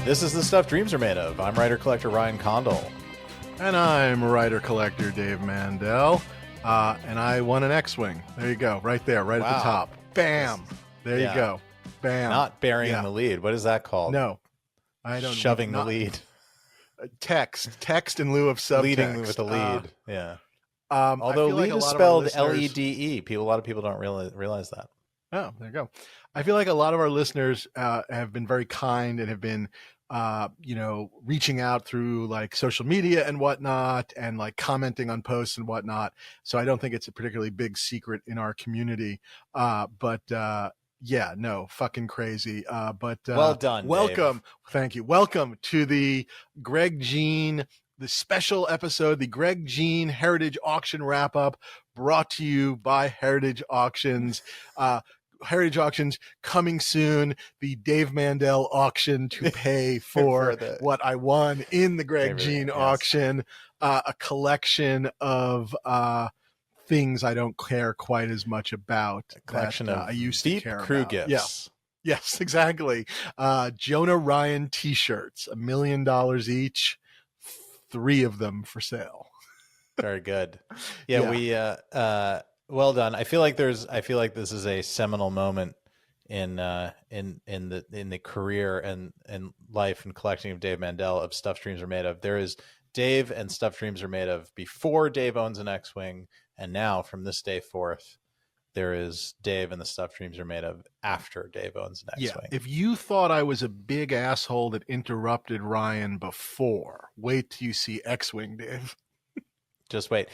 This is The Stuff Dreams Are Made Of. I'm writer-collector Ryan Condal. And I'm writer-collector Dave Mandel. And I won an X-Wing. There you go. Right there. Right at the top. Bam. There you go. Bam. Not burying the lead. What is that called? No. I don't Shoving the lead. Text in lieu of subtext. Leading with the lead. Yeah. Although lead is spelled L-E-D-E. A lot of people don't realize that. Oh, there you go. I feel like a lot of our listeners have been very kind and have been, reaching out through like social media and whatnot, and like commenting on posts and whatnot. So I don't think it's a particularly big secret in our community. Yeah, no, fucking crazy. Well done. Welcome. Dave. Thank you. Welcome to the Greg Jein, the special episode, the Greg Jein Heritage Auction Wrap-Up, brought to you by Heritage Auctions. Heritage Auctions coming soon. The Dave Mandel auction to pay for what I won in the Greg Jein auction. A collection of things I don't care quite as much about. A collection of I used deep to care crew about. gifts. Yeah. Yes, exactly. Jonah Ryan t-shirts, $1 million each. 3 of them for sale. Very good. Yeah. We well done. I feel like this is a seminal moment in the career and life and collecting of Dave Mandel of Stuff Dreams Are Made Of. There is Dave and Stuff Dreams Are Made Of before Dave owns an X-Wing, and now from this day forth, there is Dave and the Stuff Dreams Are Made Of after Dave owns an X-Wing. Yeah. If you thought I was a big asshole that interrupted Ryan before, wait till you see X-Wing, Dave. Just wait.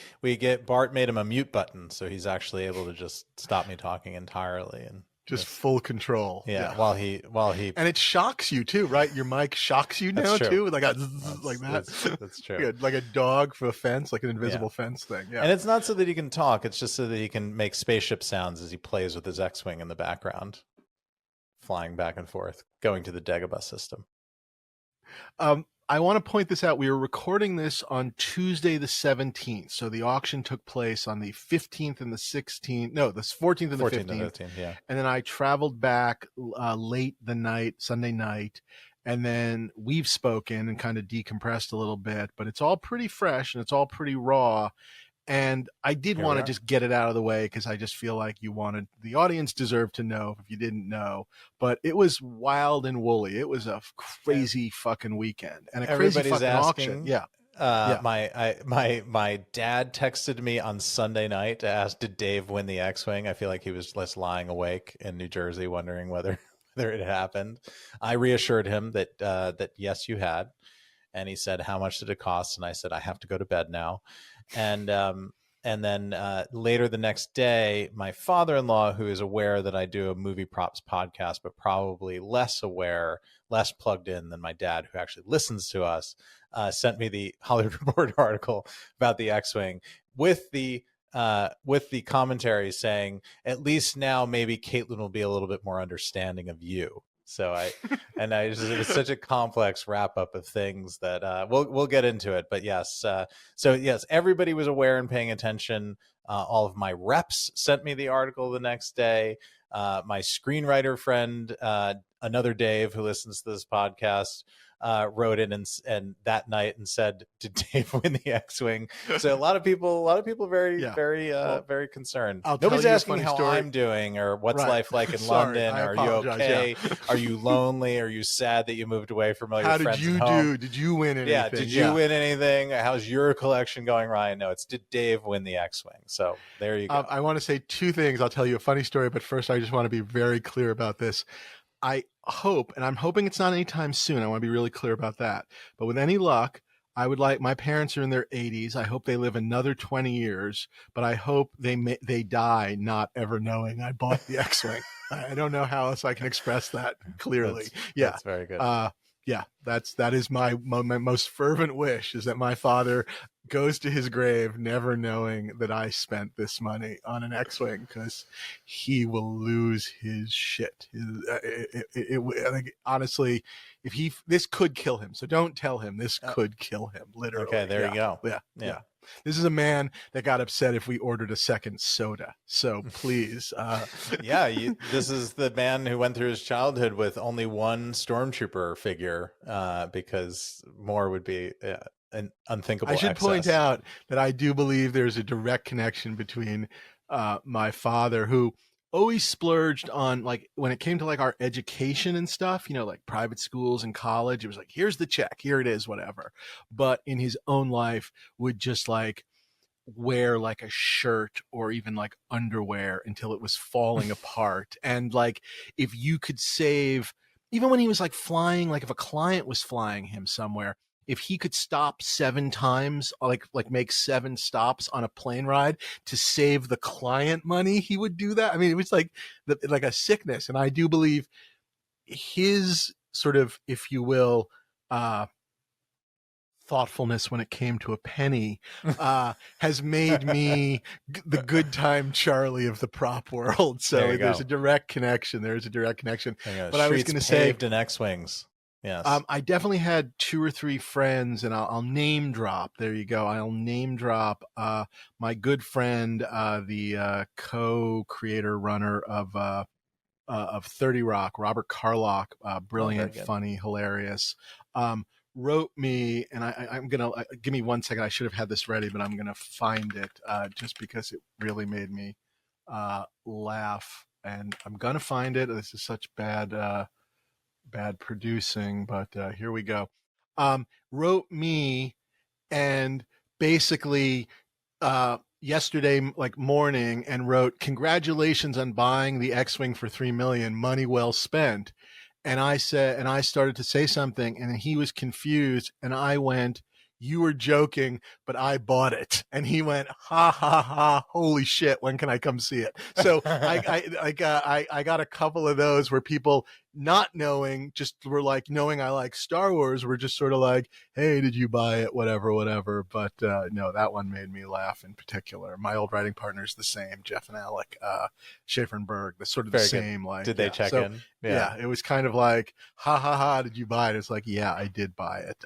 Bart made him a mute button, so he's actually able to just stop me talking entirely and just full control. Yeah. While he and it shocks you too, right? Your mic shocks you now too, like like that. That's true. Like a dog for a fence, like an invisible fence thing. Yeah. And it's not so that he can talk; it's just so that he can make spaceship sounds as he plays with his X-wing in the background, flying back and forth, going to the Dagobah system. I want to point this out. We were recording this on Tuesday, the 17th. So the auction took place on the 15th and the 16th. No, the 14th and the 15th. Yeah. And then I traveled back late the night, Sunday night. And then we've spoken and kind of decompressed a little bit. But it's all pretty fresh and it's all pretty raw. And I did want to just get it out of the way because I just feel like the audience deserved to know if you didn't know. But it was wild and woolly. It was a crazy fucking weekend and a crazy fucking auction. Yeah. My dad texted me on Sunday night to ask, did Dave win the X-Wing? I feel like he was just lying awake in New Jersey wondering whether it happened. I reassured him that yes, you had. And he said, how much did it cost? And I said, I have to go to bed now. And then later the next day, my father-in-law, who is aware that I do a movie props podcast, but probably less plugged in than my dad, who actually listens to us, sent me the Hollywood Reporter article about the X-Wing with the commentary saying, at least now maybe Caitlin will be a little bit more understanding of you. So it was such a complex wrap up of things that we'll get into it. But yes, everybody was aware and paying attention. All of my reps sent me the article the next day. My screenwriter friend, another Dave who listens to this podcast, wrote in and that night and said, did Dave win the X-Wing? So a lot of people very concerned. Nobody's asking how I'm doing or what's life like in London. Are you okay? Yeah. Are you lonely? Are you sad that you moved away from all your friends? How did you do? Did you win anything? Yeah, did you win anything? How's your collection going, Ryan? No, it's did Dave win the X-Wing? So there you go. I want to say 2 things. I'll tell you a funny story, but first I just want to be very clear about this. I hope, and I'm hoping it's not anytime soon. I want to be really clear about that. But with any luck, I would like, my parents are in their 80s. I hope they live another 20 years, but I hope they die not ever knowing I bought the X-Wing. I don't know how else I can express that clearly. That's very good. That is my most fervent wish, is that my father goes to his grave never knowing that I spent this money on an X-Wing, because he will lose his shit. Honestly, this could kill him. So don't tell him. This could kill him, literally. Okay, there you go. Yeah. This is a man that got upset if we ordered a second soda. So please. Yeah, this is the man who went through his childhood with only one Stormtrooper figure because more would be an unthinkable I should excess. point out that I do believe there's a direct connection between my father, who always splurged on, like, when it came to like our education and stuff, you know, like private schools and college, it was like, here's the check, here it is, whatever. But in his own life would just like wear like a shirt or even like underwear until it was falling apart. And like, if you could save, even when he was like flying, like if a client was flying him somewhere, if he could stop 7 times, like make 7 stops on a plane ride to save the client money, he would do that. I mean, it was like like a sickness. And I do believe his sort of, if you will, thoughtfulness when it came to a penny has made me the good time Charlie of the prop world. So there's a direct connection. There's a direct connection. But I was going to say, paved in X-wings. Yes. I definitely had 2 or 3 friends, and I'll name drop. There you go. I'll name drop my good friend, the co-creator runner of 30 Rock, Robert Carlock, brilliant, funny, hilarious. Wrote me, and I'm gonna give me 1 second. I should have had this ready, but I'm gonna find it just because it really made me laugh, and I'm gonna find it. This is such bad producing, but here we go. Wrote me, and basically yesterday like morning, and wrote, "Congratulations on buying the X-Wing for $3 million, money well spent." And I said, and I started to say something, and he was confused, and I went, "You were joking, but I bought it." And he went, "Ha ha ha! Holy shit! When can I come see it?" So I got a couple of those where people, not knowing, just were like, knowing I like Star Wars, were just sort of like, "Hey, did you buy it?" Whatever. But no, that one made me laugh in particular. My old writing partner's the same, Jeff and Alec Schaefer and Berg. The sort of Very the good. same. Like, did they check in? Yeah, it was kind of like, "Ha ha ha! Did you buy it?" It's like, yeah, I did buy it.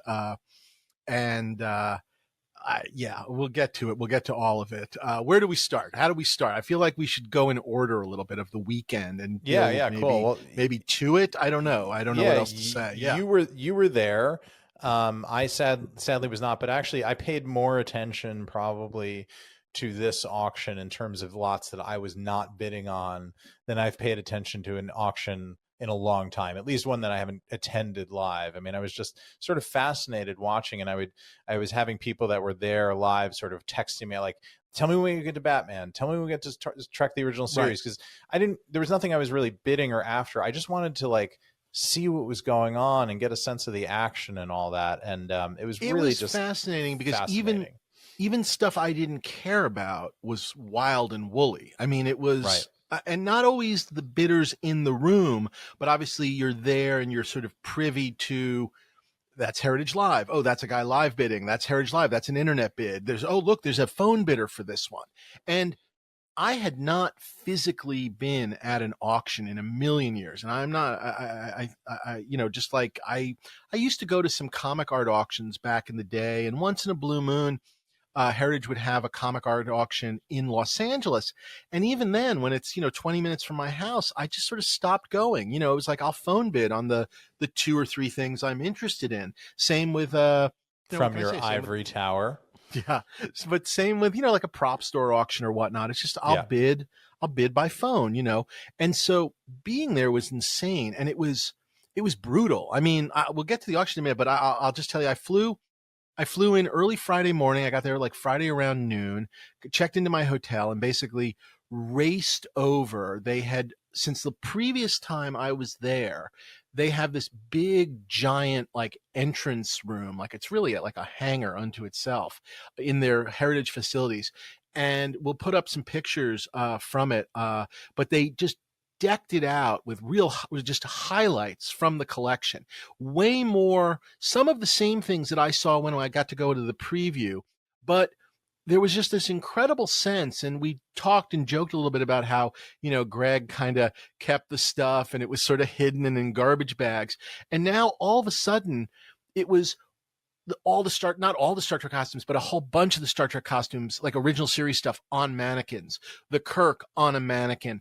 Yeah, we'll get to it. We'll get to all of it. Where do we start? How do we start? I feel like we should go in order a little bit of the weekend and cool. Well, maybe to it. I don't know. I don't know what else to say. Yeah, you were there. I sadly was not, but actually I paid more attention probably to this auction in terms of lots that I was not bidding on than I've paid attention to an auction in a long time, at least one that I haven't attended live. I mean, I was just sort of fascinated watching, and I was having people that were there live sort of texting me like, "Tell me when you get to Batman. Tell me when we get to Trek the original series." Because there was nothing I was really bidding or after. I just wanted to like see what was going on and get a sense of the action and all that. And it was just fascinating because even stuff I didn't care about was wild and woolly. I mean, it was and not always the bidders in the room, but obviously you're there and you're sort of privy to, that's Heritage Live. Oh, that's a guy live bidding. That's Heritage Live. That's an internet bid. There's a phone bidder for this one. And I had not physically been at an auction in a million years. And I'm not, just like I used to go to some comic art auctions back in the day, and once in a blue moon, Heritage would have a comic art auction in Los Angeles. And even then, when it's, 20 minutes from my house, I just sort of stopped going. It was like, I'll phone bid on the 2 or 3 things I'm interested in. Same with, from your ivory tower. Yeah. But same with, like a prop store auction or whatnot. It's just, I'll bid by phone, And so being there was insane. And it was brutal. I mean, we'll get to the auction in a minute, but I'll just tell you, I flew in early Friday morning. I got there like Friday around noon, checked into my hotel, and basically raced over. They had, since the previous time I was there, they have this big, giant, like entrance room. Like it's really like a hangar unto itself in their Heritage facilities. And we'll put up some pictures from it. But they just decked it out with just highlights from the collection. Way more, some of the same things that I saw when I got to go to the preview, but there was just this incredible sense. And we talked and joked a little bit about how, Greg kind of kept the stuff and it was sort of hidden and in garbage bags. And now all of a sudden it was not all the Star Trek costumes, but a whole bunch of the Star Trek costumes, like original series stuff, on mannequins. The Kirk on a mannequin.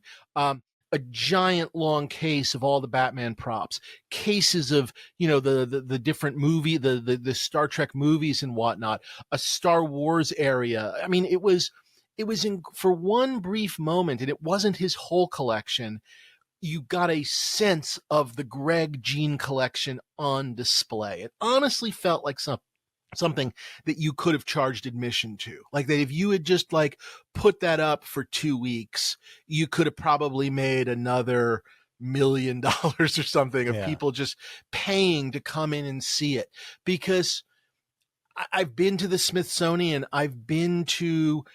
A giant long case of all the Batman props, cases of, the different movie, the Star Trek movies and whatnot, a Star Wars area. I mean, it was for one brief moment, and it wasn't his whole collection. You got a sense of the Greg Jein collection on display. It honestly felt like something that you could have charged admission to. Like that if you had just like put that up for 2 weeks, you could have probably made another $1 million or something of people just paying to come in and see it. Because I've been to the Smithsonian, I've been to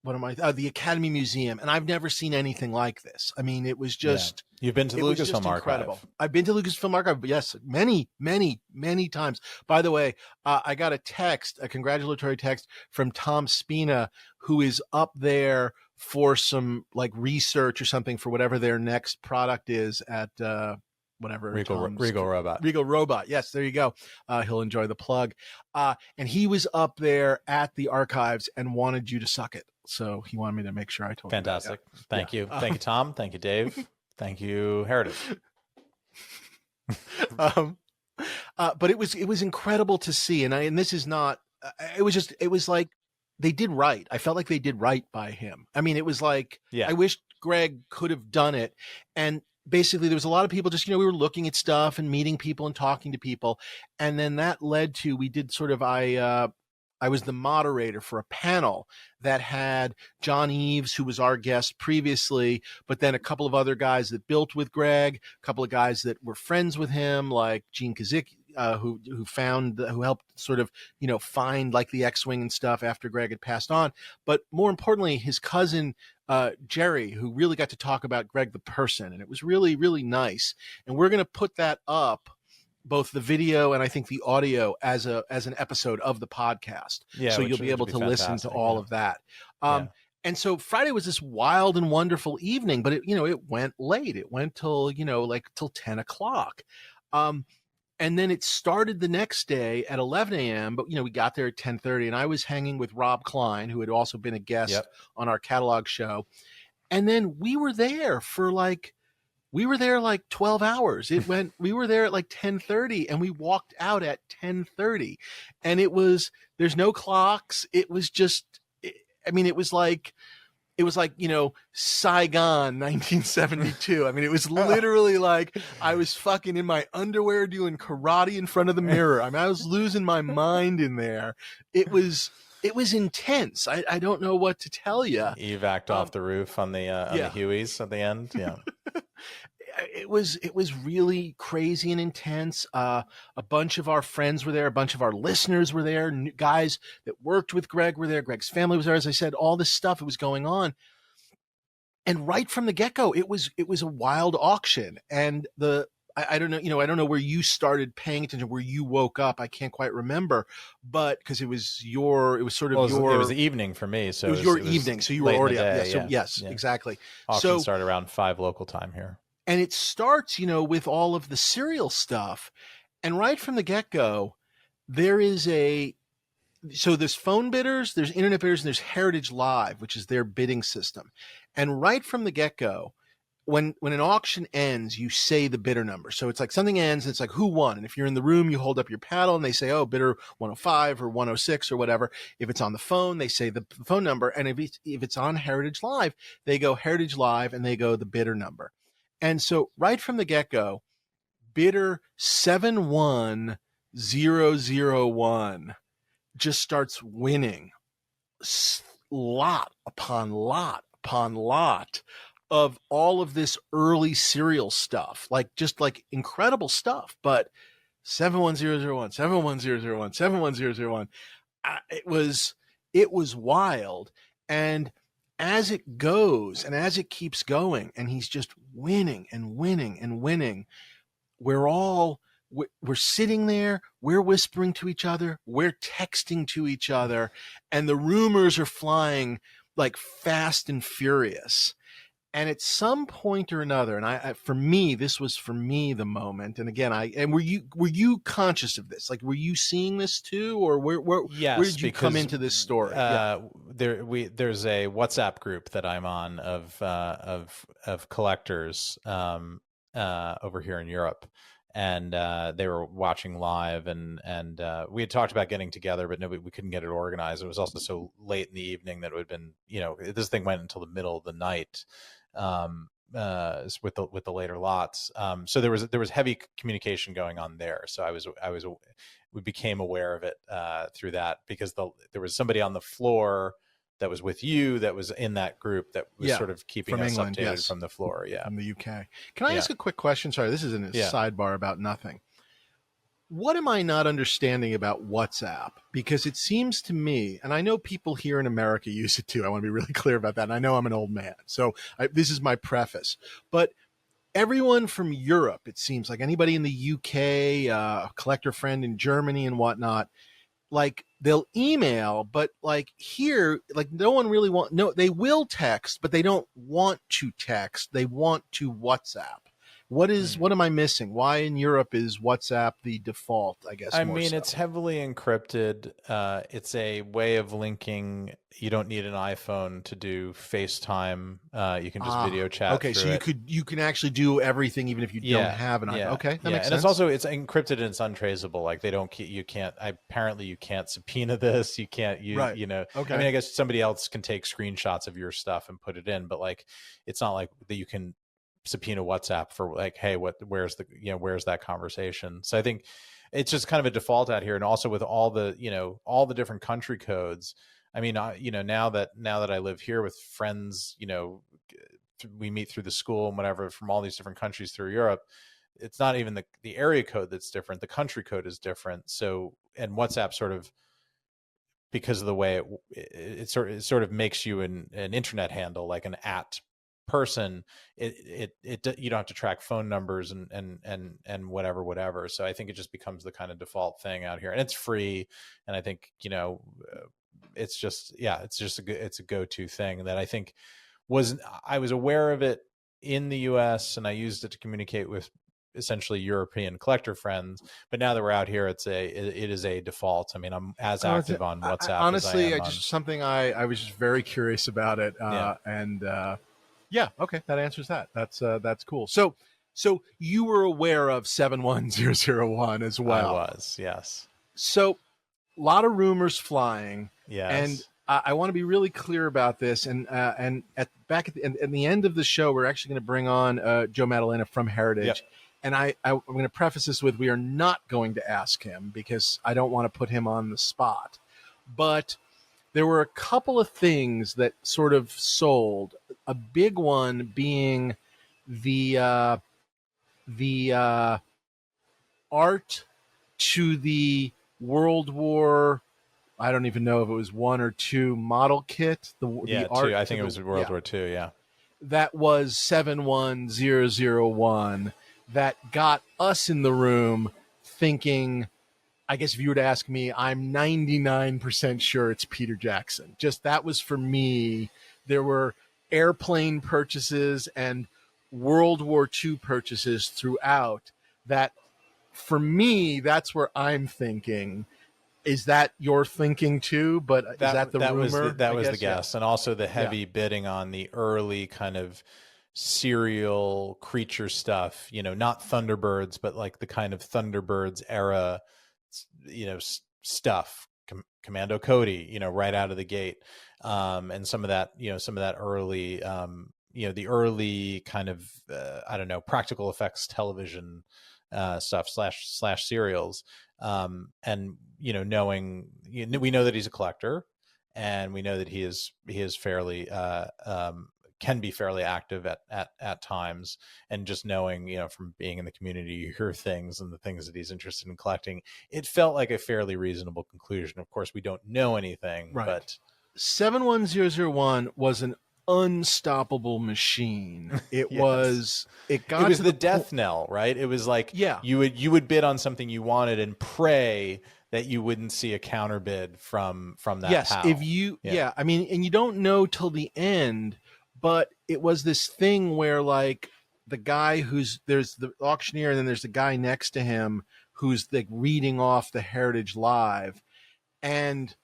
the Academy Museum, and I've never seen anything like this. I mean, it was just... You've been to the Lucasfilm Archive. I've been to Lucasfilm Archive, yes, many, many, many times. By the way, I got a congratulatory text from Tom Spina, who is up there for some like research or something for whatever their next product is at whatever. Regal Robot. Regal Robot. Yes, there you go. He'll enjoy the plug. And he was up there at the archives and wanted you to suck it. So he wanted me to make sure I told Fantastic. you. Thank you. Thank you, Tom. Thank you, Dave. Thank you, Heritage. But it was incredible to see. And this is not, it was like they did right. I felt like they did right by him. I mean, it was like, I wish Greg could have done it. And basically there was a lot of people just, we were looking at stuff and meeting people and talking to people. And then that led to, we did sort of, I was the moderator for a panel that had John Eves, who was our guest previously, but then a couple of other guys that built with Greg, a couple of guys that were friends with him, like Gene Kazik, who helped sort of, find like the X-Wing and stuff after Greg had passed on. But more importantly, his cousin, Jerry, who really got to talk about Greg the person. And it was really, really nice. And we're going to put that up, both the video and I think the audio, as an episode of the podcast. Yeah, so you'll be able to listen to all of that. And so Friday was this wild and wonderful evening, but it went late. It went till, till 10 o'clock. And then it started the next day at 11 a.m. But, we got there at 10:30 and I was hanging with Rob Klein, who had also been a guest on our catalog show. And then we were there for like 12 hours. We were there at like 10:30 and we walked out at 10:30 and there's no clocks. It was just, it was like, Saigon 1972. I mean, it was literally like I was fucking in my underwear doing karate in front of the mirror. I mean, I was losing my mind in there. It was intense. I don't know what to tell you. Evac'd off the roof on the Hueys at the end. Yeah. It was really crazy and intense. A bunch of our friends were there. A bunch of our listeners were there. Guys that worked with Greg were there. Greg's family was there. As I said, all this stuff, it was going on. And right from the get-go, it was a wild auction. And I don't know, I don't know where you started paying attention, where you woke up. I can't quite remember, but because it was it was the evening for me. So it was your evening. So you were already up. Yes, exactly. Auction started around 5 local time here. And it starts, with all of the serial stuff. And right from the get-go, there's phone bidders, there's internet bidders, and there's Heritage Live, which is their bidding system. And right from the get-go, when an auction ends, you say the bidder number. So it's like something ends, and it's like, who won? And if you're in the room, you hold up your paddle, and they say, oh, bidder 105 or 106 or whatever. If it's on the phone, they say the phone number. And if it's on Heritage Live, they go Heritage Live, and they go the bidder number. And so right from the get-go, bidder 71001 just starts winning lot upon lot upon lot of all of this early serial stuff, like incredible stuff. But 71001, 71001, 71001, it was wild. And as it goes and as it keeps going and he's just winning and winning and winning, we're sitting there, we're whispering to each other, we're texting to each other, and the rumors are flying like fast and furious. And at some point or another, and for me, this was for me the moment. And again, were you conscious of this? Like, were you seeing this too, or where Yes, did you come into this story? There's a WhatsApp group that I'm on of collectors over here in Europe, and they were watching live, and we had talked about getting together, but no, we couldn't get it organized. It was also so late in the evening that it would have been, this thing went until the middle of the night. With the later lots, so there was heavy communication going on there. So we became aware of it through that, because there was somebody on the floor that was with you that was in that group that was sort of keeping from us England, updated yes. from the floor, from the UK. Can I ask a quick question? Sorry, this isn't a sidebar about nothing. What am I not understanding about WhatsApp? Because it seems to me, and I know people here in America use it too. I want to be really clear about that. And I know I'm an old man, so this is my preface. But everyone from Europe, it seems like anybody in the UK, a collector friend in Germany and whatnot, like they'll email, but like here, like no one really they will text, but they don't want to text. They want to WhatsApp. What am I missing? Why in Europe is WhatsApp the default, I guess? It's heavily encrypted. It's a way of linking. You don't need an iPhone to do FaceTime. You can just video chat. Okay, so you can actually do everything even if you don't have an iPhone. Okay, that makes sense. And it's encrypted and it's untraceable. Like apparently you can't subpoena this. You can't use, Okay. I guess somebody else can take screenshots of your stuff and put it in, but like, it's not like that you can subpoena WhatsApp for like, hey, where's that conversation? So I think it's just kind of a default out here. And also with all the different country codes, now that I live here with friends, we meet through the school and whatever from all these different countries through Europe, it's not even the area code that's different. The country code is different. So, and WhatsApp sort of, because of the way it sort of makes you an internet handle, like an @ person, you don't have to track phone numbers and whatever. So I think it just becomes the kind of default thing out here, and it's free. And I think, it's just a go-to thing that I think I was aware of it in the US, and I used it to communicate with essentially European collector friends. But now that we're out here, it is a default. I'm as active on WhatsApp. Honestly, I was just very curious about it. Yeah, okay, that answers that. That's cool. So you were aware of 71001 as well. I was, yes. So a lot of rumors flying. Yes. And I want to be really clear about this. And at the end of the show, we're actually going to bring on Joe Madalena from Heritage. Yep. And I'm going to preface this with, we are not going to ask him because I don't want to put him on the spot. But there were a couple of things that sort of sold. A big one being the art to the World War, I don't even know if it was 1 or 2 model kit. The art, I think it was World War II. Yeah, that was 71001. That got us in the room thinking. I guess if you were to ask me, I'm 99% sure it's Peter Jackson. Just that was for me. There were airplane purchases and World War II purchases throughout that. For me, that's where I'm thinking. Is that your thinking too? But is that the rumor? That was the guess. And also the heavy bidding on the early kind of serial creature stuff, not Thunderbirds, but like the kind of Thunderbirds era, stuff, Commando Cody, right out of the gate. And some of that early, the early kind of, practical effects television stuff / serials. And, knowing, we know that he's a collector, and we know that he is fairly, can be fairly active at times, and just knowing, from being in the community, you hear things and the things that he's interested in collecting, it felt like a fairly reasonable conclusion. Of course, we don't know anything, right. But 71001 was an unstoppable machine. It yes. It was the death knell, right? It was like, you would bid on something you wanted and pray that you wouldn't see a counterbid from that. Yes. pal. If you, and you don't know till the end, but it was this thing where like the guy there's the auctioneer and then there's the guy next to him who's like reading off the Heritage Live. And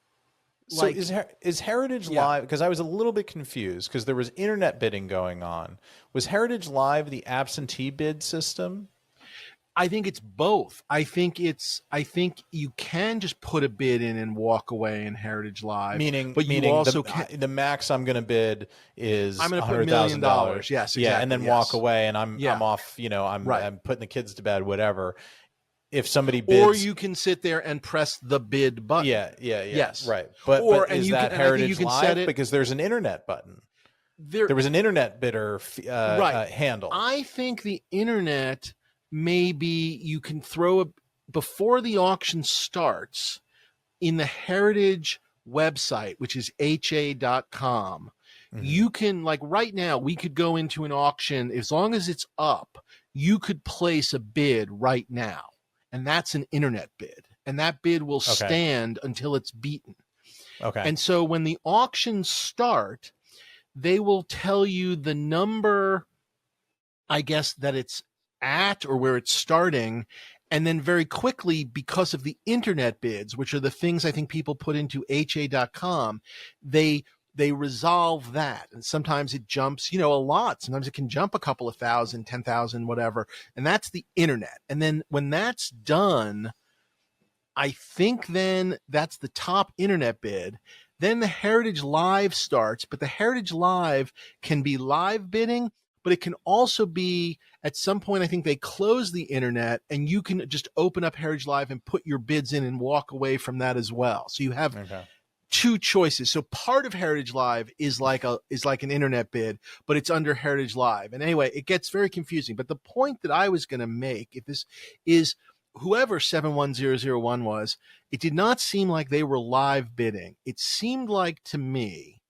so is Heritage Live, because I was a little bit confused because there was internet bidding going on. Was Heritage Live the absentee bid system? I think it's both. I think you can just put a bid in and walk away in Heritage Live. But you also the max I'm going to bid is I'm going to put $1 million. Yes, exactly. Yeah, and then walk away, and I'm off. I'm putting the kids to bed, whatever. If somebody bids, or you can sit there and press the bid button. Yeah. Yes, right. But is that Heritage Live? Because there's an internet button. There was an internet bidder handle. I think the internet. Maybe you can before the auction starts in the Heritage website, which is ha.com. Mm-hmm. You can, like right now, we could go into an auction. As long as it's up, you could place a bid right now. And that's an internet bid. And that bid will stand until it's beaten. Okay. And so when the auctions start, they will tell you the number, I guess, that it's at or where it's starting, and then very quickly, because of the internet bids, which are the things I think people put into ha.com, they resolve that, and sometimes it jumps a lot. Sometimes it can jump a couple of thousand, 10,000, whatever, and that's the internet. And then when that's done, I think then that's the top internet bid. Then the Heritage Live starts, but the Heritage Live can be live bidding, but it can also be, at some point, I think they close the internet and you can just open up Heritage Live and put your bids in and walk away from that as well. So you have two choices. So part of Heritage Live is like an internet bid, but it's under Heritage Live. And anyway, it gets very confusing. But the point that I was going to make, if this is whoever 71001 was, it did not seem like they were live bidding. It seemed like to me,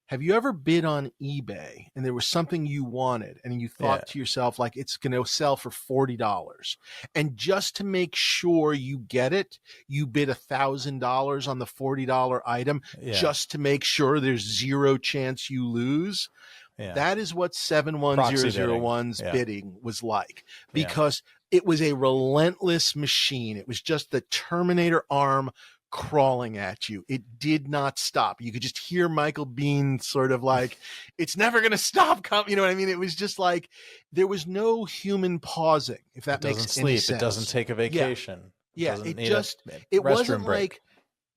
have you ever bid on eBay and there was something you wanted and you thought to yourself, like, it's going to sell for $40, and just to make sure you get it, you bid $1,000 on the $40 item just to make sure there's zero chance you lose? Yeah. That is what 71001's bidding was like, because it was a relentless machine. It was just the Terminator arm crawling at you. It did not stop. You could just hear Michael Biehn sort of like, it's never going to stop. You know what I mean? It was just like, there was no human pausing, if that makes any sense. It doesn't take a vacation. Yeah. It wasn't like,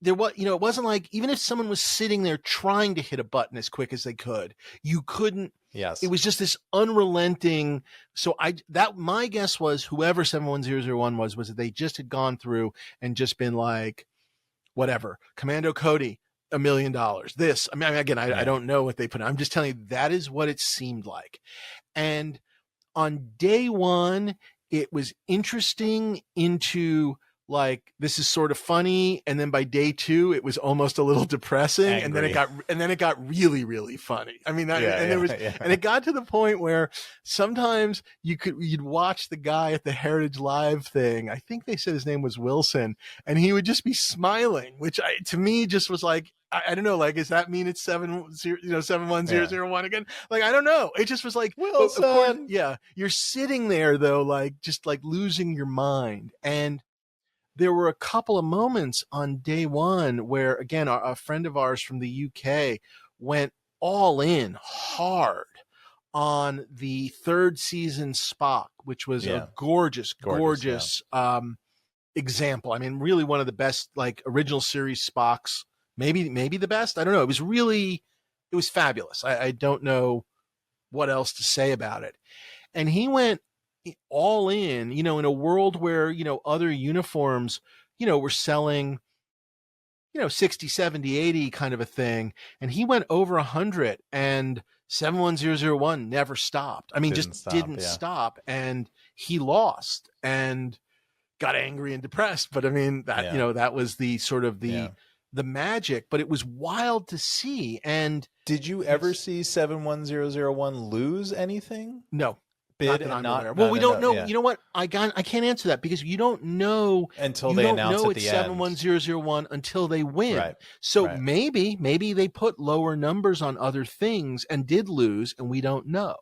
there was, it wasn't like, even if someone was sitting there trying to hit a button as quick as they could, you couldn't. Yes. It was just this unrelenting. So my guess was whoever 71001 was that they just had gone through and just been like, whatever, Commando Cody, $1 million. This, I don't know what they put in. I'm just telling you, that is what it seemed like. And on day one, it was interesting into like, this is sort of funny. And then by day two, it was almost a little depressing. Angry. And then it got really, really funny. I mean, and it got to the point where sometimes you'd watch the guy at the Heritage Live thing. I think they said his name was Wilson, and he would just be smiling, which to me just was like, I don't know, like, does that mean it's 71001 again? Like, I don't know. It just was like, Wilson. Of course, you're sitting there though, like, just like losing your mind. And there were a couple of moments on day one where, again, a friend of ours from the UK went all in hard on the third season Spock, which was a gorgeous example. I mean, really one of the best, like, original series Spocks, maybe the best. I don't know. It was fabulous. I don't know what else to say about it. And he went all in, in a world where, other uniforms, were selling, 60, 70, 80 kind of a thing. And he went over 100, and 71001 never stopped. I mean, didn't stop. And he lost and got angry and depressed. But I mean, that, that was the sort of the magic, but it was wild to see. And did you ever see 71001 lose anything? No. bid that and I'm not aware of. Well, we no, don't know. yeah. You know what? I can't answer that because you don't know Until they announce at it's the end. 71001 until they win. Right. So Right. maybe they put lower numbers on other things and did lose, and we don't know.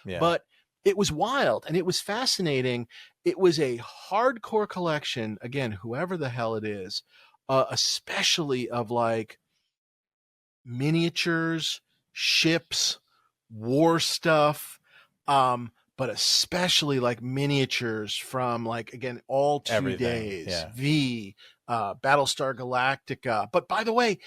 Yeah. But it was wild and it was fascinating. It was a hardcore collection. Again, whoever the hell it is, especially of like miniatures, ships, war stuff, but especially like miniatures from like, again, all 2 Everything, days, yeah. V, Battlestar Galactica. But by the way,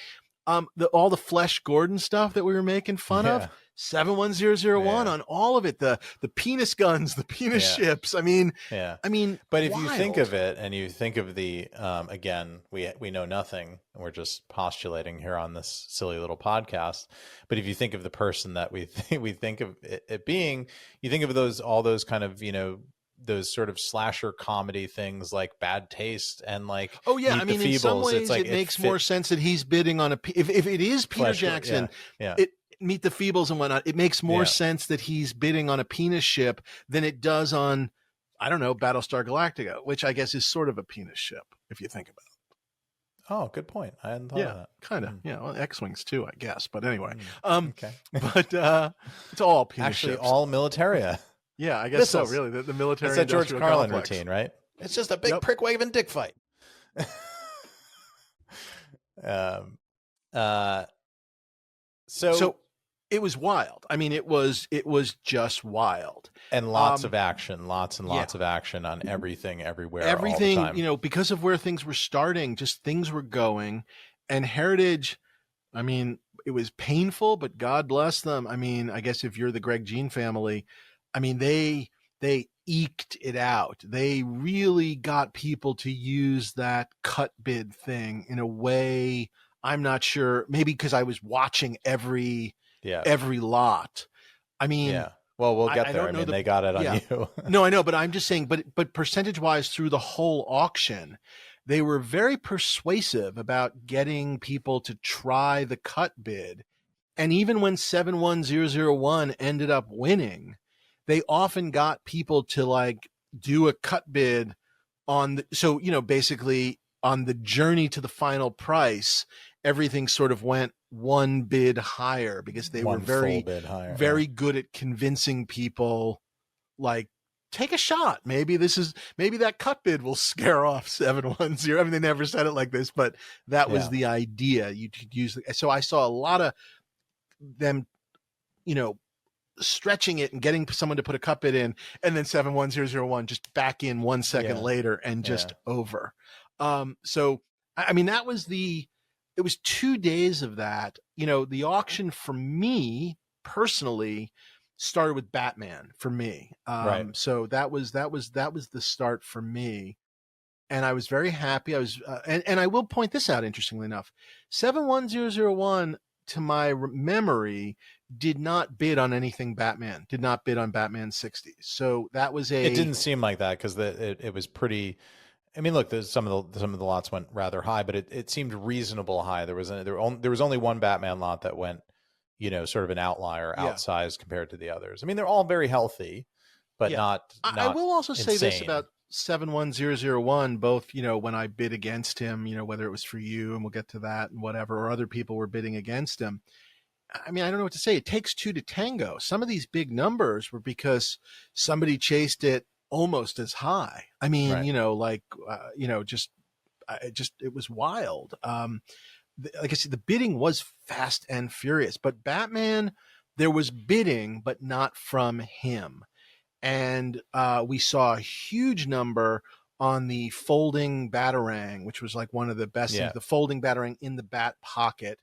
all the Flesh Gordon stuff that we were making fun of, 71001 on all of it, the penis guns, the penis ships. I mean, but if wild. you think of it and you think of the again, we know nothing and we're just postulating here on this silly little podcast, but if you think of the person that we think of it being, you think of all those kind of, you know, those sort of slasher comedy things like Bad Taste and like I mean, in some ways it makes more sense that he's bidding on if it is Peter Jackson, Meet the Feebles and whatnot, it makes more sense that he's bidding on a penis ship than it does on, I don't know, Battlestar Galactica, which I guess is sort of a penis ship if you think about it. Oh, good point. I hadn't thought of that. Kind of. Yeah, well, X-Wings too, I guess. But anyway, okay. But it's all penis ships. All militaria. Yeah, I guess so. Really, the military. It's that George Carlin complex routine, right? It's just a big prick waving dick fight. So it was wild. I mean, it was just wild, and lots of action, lots and lots of action on everything, everywhere, everything. All the time. You know, because of where things were starting, just things were going, and Heritage. I mean, it was painful, but God bless them. I mean, I guess if you're the Greg Jein family. I mean, they eked it out. They really got people to use that cut bid thing in a way I'm not sure. Maybe because I was watching every lot. I mean, well, we'll get there. I mean, they got it on you. No, I know, but I'm just saying. But percentage-wise, through the whole auction, they were very persuasive about getting people to try the cut bid. And even when 71001 ended up winning, they often got people to like do a cut bid on so, you know, basically on the journey to the final price, everything sort of went one bid higher because they were very good at convincing people, like, take a shot. Maybe that cut bid will scare off 710. I mean, they never said it like this, but that was the idea. You could use so I saw a lot of them, you know, stretching it and getting someone to put a cut bid in, and then 71001 just back in 1 second later and just over. So I mean, it was 2 days of that. You know, the auction for me personally started with Batman for me. So that was the start for me. And I was very happy. I was, and I will point this out, interestingly enough, 71001, to my memory, did not bid on anything Batman, did not bid on Batman 60s. So that was it didn't seem like that because it was pretty, I mean, look, some of the lots went rather high, but it seemed reasonable high. There was only one Batman lot that went, you know, sort of an outlier, outsized compared to the others. I mean, they're all very healthy, but not I will also insane. say this about 71001, both, you know, when I bid against him, you know, whether it was for you, and we'll get to that and whatever, or other people were bidding against him. I mean, I don't know what to say. It takes two to tango. Some of these big numbers were because somebody chased it almost as high. I mean, you know, like, you know, it was wild. Like I said, the bidding was fast and furious, but Batman, there was bidding, but not from him. And we saw a huge number on the folding Batarang, which was like one of the best things, the folding Batarang in the bat pocket.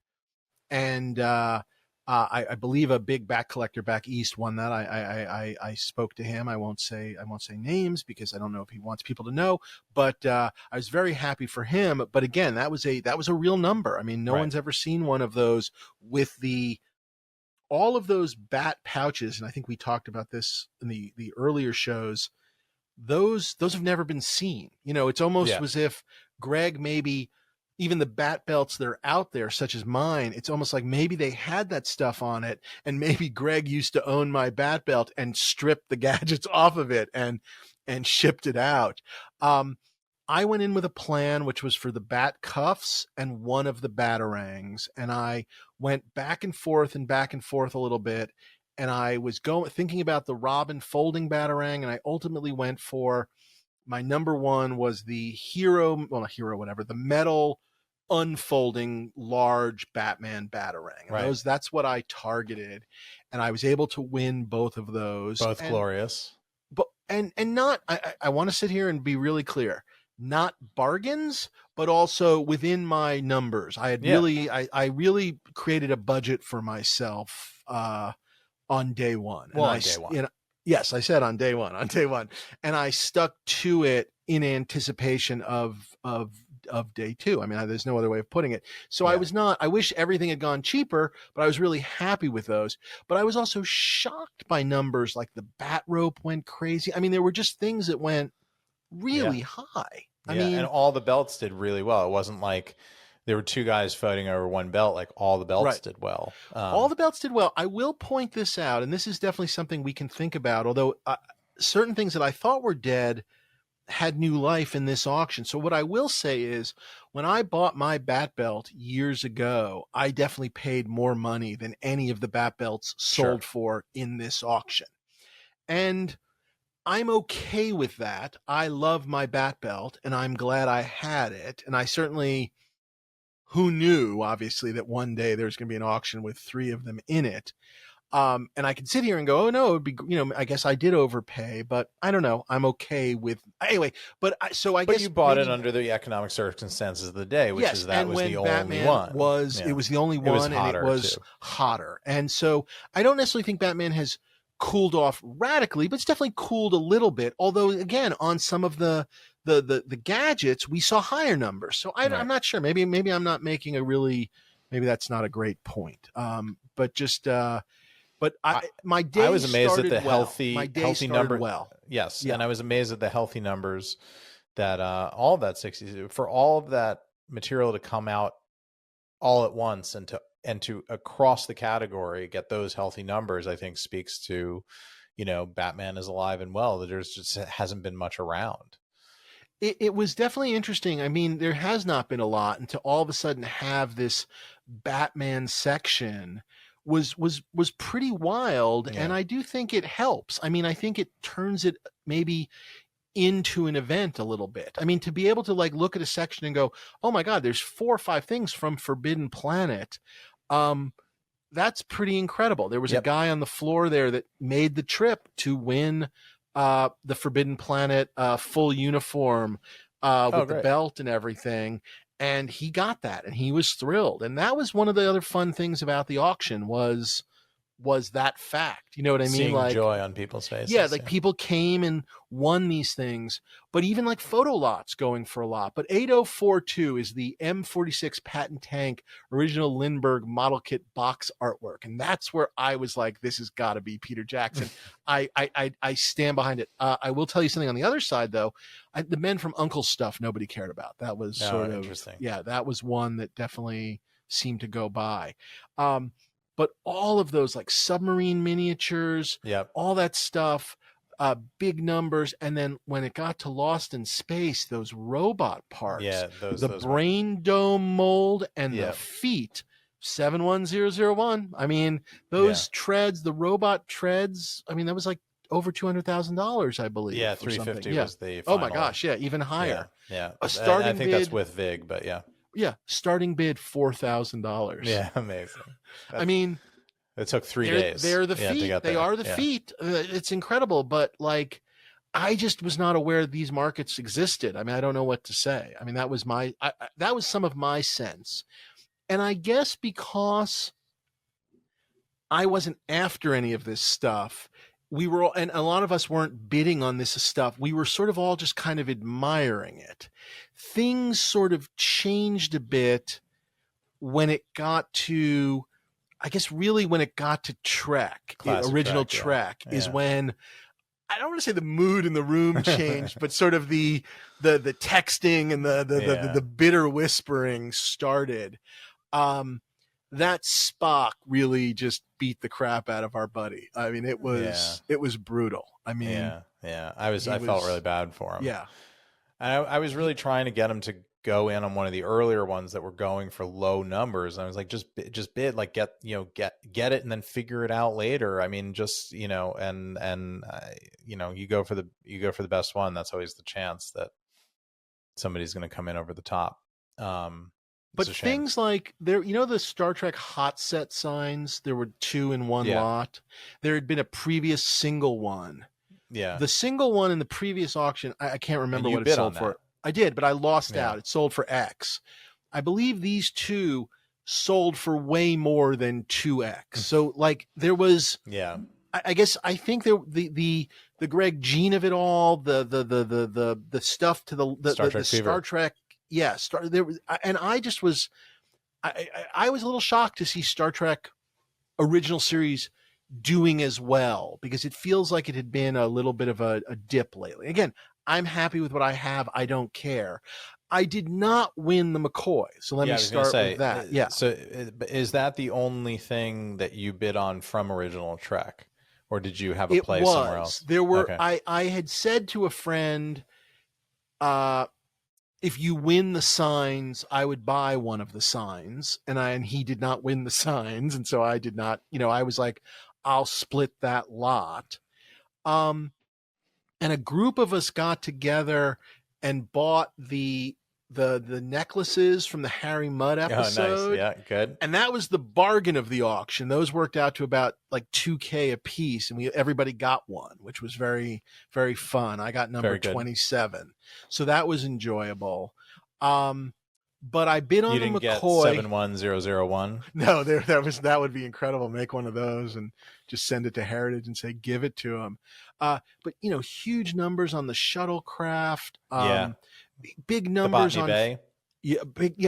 And I believe a big bat collector back east won that. I spoke to him. I won't say names because I don't know if he wants people to know, but I was very happy for him. But again, that was a real number. I mean, no one's ever seen one of those with all of those bat pouches. And I think we talked about this in the earlier shows. Those have never been seen. You know, it's almost as if Greg maybe, even the bat belts that are out there, such as mine, it's almost like maybe they had that stuff on it, and maybe Greg used to own my bat belt and stripped the gadgets off of it and shipped it out. I went in with a plan, which was for the bat cuffs and one of the batarangs, and I went back and forth a little bit, and I was thinking about the Robin folding batarang, and I ultimately went for my number one was the hero, well, not hero, whatever, the metal unfolding large Batman batarang. Right. That's what I targeted, and I was able to win both of those. Both glorious. But and not, I want to sit here and be really clear. Not bargains, but also within my numbers. I had I really created a budget for myself on day one. Well, on day one. Yes, I said on day one, and I stuck to it in anticipation of day two. I mean, there's no other way of putting it. So I wish everything had gone cheaper, but I was really happy with those. But I was also shocked by numbers like the bat rope went crazy. I mean, there were just things that went really high. I mean, and all the belts did really well. It wasn't like there were two guys fighting over one belt. Like all the belts did well. All the belts did well. I will point this out, and this is definitely something we can think about, although certain things that I thought were dead had new life in this auction. So what I will say is, when I bought my bat belt years ago, I definitely paid more money than any of the bat belts sold for in this auction. And I'm okay with that. I love my bat belt, and I'm glad I had it. And I certainly, who knew, obviously, that one day there's going to be an auction with 3 of them in it. And I can sit here and go, oh no, it'd be, I guess I did overpay, but I don't know. I'm okay with, anyway, but I guess you bought it under the economic circumstances of the day, which is that was the only one. It was the only one, and it was hotter. And so I don't necessarily think Batman has cooled off radically, but it's definitely cooled a little bit. Although again, on some of the gadgets, we saw higher numbers. So I'm not sure. Maybe I'm not making maybe that's not a great point. But just, my day I was amazed at the healthy number. Well, yes, and I was amazed at the healthy numbers that all of that 60s, for all of that material to come out all at once and to across the category get those healthy numbers, I think speaks to, Batman is alive and well. That there's just hasn't been much around. It was definitely interesting. I mean, there has not been a lot, and to all of a sudden have this Batman section was pretty wild. Yeah. And I do think it helps. I mean, I think it turns it maybe into an event a little bit. I mean, to be able to look at a section and go, oh my God, there's 4 or 5 things from Forbidden Planet. That's pretty incredible. There was a guy on the floor there that made the trip to win the Forbidden Planet full uniform with the belt and everything. And he got that, and he was thrilled. And that was one of the other fun things about the auction was that fact. You know what I mean? Seeing joy on people's faces. Yeah, people came and won these things, but even photo lots going for a lot. But 8042 is the M46 Patent Tank original Lindbergh model kit box artwork. And that's where I was like, this has got to be Peter Jackson. I stand behind it. I will tell you something on the other side, though. The Men from U.N.C.L.'s stuff, nobody cared about. That was sort of interesting. Yeah, that was one that definitely seemed to go by. But all of those submarine miniatures, all that stuff, big numbers. And then when it got to Lost in Space, those robot parts, the brain dome mold and the feet, 71001. I mean, those treads, the robot treads, I mean, that was over $200,000, I believe. Yeah, 350 was the final. Oh my gosh, yeah, even higher. Yeah. A starting I think bid, that's with VIG, but yeah. Yeah, starting bid $4,000. Yeah, amazing. I mean, it took 3 days. They're the feet. They are the feet. It's incredible, but I just was not aware these markets existed. I mean, I don't know what to say. I mean, that was that was some of my sense, and I guess because I wasn't after any of this stuff, we were all, and a lot of us weren't bidding on this stuff. We were sort of all just kind of admiring it. Things sort of changed a bit when it got to, I guess, really when it got to Trek, the original Trek, is when I don't want to say the mood in the room changed, but sort of the texting and the bitter whispering started. That Spock really just beat the crap out of our buddy. I mean, it was brutal. I mean, I felt really bad for him. Yeah. And I was really trying to get him to go in on one of the earlier ones that were going for low numbers. And I was like, just bid, like get it and then figure it out later. I mean, just, you know, and you go for the best one. That's always the chance that somebody's going to come in over the top. But things like the Star Trek hot set signs, there were 2 in one lot. There had been a previous single one. Yeah. The single one in the previous auction, I can't remember what it sold for. I did, but I lost out. It sold for X. I believe these 2 sold for way more than 2X. So like there was, I guess I think the Greg Jein of it all, the stuff to the Star Trek. Yeah, there was, and I just was, I was a little shocked to see Star Trek original series doing as well, because it feels like it had been a little bit of a dip lately. Again, I'm happy with what I have. I don't care. I did not win the McCoy, so let me start with that. Yeah. So is that the only thing that you bid on from original Trek, or did you have a play somewhere else? There were. Okay. I had said to a friend, if you win the signs, I would buy one of the signs, and he did not win the signs, and so I did not. I was like, I'll split that lot. And a group of us got together and bought the necklaces from the Harry Mudd episode. Oh, nice. Yeah, good. And that was the bargain of the auction. Those worked out to about like $2,000 a piece, and everybody got one, which was very, very fun. I got number 27, so that was enjoyable. But I bid on the McCoy. You didn't get 71001? No, that would be incredible. Make one of those and just send it to Heritage and say, give it to them. But huge numbers on the shuttlecraft. Big numbers on Bay.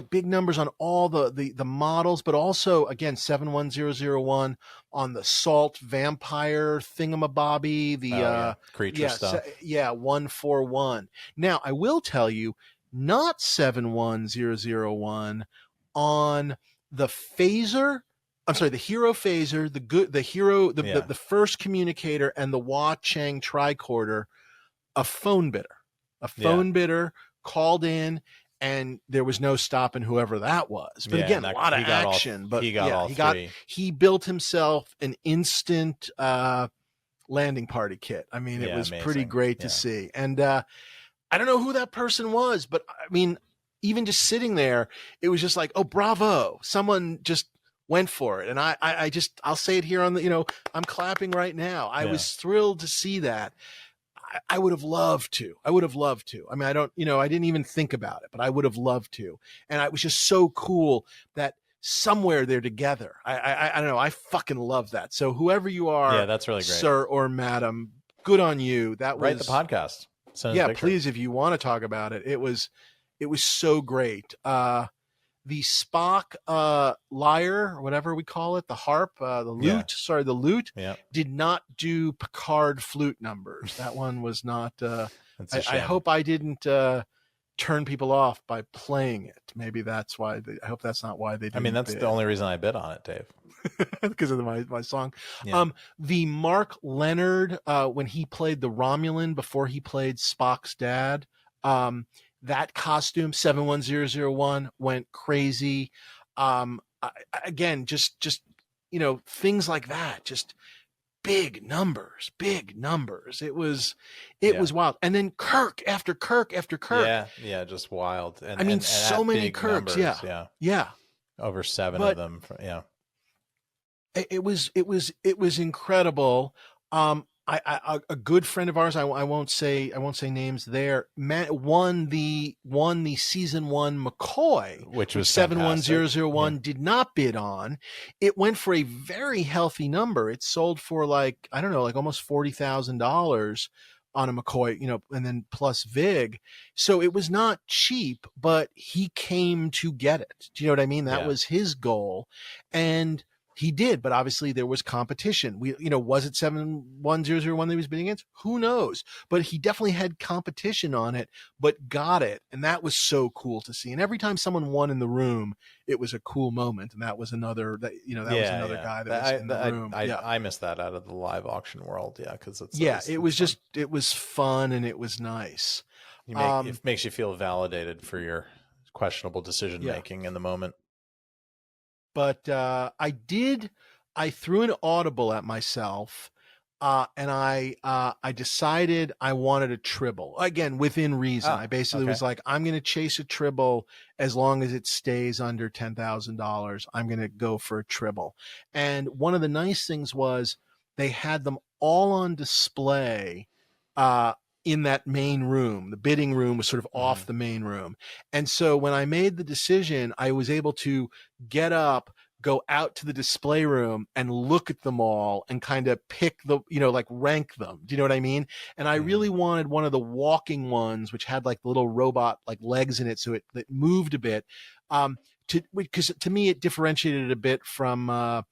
Big numbers on all the models, but also again 71001 on the Salt Vampire thingamabobby, the creature stuff. 141. Now I will tell you, not 71001 on the phaser. I'm sorry, the hero phaser, the first communicator, and the Wah Chang tricorder. A phone bidder called in, and there was no stopping whoever that was. But again, a lot of action. But he built himself an instant landing party kit. I mean, it was amazing. Pretty great to see. And I don't know who that person was, but I mean, even just sitting there, it was just like, oh, bravo. Someone just went for it. And I'll say it here on the, I'm clapping right now. I was thrilled to see that. I would have loved to. I mean, I didn't even think about it, but I would have loved to. And it was just so cool that somewhere they're together. I don't know. I fucking love that. So whoever you are, that's really great, sir or madam, good on you. That was write the podcast. Please, if you want to talk about it, it was so great. The Spock lyre, or whatever we call it, the harp, the lute, did not do Picard flute numbers. That one was not. I hope I didn't turn people off by playing it. Maybe that's why. I hope that's not why they didn't. I mean, that's the only reason I bid on it, Dave. Because of my song. Yeah. The Mark Leonard, when he played the Romulan before he played Spock's dad, that costume 71001 went crazy. Again, just things like that, just big numbers. It was wild. And then Kirk after Kirk after Kirk. Yeah, just wild. And I mean, so many Kirks. Numbers, yeah. Over 7 of them. Yeah. It was incredible. A good friend of ours, I won't say names there, won the season 1 McCoy, which was 71001 did not bid on. It went for a very healthy number. It sold for like almost $40,000 on a McCoy, and then plus Vig. So it was not cheap, but he came to get it. Do you know what I mean? That was his goal. And He did, but obviously there was competition. Was it 71001 that he was bidding against? Who knows? But he definitely had competition on it, but got it. And that was so cool to see. And every time someone won in the room, it was a cool moment. And that was another, was another guy that was in the room. I missed that out of the live auction world. Yeah. Cause it was fun and it was nice. It makes you feel validated for your questionable decision making in the moment. But I threw an audible at myself, and I decided I wanted a tribble, again, within reason. I basically was like, I'm going to chase a tribble as long as it stays under $10,000. I'm going to go for a tribble. And one of the nice things was they had them all on display in that main room. The bidding room was sort of off the main room. And so when I made the decision, I was able to get up, go out to the display room and look at them all and kind of pick rank them. Do you know what I mean? And I really wanted one of the walking ones, which had like little robot like legs in it. So it moved a bit, because to me, it differentiated it a bit from,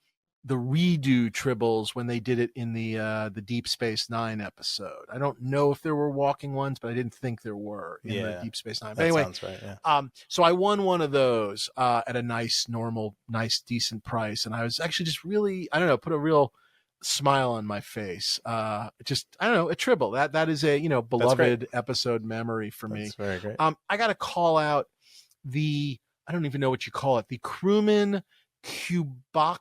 the redo tribbles when they did it in the Deep Space Nine episode. I don't know if there were walking ones, but I didn't think there were in the Deep Space Nine. But anyway, sounds right, yeah. So I won one of those at a nice, decent price, and I was actually just really, I don't know, put a real smile on my face. A tribble that is a beloved episode memory for me. That's very great. I got to call out I don't even know what you call it, the Crewman Cuboctahedron.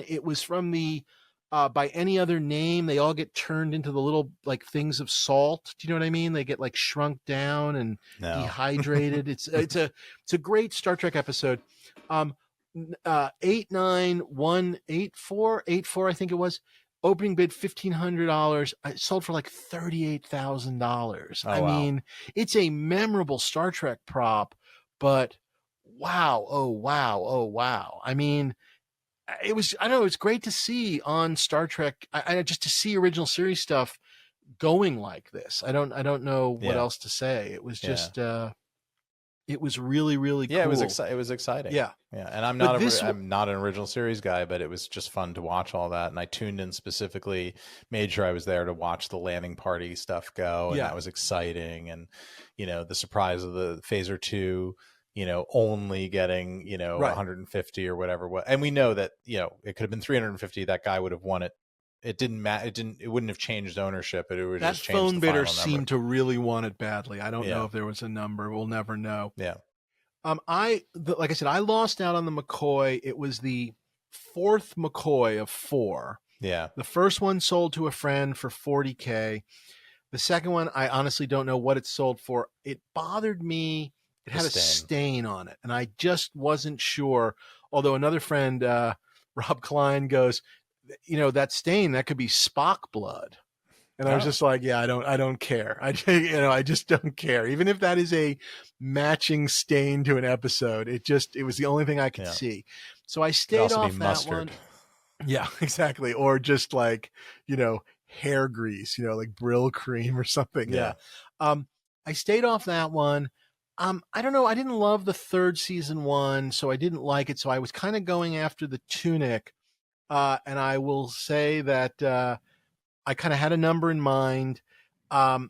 It was from the by any other name, they all get turned into the little like things of salt. Do you know what I mean? They get like shrunk down and dehydrated. It's a great Star Trek episode. 89184, I think it was. Opening bid $1,500. It sold for like $38,000. I mean, it's a memorable Star Trek prop, but wow. Oh, wow. I mean, it was, I don't know, it's great to see on Star Trek. I just to see original series stuff going like this. I don't know what else to say. It was just, it was really, really cool. Yeah, it was exciting. Yeah. And I'm not an original series guy, but it was just fun to watch all that. And I tuned in specifically, made sure I was there to watch the landing party stuff go. And that was exciting. And, the surprise of the Phaser 2, only getting, 150 or whatever. And we know that, it could have been 350. That guy would have won it. It didn't matter. It wouldn't have changed ownership. It would just change the final number. That phone bidder seemed to really want it badly. I don't know if there was a number. We'll never know. Yeah. Like I said, I lost out on the McCoy. It was the fourth McCoy of 4. Yeah. The first one sold to a friend for $40K. The second one, I honestly don't know what it sold for. It bothered me. It had a stain on it, and I just wasn't sure. Although another friend, Rob Klein, goes, that stain, that could be Spock blood. And I was just like, I don't care. I just don't care. Even if that is a matching stain to an episode, it was the only thing I could see. So I stayed off that mustard. one. Yeah, exactly. Or just like, hair grease, like Brill cream or something. Yeah. I stayed off that one. I don't know. I didn't love the third season one, so I didn't like it. So I was kind of going after the Tunic. And I will say that I kind of had a number in mind. I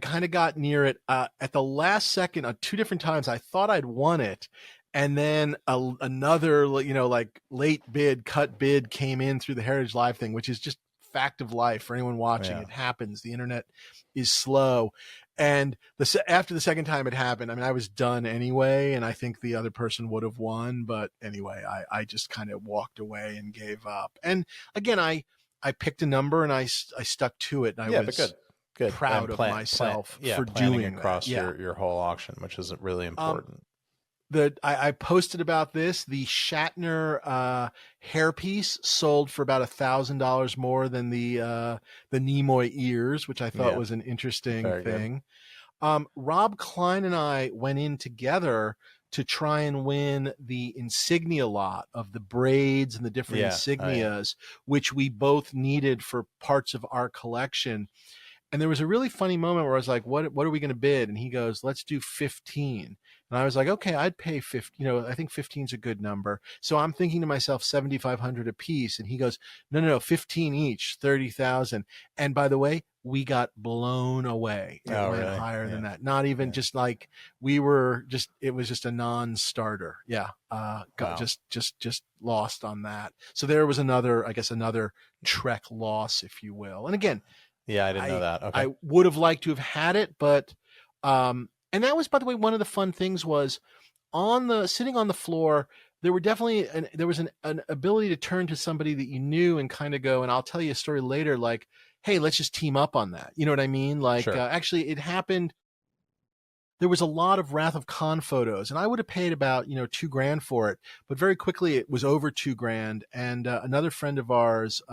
kind of got near it at the last second. 2 different times, I thought I'd won it, and then another, like late bid, cut bid came in through the Heritage Live thing, which is just fact of life for anyone watching. It happens. The internet is slow. And after the second time it happened, I mean, I was done anyway, and I think the other person would have won. But anyway, I just kind of walked away and gave up. And again, I picked a number and I stuck to it. And I was good. proud of myself for doing across your whole auction, which is really important. I posted about this. The Shatner hairpiece sold for about $1,000 more than the Nimoy ears, which I thought was an interesting thing. Rob Klein and I went in together to try and win the insignia lot of the braids and the different insignias, which we both needed for parts of our collection. And there was a really funny moment where I was like, what are we going to bid? And he goes, let's do 15. And I was like, okay, I'd pay 50. You know, I think 15 is a good number. So I'm thinking to myself, 7,500 a piece. And he goes, no, 15 each, 30,000. And by the way, we got blown away. It went really? higher than that. Not even just like it was just a non-starter. Yeah. Got just lost on that. So there was another Trek loss, if you will. And again, yeah, I didn't know that. Okay. I would have liked to have had it, but and that was, by the way, one of the fun things was sitting on the floor. There were definitely there was an ability to turn to somebody that you knew and kind of go, and I'll tell you a story later, like, hey, let's just team up on that. You know what I mean? Like, Sure. actually, it happened. There was a lot of Wrath of Khan photos, and I would have paid about $2,000 for it, but very quickly it was over $2,000. And another friend of ours.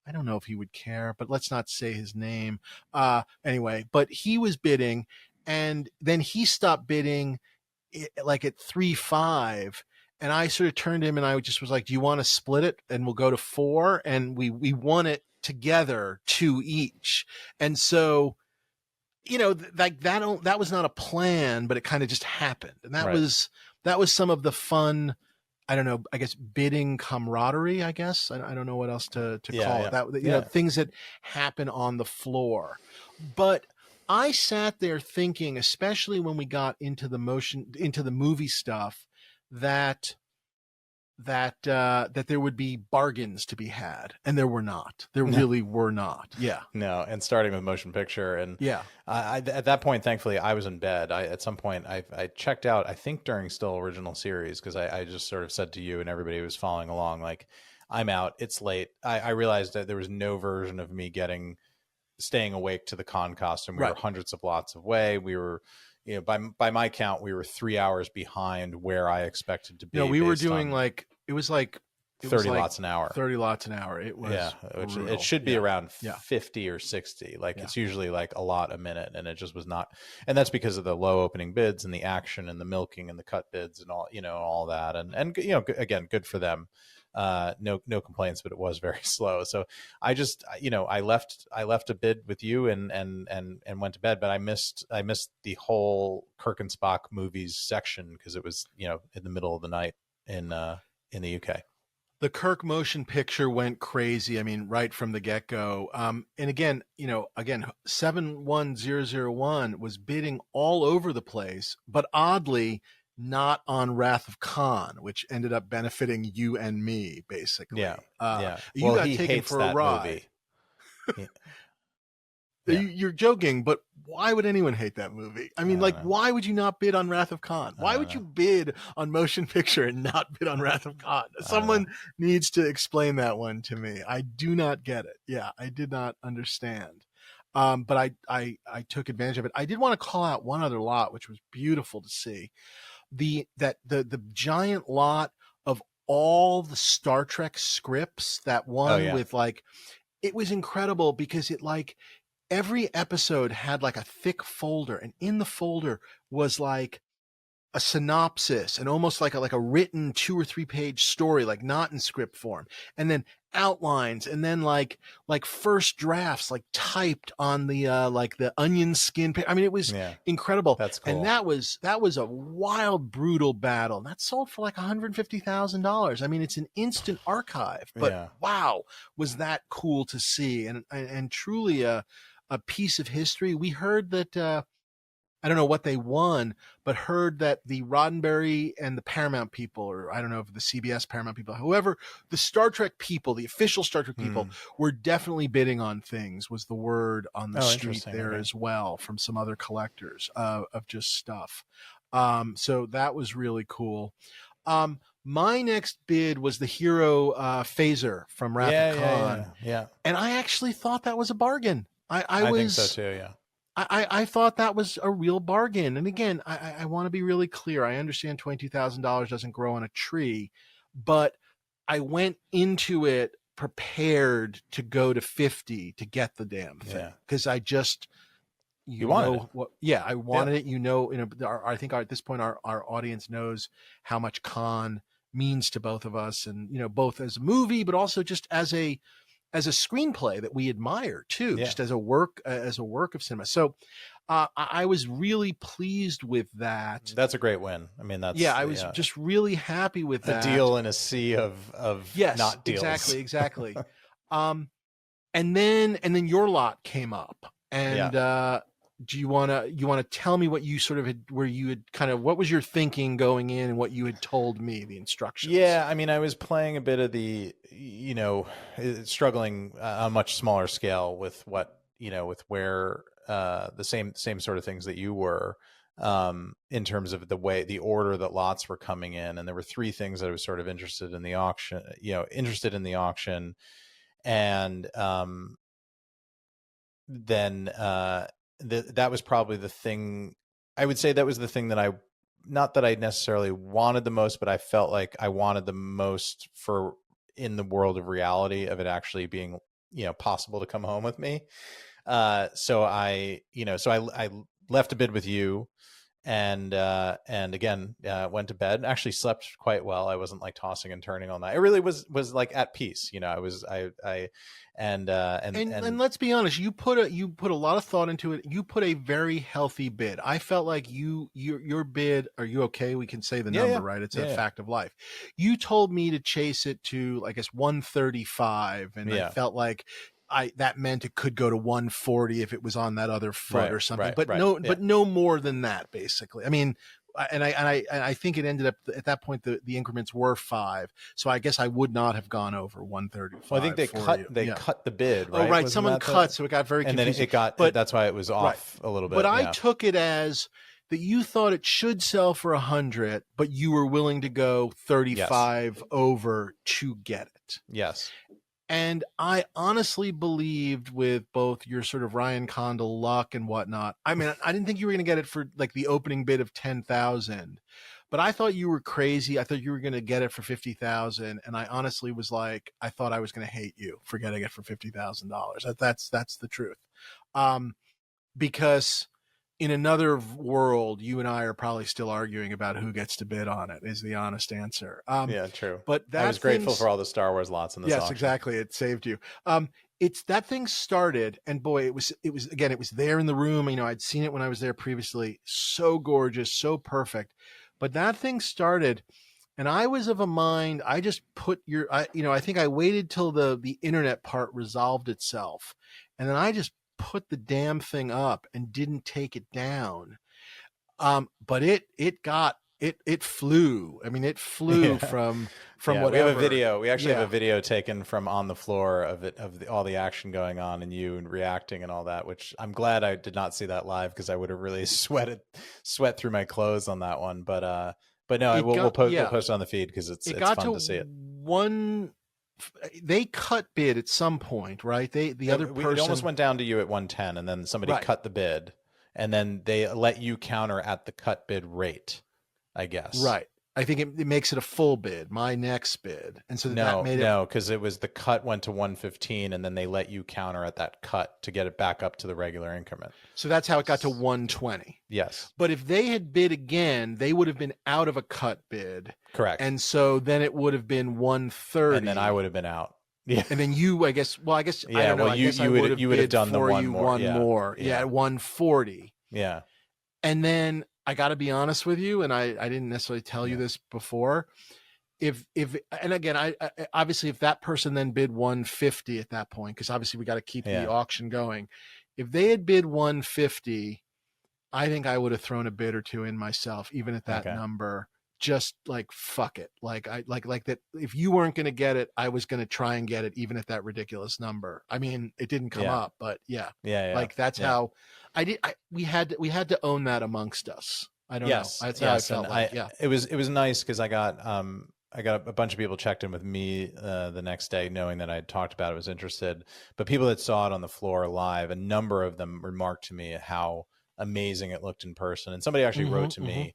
I don't know if he would care, but let's not say his name. Anyway, but he was bidding, and then he stopped bidding like at 3.5. And I sort of turned to him and I just was like, do you want to split it? And we'll go to 4. And we won it together, 2 each. And so, like that was not a plan, but it kind of just happened. And that was some of the fun, I don't know, I guess bidding camaraderie, I guess. I don't know what else to call it. That, things that happen on the floor. But I sat there thinking, especially when we got into the movie stuff, that there would be bargains to be had, and there were not. There really were not. Yeah. No, and starting with motion picture, and yeah, I at that point, thankfully, I was in bed. At some point, I checked out. I think during still original series, because I just sort of said to you and everybody who was following along, like, I'm out. It's late. I realized that there was no version of me staying awake to the con costume. We were hundreds of lots away. We were. By my count, we were 3 hours behind where I expected to be. We were doing it was 30 lots an hour. 30 lots an hour. It was which it should be around 50 or 60. It's usually like a lot a minute, and it just was not. And that's because of the low opening bids and the action and the milking and the cut bids and all that. And again, good for them. No complaints, but it was very slow. So I just, I left a bid with you and went to bed, but I missed the whole Kirk and Spock movies section because it was, in the middle of the night in the UK. The Kirk motion picture went crazy. I mean, right from the get-go. And again, 71001 was bidding all over the place, but oddly not on Wrath of Khan, which ended up benefiting you and me, basically. Yeah. You got taken for a ride. You're joking, but why would anyone hate that movie? I mean, why would you not bid on Wrath of Khan? Why would you bid on motion picture and not bid on Wrath of Khan? Someone needs to explain that one to me. I do not get it. Yeah, I did not understand. But I took advantage of it. I did want to call out one other lot, which was beautiful to see. The giant lot of all the Star Trek scripts, that one with it was incredible because it every episode had a thick folder, and in the folder was a synopsis and almost like a written 2 or 3 page story, not in script form, and then outlines, and then like first drafts typed on the the onion skin. I mean, it was incredible. That's cool. And that was a wild, brutal battle, and that sold for $150,000. I mean, it's an instant archive, but wow, was that cool to see, and truly a piece of history. We heard that I don't know what they won, but heard that the Roddenberry and the Paramount people, or I don't know if the CBS Paramount people, however, the Star Trek people, the official Star Trek people, were definitely bidding on things, was the word on the street there as well, from some other collectors of just stuff. So that was really cool. My next bid was the Hero phaser from Wrath of Khan. Yeah. And I actually thought that was a bargain. I think so too, yeah. I thought that was a real bargain. And again, I want to be really clear. I understand $22,000 doesn't grow on a tree, but I went into it prepared to go to 50 to get the damn thing. Because I just, you wanted it. I wanted it. I think at this point, our audience knows how much Khan means to both of us, and, both as a movie, but also just as a as a screenplay that we admire too, Yeah. just as a work of cinema. So I was really pleased with that. That's a great win. I mean, that's Yeah, I was just really happy with a that. deal in a sea of Yes, not deals. exactly. And then your lot came up, and do you want to tell me what you sort of had, where you had kind of, what was your thinking going in and what you had told me, the instructions? Yeah, I mean, I was playing a bit of the, struggling on a much smaller scale with what, with where the same sort of things that you were, in terms of the order that lots were coming in. And there were three things that I was sort of interested in the auction, and then that was probably the thing. I would say that was the thing that not that I necessarily wanted the most, but I felt like I wanted the most for in the world of reality of it actually being, possible to come home with me. So I left a bid with you, and again, went to bed, actually slept quite well. I wasn't like tossing and turning all night. It really was like at peace, and let's be honest, you put a lot of thought into it. You put a very healthy bid. I felt like your bid, are you okay? We can say the number, right? It's a fact of life. You told me to chase it to, I guess, 135, and I felt like that meant it could go to 140 if it was on that other foot or something, but no more than that, basically. I mean, and I think it ended up at that point the increments were 5, so I guess I would not have gone over 135. Well, I think they cut the bid, right? Oh, right. Someone cut, so it got very confusing. And then it got, but that's why it was off a little bit. But I took it as that you thought it should sell for 100, but you were willing to go 35 over to get it. Yes. And I honestly believed, with both your sort of Ryan Condal luck and whatnot. I mean, I didn't think you were going to get it for like the opening bid of 10,000, but I thought you were crazy. I thought you were going to get it for 50,000, and I honestly was like, I thought I was going to hate you for getting it for $50,000. That's the truth, because in another world, you and I are probably still arguing about who gets to bid on it, is the honest answer. Yeah, true. But I was grateful for all the Star Wars lots in this auction. Yes, exactly. It saved you. It's that thing started, and boy, it was again, it was there in the room. I'd seen it when I was there previously. So gorgeous, so perfect. But that thing started, and I was of a mind, I just put I think I waited till the internet part resolved itself, and then I just put the damn thing up and didn't take it down. But it flew. I mean, it flew from whatever. We have a video. We actually have a video taken from on the floor of it, all the action going on and you and reacting and all that, which I'm glad I did not see that live, because I would have really sweat through my clothes on that one. But no, we'll post it on the feed, because it's fun to see it. They cut bid at some point, right? The other person, it almost went down to you at 110, and then somebody cut the bid, and then they let you counter at the cut bid rate, I guess. Right. I think it makes it a full bid, my next bid. And so that made it. No, because it was the cut went to 115, and then they let you counter at that cut to get it back up to the regular increment. So that's how it got to 120. Yes. But if they had bid again, they would have been out of a cut bid. Correct. And so then it would have been 130. And then I would have been out. Yeah. And then you, I guess, I don't know. You would have done the one more. Yeah, at 140. Yeah. And then I got to be honest with you, and I didn't necessarily tell you this before. And again, I obviously, if that person then bid 150 at that point, because obviously we got to keep the auction going. If they had bid 150, I think I would have thrown a bid or two in myself, even at that number. Just like, fuck it. Like that. If you weren't going to get it, I was going to try and get it, even at that ridiculous number. I mean, it didn't come up, but yeah. Like that's how we had to own that amongst us. I don't know. That's how I felt like. It was nice, because I got a bunch of people checked in with me the next day, knowing that I had talked about it, was interested. But people that saw it on the floor live, a number of them remarked to me how amazing it looked in person. And somebody actually wrote to me,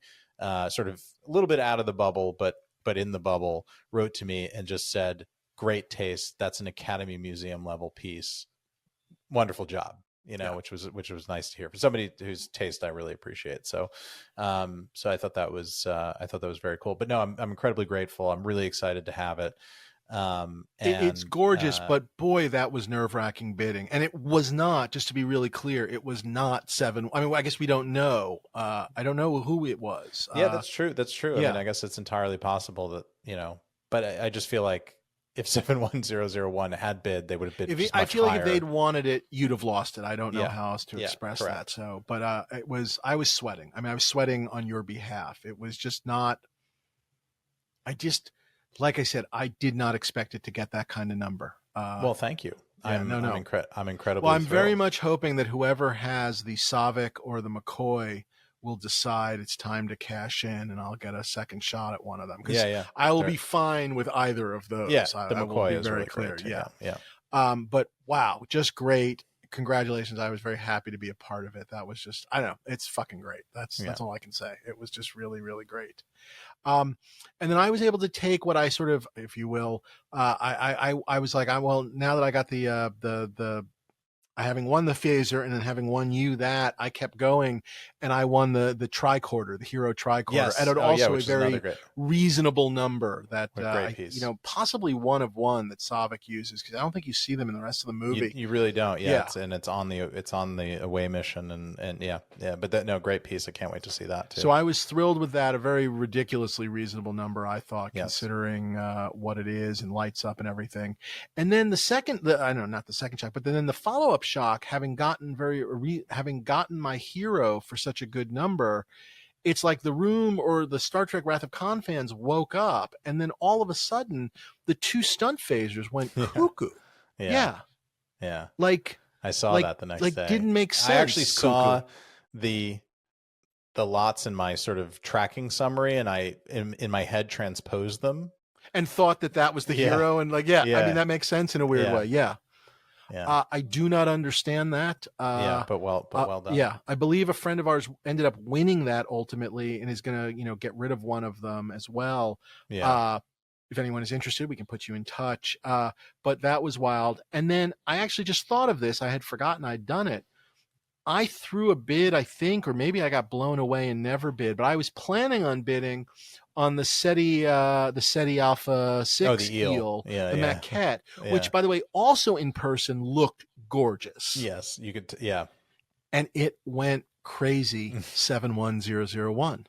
sort of a little bit out of the bubble, but in the bubble, wrote to me and just said, "Great taste. That's an Academy Museum level piece. Wonderful job." Which was nice to hear for somebody whose taste I really appreciate. So, so I thought that was very cool. But no, I'm incredibly grateful. I'm really excited to have it. It's And gorgeous, but boy, that was nerve-wracking bidding. And it was not, just to be really clear, it was not 7. I mean, I guess we don't know. I don't know who it was. yeah, that's true. That's true. I yeah. mean, I guess it's entirely possible that, but I just feel like if 71001 had bid, they would have bid just much I feel higher. like if they'd wanted it, you'd have lost it. I don't know Yeah. how else to express correct. that. So, but I was sweating. I mean, I was sweating on your behalf. It was just not, like I said, I did not expect it to get that kind of number. Well, thank you. Yeah, I'm incredibly Well, I'm very thrilled. much hoping that whoever has the Savick or the McCoy will decide it's time to cash in, and I'll get a second shot at one of them. Yeah. I will be fine with either of those. Yeah, the McCoy will be is very really clear. Great too. Yeah. Yeah. But wow, just great. Congratulations. I was very happy to be a part of it. That was just, I don't know, it's fucking great. That's all I can say. It was just really, really great. And then I was able to take what I sort of, if you will, I was like, well, now that I got the having won the phaser and then having won that, I kept going, and I won the tricorder, the hero tricorder, Yes. and also a very reasonable number that possibly one of one that Savick uses, because I don't think you see them in the rest of the movie. You really don't. Yeah. It's on the away mission, and yeah. But great piece. I can't wait to see that too. So I was thrilled with that. A very ridiculously reasonable number, I thought, considering what it is and lights up and everything. And then not the second shock, but then the follow-up shock, having gotten my hero for such a good number, it's like the room or the Star Trek Wrath of Khan fans woke up, and then all of a sudden the two stunt phasers went cuckoo. Yeah. Like I saw that the next day. Didn't make sense. I actually saw the lots in my sort of tracking summary, and I in my head transposed them and thought that was the hero, and I mean, that makes sense in a weird way. Yeah. I do not understand that. But well done. Yeah, I believe a friend of ours ended up winning that ultimately, and is going to, get rid of one of them as well. Yeah. If anyone is interested, we can put you in touch. But that was wild. And then I actually just thought of this. I had forgotten I'd done it. I threw a bid, I think, or maybe I got blown away and never bid, but I was planning on bidding on the SETI Alpha 6 eel, the maquette, which, by the way, also in person looked gorgeous. Yes, you could. And it went crazy. 71001.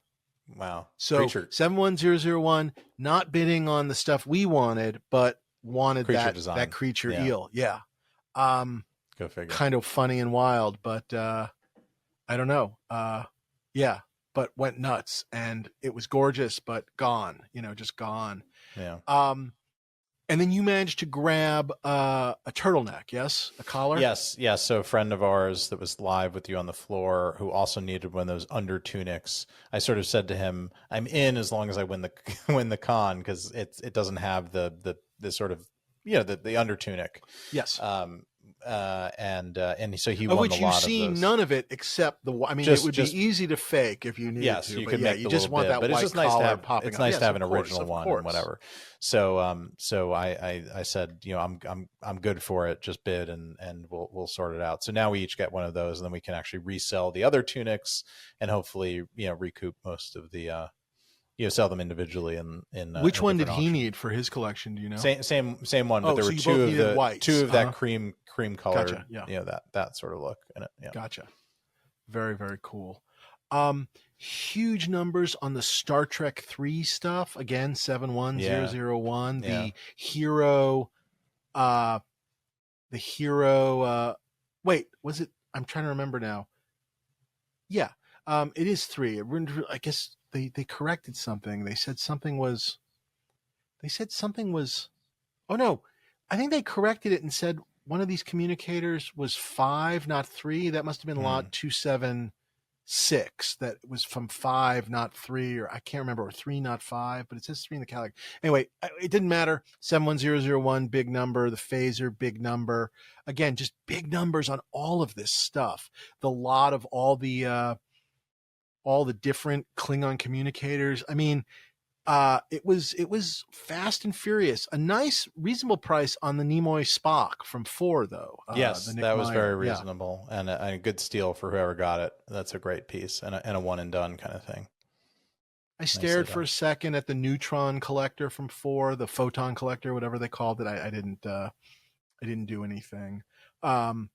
Wow. So 71001, not bidding on the stuff we wanted, but wanted that creature eel. Yeah. Go figure. Kind of funny and wild, but I don't know. But went nuts, and it was gorgeous, but gone, just gone. Yeah. And then you managed to grab a turtleneck, yes? A collar? Yes. So a friend of ours that was live with you on the floor, who also needed one of those under tunics, I sort of said to him, I'm in as long as I win the con, because it doesn't have the sort of, the under tunic. Yes. And so he won which a lot you've seen of those. None of it except the. I mean, it would be easy to fake if you needed to. You could make you just want bid, that but white it's just nice collar to have, popping. It's nice up. to have an Course, original one and whatever. So I said, I'm good for it. Just bid and we'll sort it out. So now we each get one of those, and then we can actually resell the other tunics and hopefully recoup most of the. Sell them individually in which one did he need for his collection? Do you know? Same one, but there were two of that cream colored, gotcha. that sort of look in it. Yeah. Gotcha. Very, very cool. Huge numbers on the Star Trek 3 stuff. Again, 71001. Yeah. The hero. Wait, was it? I'm trying to remember now. Yeah. It is 3. I guess they corrected something. They said something was. Oh no, I think they corrected it and said one of these communicators was 5, not 3. That must have been lot 276. That was from 5, not 3, or I can't remember, or 3, not 5. But it says 3 in the calendar. Anyway, it didn't matter. 71001, big number. The phaser, big number. Again, just big numbers on all of this stuff. The lot of all the different Klingon communicators. I mean, it was fast and furious. A nice, reasonable price on the Nimoy Spock from 4, though. Yes, that was very reasonable, and a good steal for whoever got it. That's a great piece and a one and done kind of thing. I Nicely stared for done. a second at the neutron collector from 4, the photon collector, whatever they called it. I didn't do anything. Um,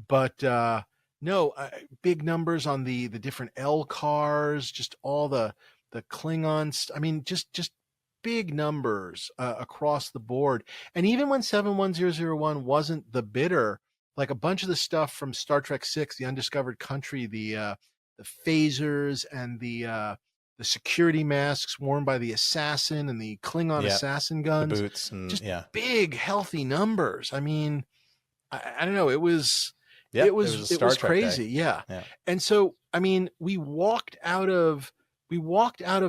but no, big numbers on the different L cars, just all the Klingons. I mean, just big numbers across the board. And even when 71001 wasn't the bidder, like a bunch of the stuff from Star Trek 6, the Undiscovered Country, the phasers and the security masks worn by the assassin and the Klingon Yeah, assassin the guns, boots and just yeah, big healthy numbers. I mean, I don't know. yeah. It was a It Star was Trek day. crazy. Yeah. Yeah, And so, I mean, we walked out of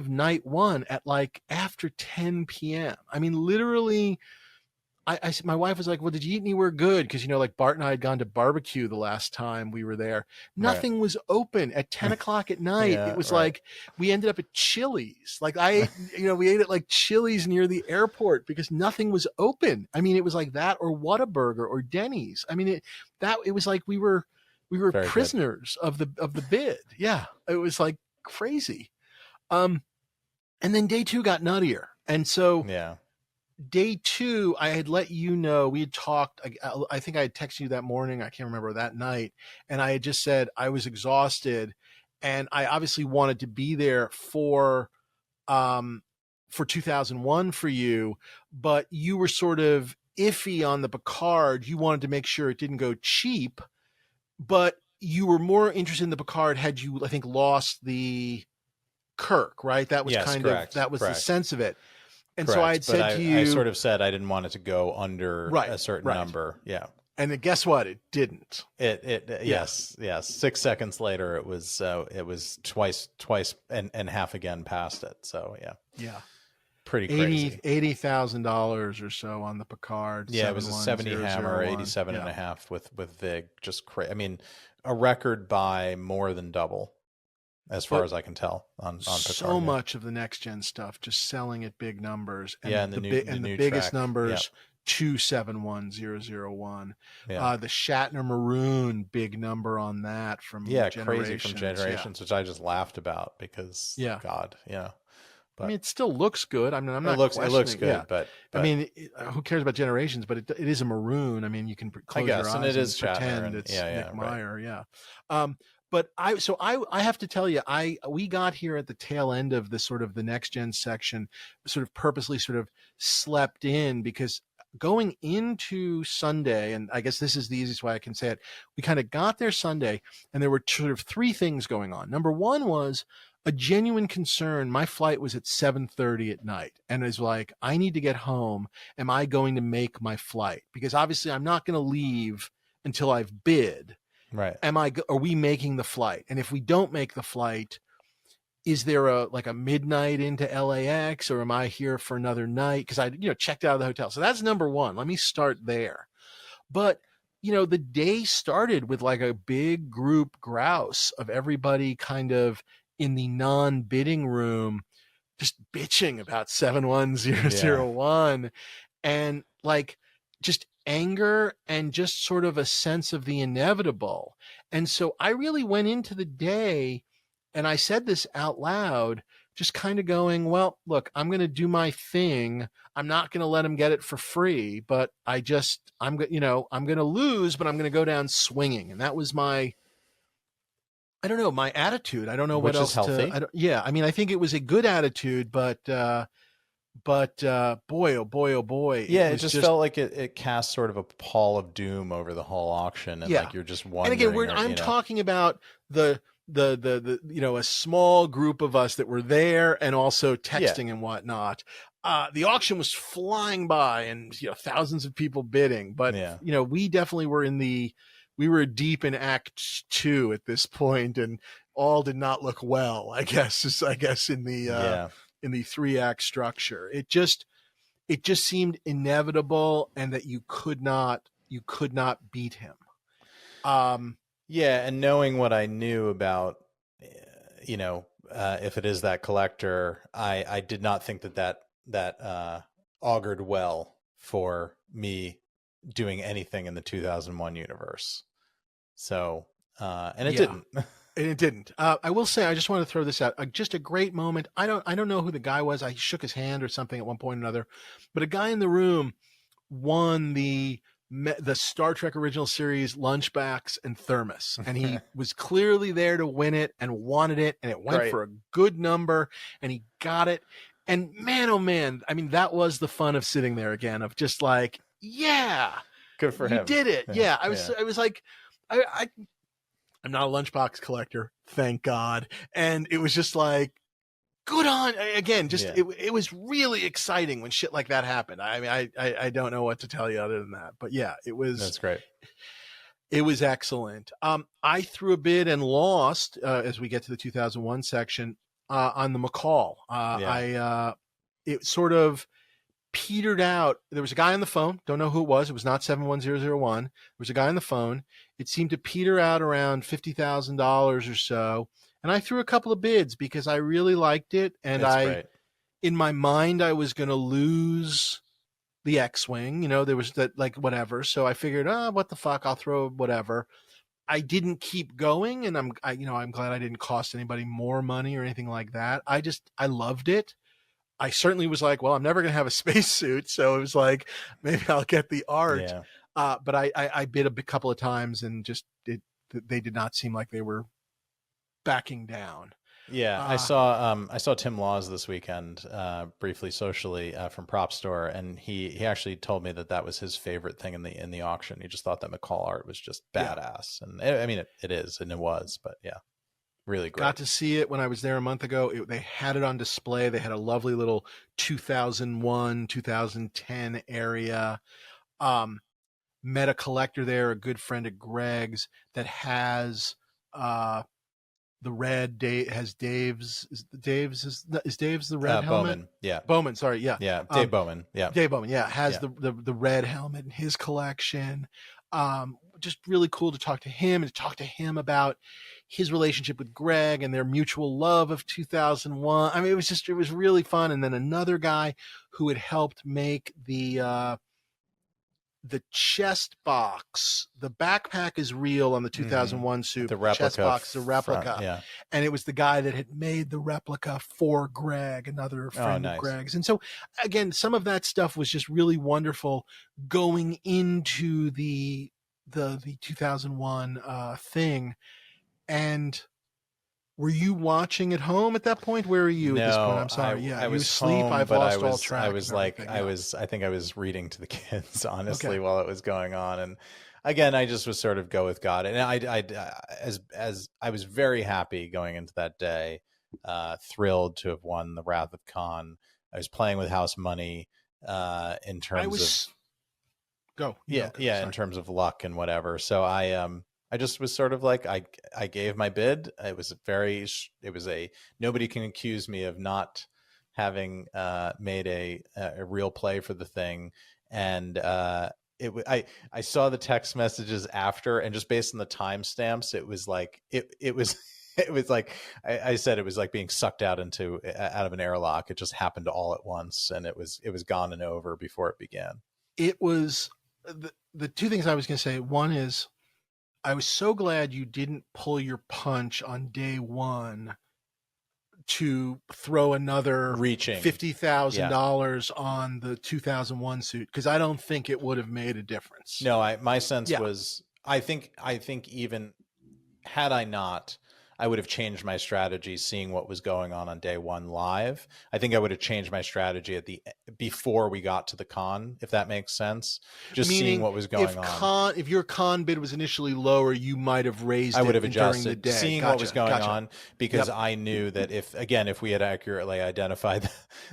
night 1 at like after 10 p.m. I mean, literally, my wife was like, well, did you eat anywhere good? Because, like Bart and I had gone to barbecue the last time we were there. right. Nothing was open at 10 o'clock at night. It Yeah, was right. like, we ended up at Chili's. Like I ate, we ate at like Chili's near the airport because nothing was open. I mean, it was like that or Whataburger or Denny's. I mean, it was like we were Very good. prisoners of the bid. Yeah. It was like crazy. And then day 2 got nuttier. And so, Yeah, day 2, I had let you know, we had talked. I think I had texted you that morning. I can't remember, that night. And I had just said I was exhausted. And I obviously wanted to be there for 2001 for you, but you were sort of iffy on the Picard. You wanted to make sure it didn't go cheap, but you were more interested in the Picard had you, I think, lost the Kirk, right? That was yes, correct, that was the correct. sense of it. And so I Correct. had But said to I you, sort of said I didn't want it to go under right, a certain right. number. Yeah. And then guess what? It didn't. Yeah. Yes. 6 seconds later, it was twice and half again past it. So yeah. Yeah. Pretty crazy. $80,000 or so on the Picard. Yeah. It was a 70 Hammer, 87 and a half with Vig. Just crazy. I mean, a record by more than double as far as I can tell on Picard. So much of the next gen stuff just selling at big numbers. And and the biggest numbers, 271001. Yeah. The Shatner Maroon, big number on that from Generations. Crazy from Generations, which I just laughed about because God, But, I mean, it still looks good. I mean, I'm not. It looks good, but I mean, who cares about Generations? But it is a maroon. I mean, you can close your eyes and it is pretend it's Nick Meyer. Yeah. But I have to tell you, we got here at the tail end of the sort of the next gen section, sort of purposely sort of slept in because going into Sunday, and I guess this is the easiest way I can say it, we kind of got there Sunday and there were sort of 3 things going on. Number 1 was a genuine concern. My flight was at 7:30 at night and it was like, I need to get home. Am I going to make my flight? Because obviously I'm not going to leave until I've bid. Right. Are we making the flight? And if we don't make the flight, is there a midnight into LAX or am I here for another night? Cause I, checked out of the hotel. So that's number 1. Let me start there. But, the day started with like a big group grouse of everybody kind of in the non-bidding room, just bitching about 71001 and like just anger and just sort of a sense of the inevitable. And so I really went into the day and I said this out loud, just kind of going, well, look, I'm going to do my thing. I'm not going to let him get it for free, but I'm going to lose, but I'm going to go down swinging. And that was my attitude. I don't know what else healthy. I mean, I think it was a good attitude, but boy, oh boy. Yeah, it just felt like it cast sort of a pall of doom over the whole auction. And like, you're just wondering. And again, I'm talking about the a small group of us that were there and also texting and whatnot. The auction was flying by and, thousands of people bidding, but we definitely were we were deep in act 2 at this point and all did not look well, I guess in the 3-act structure. It just seemed inevitable and that you could not beat him. And knowing what I knew about, if it is that collector, I did not think that augured well for me doing anything in the 2001 universe. So, and it didn't. And it didn't. I will say, I just want to throw this out. Just a great moment. I don't know who the guy was. I shook his hand or something at one point or another, but a guy in the room won the Star Trek original series lunchbox and thermos, and he was clearly there to win it and wanted it, and it went Great. for a good number, and he got it. And man, oh man, I mean, that was the fun of sitting there again, of just like, yeah, good for him. You did it. Yeah, I was like, I'm not a lunchbox collector, thank God. And it was just like, good on, again, just, it was really exciting when shit like that happened. I mean, I don't know what to tell you other than that, but yeah, That's great. It was excellent. I threw a bid and lost, as we get to the 2001 section, on the McCall. It sort of petered out. There was a guy on the phone. Don't know who it was. It was not 71001. There was a guy on the phone. It seemed to peter out around $50,000 or so. And I threw a couple of bids because I really liked it. And great. In my mind, I was going to lose the X-Wing. You know, there was that, like, whatever. So I figured, what the fuck? I'll throw whatever. I didn't keep going. And I'm glad I didn't cost anybody more money or anything like that. I loved it. I certainly was like, well, I'm never going to have a spacesuit. So it was like, maybe I'll get the art. Yeah. But I bid a couple of times and just they did not seem like they were backing down. Yeah. I saw Tim Laws this weekend, briefly socially, from Prop Store. And he actually told me that was his favorite thing in the auction. He just thought that McCall art was just badass. Yeah. And I mean, it is, and it was, but yeah. Really great. Got to see it when I was there a month ago. They had it on display. They had a lovely little 2001, 2010 area. Met a collector there, a good friend of Greg's, that has the red. Has Dave's. Is Dave's the red helmet? Bowman. Yeah. Bowman. Sorry. Yeah. Yeah. Dave Bowman. Yeah. Dave Bowman. Yeah. Has the red helmet in his collection. Just really cool to talk to him and to talk to him about his relationship with Greg and their mutual love of 2001. I mean, it was really fun. And then another guy who had helped make the chest box. The backpack is real on the 2001 suit. The replica. Chest box, the replica. Front, yeah. And it was the guy that had made the replica for Greg, another friend of Greg's. And so, again, some of that stuff was just really wonderful going into the 2001 thing. And were you watching at home at that point? Where are you at this point? I'm sorry. I was asleep. Home, I've lost all track. I was like, I think I was reading to the kids, honestly, while it was going on. And again, I just was sort of go with God. And as I was very happy going into that day, thrilled to have won the Wrath of Khan. I was playing with house money, in terms of in terms of luck and whatever. So I just was sort of like, I gave my bid. It was nobody can accuse me of not having made a real play for the thing. And I saw the text messages after, and just based on the timestamps, it was like, it was like, I said, it was like being sucked out of an airlock. It just happened all at once. And it was gone and over before it began. It was the two things I was going to say. One is, I was so glad you didn't pull your punch on day one to throw another $50,000 on the 2001 suit, because I don't think it would have made a difference. No, my sense was, I think even had I not, I would have changed my strategy seeing what was going on day one live. I think I would have changed my strategy before we got to the con, if that makes sense. Just meaning, seeing what was going on. If your con bid was initially lower, you might have raised it. I would have adjusted during the day. Seeing what was going on, because I knew that if we had accurately identified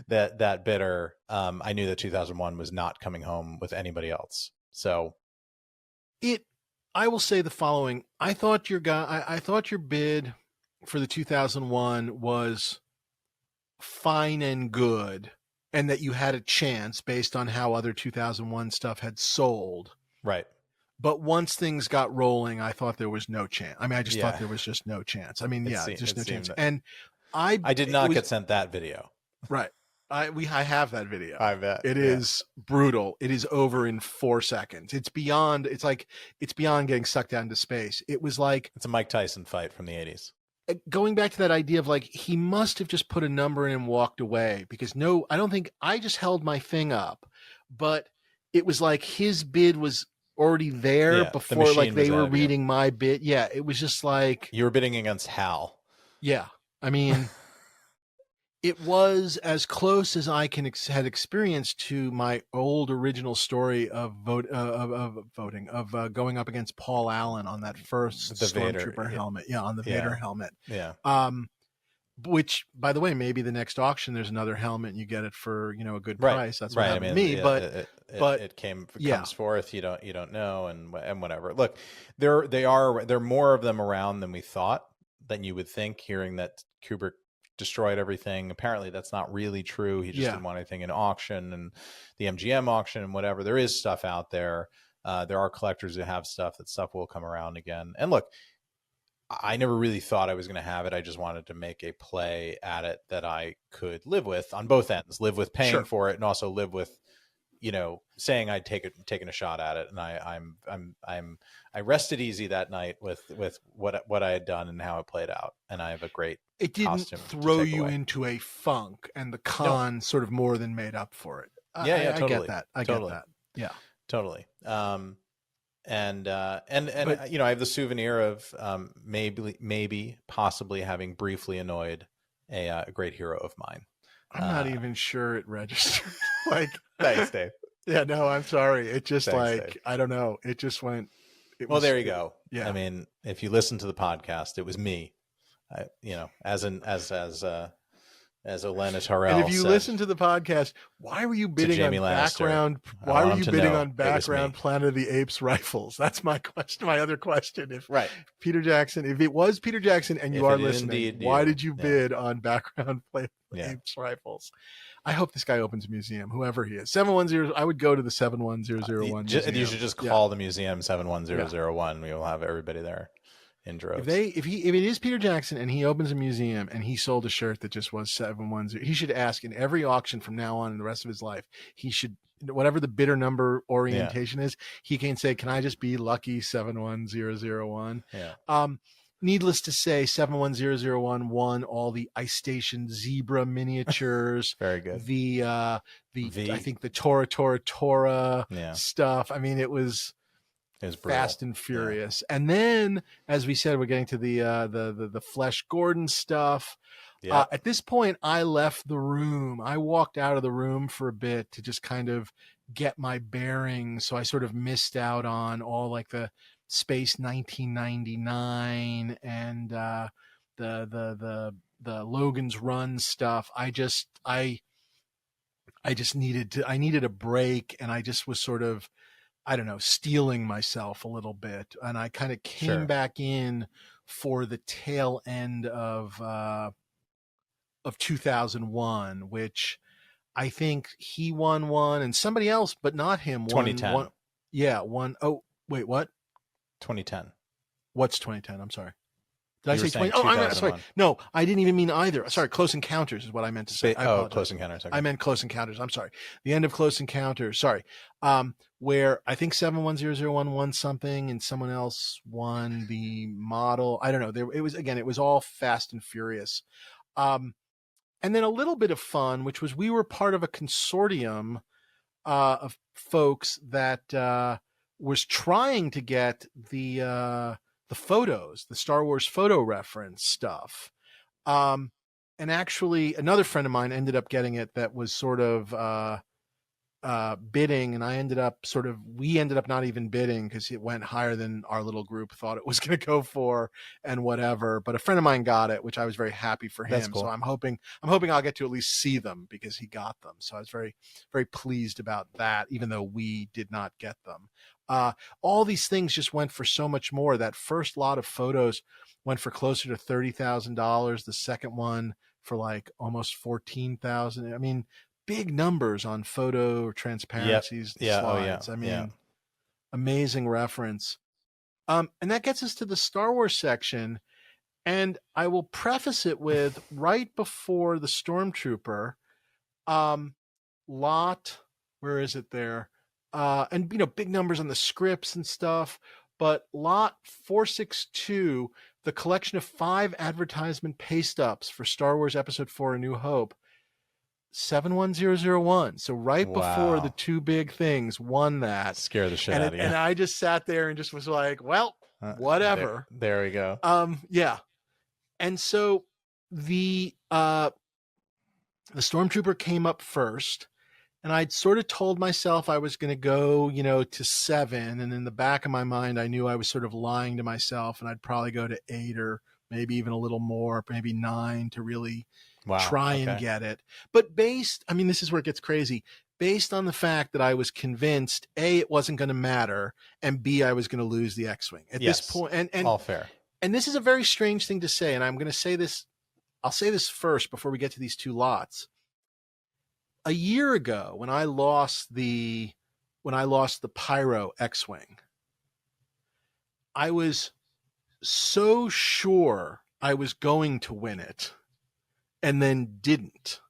that bidder, I knew that 2001 was not coming home with anybody else. So I will say the following. I thought your bid for the 2001 was fine and good, and that you had a chance based on how other 2001 stuff had sold. Right. But once things got rolling, I thought there was no chance. I mean, I just thought there was just no chance. I mean, just no chance. And I did not get sent that video. Right. I have that video. I bet It is brutal. It is over in 4 seconds. It's beyond getting sucked down to space. It was like, it's a Mike Tyson fight from the 80s. going back to that idea of like, he must have just put a number in and walked away, because no, I don't think, I just held my thing up, but it was like his bid was already there before, like, they were reading my bid. Yeah. It was just like, you were bidding against Hal. Yeah. I mean, it was as close as I had experienced to my old original story of voting, going up against Paul Allen on that first Stormtrooper helmet. Yeah, on the Vader helmet. Yeah. Which, by the way, maybe the next auction there's another helmet and you get it for, a good price. That's what happened to me. But it comes forth. You don't know, and whatever. Look, there are more of them around than we thought, than you would think. Hearing that Kubrick destroyed everything, apparently that's not really true. He just didn't want anything in auction, and the MGM auction and whatever. There is stuff out there. There are collectors who have stuff. That stuff will come around again. And look, I never really thought I was going to have it. I just wanted to make a play at it that I could live with on both ends. Live with paying for it, and also live with, saying I'd taken a shot at it. And I rested easy that night with what I had done and how it played out. And I have a great. It didn't throw you into a funk, and the con sort of more than made up for it. Totally. I get that. I get that. Yeah, totally. And I have the souvenir of maybe possibly having briefly annoyed a great hero of mine. I'm not even sure it registered. Like, thanks, Dave. Yeah, no, I'm sorry. It just Dave. I don't know. It just went. There you go. Yeah. I mean, if you listen to the podcast, it was me. As Elena Terrell. And if you listen to the podcast, why were you bidding on background? Why were you bidding on background Planet of the Apes rifles? That's my question. My other question. If Peter Jackson, if it was Peter Jackson and you are listening, why did you bid on background Planet of the Apes rifles? I hope this guy opens a museum, whoever he is. 710. I would go to the 71001. You should just call the museum 71001. We will have everybody there. In droves. If it is Peter Jackson and he opens a museum and he sold a shirt that just was 710, he should ask in every auction from now on in the rest of his life, he should, whatever the bidder number orientation is, he can say, can I just be lucky 71001? Yeah. Needless to say, 71001 won all the Ice Station Zebra miniatures. Very good. I think the Tora stuff. I mean, it was Fast and Furious. And then, as we said, we're getting to the Flesh Gordon stuff. Yeah. At this point, I left the room. I walked out of the room for a bit to just kind of get my bearings. So I sort of missed out on all like the Space 1999 and the Logan's Run stuff. I needed a break, and I just was sort of, I don't know, stealing myself a little bit. And I kind of came back in for the tail end of 2001, which I think he won one and somebody else, but not him. 2010. Oh, wait, what? 2010. What's 2010? I'm sorry. Did I say 20? Oh, I'm sorry. No, I didn't even mean either. Sorry, Close Encounters is what I meant to say. Close Encounters. Okay. I meant Close Encounters. I'm sorry. The end of Close Encounters. Sorry. Where I think 71001 won something and someone else won the model. I don't know. It was all Fast and Furious. And then a little bit of fun, which was we were part of a consortium of folks that was trying to get the photos, the Star Wars photo reference stuff. And actually another friend of mine ended up getting it that was sort of bidding, and we ended up not even bidding because it went higher than our little group thought it was going to go for and whatever. But a friend of mine got it, which I was very happy for him. That's cool. So I'm hoping I'll get to at least see them because he got them. So I was very, very pleased about that, even though we did not get them. All these things just went for so much more. That first lot of photos went for closer to $30,000. The second one for like almost 14,000. I mean, big numbers on photo transparencies. Slides. I mean, amazing reference. And that gets us to the Star Wars section. And I will preface it with right before the Stormtrooper, Lot, where is it there? And big numbers on the scripts and stuff. But lot 462, the collection of 5 advertisement paste ups for Star Wars Episode 4: A New Hope, 71001. So right before the two big things won that. Scare the shit out of you. And I just sat there and just was like, well, whatever. There we go. Yeah. And so the Stormtrooper came up first, and I'd sort of told myself I was going to go, to 7. And in the back of my mind, I knew I was sort of lying to myself, and I'd probably go to 8 or maybe even a little more, maybe 9 to really try and get it. But this is where it gets crazy. Based on the fact that I was convinced, A, it wasn't going to matter, and B, I was going to lose the X-Wing at this point. And all fair. And this is a very strange thing to say, and I'm going to say this. I'll say this first before we get to these 2 lots. A year ago, when I lost the Pyro X-Wing, I was so sure I was going to win it, and then didn't.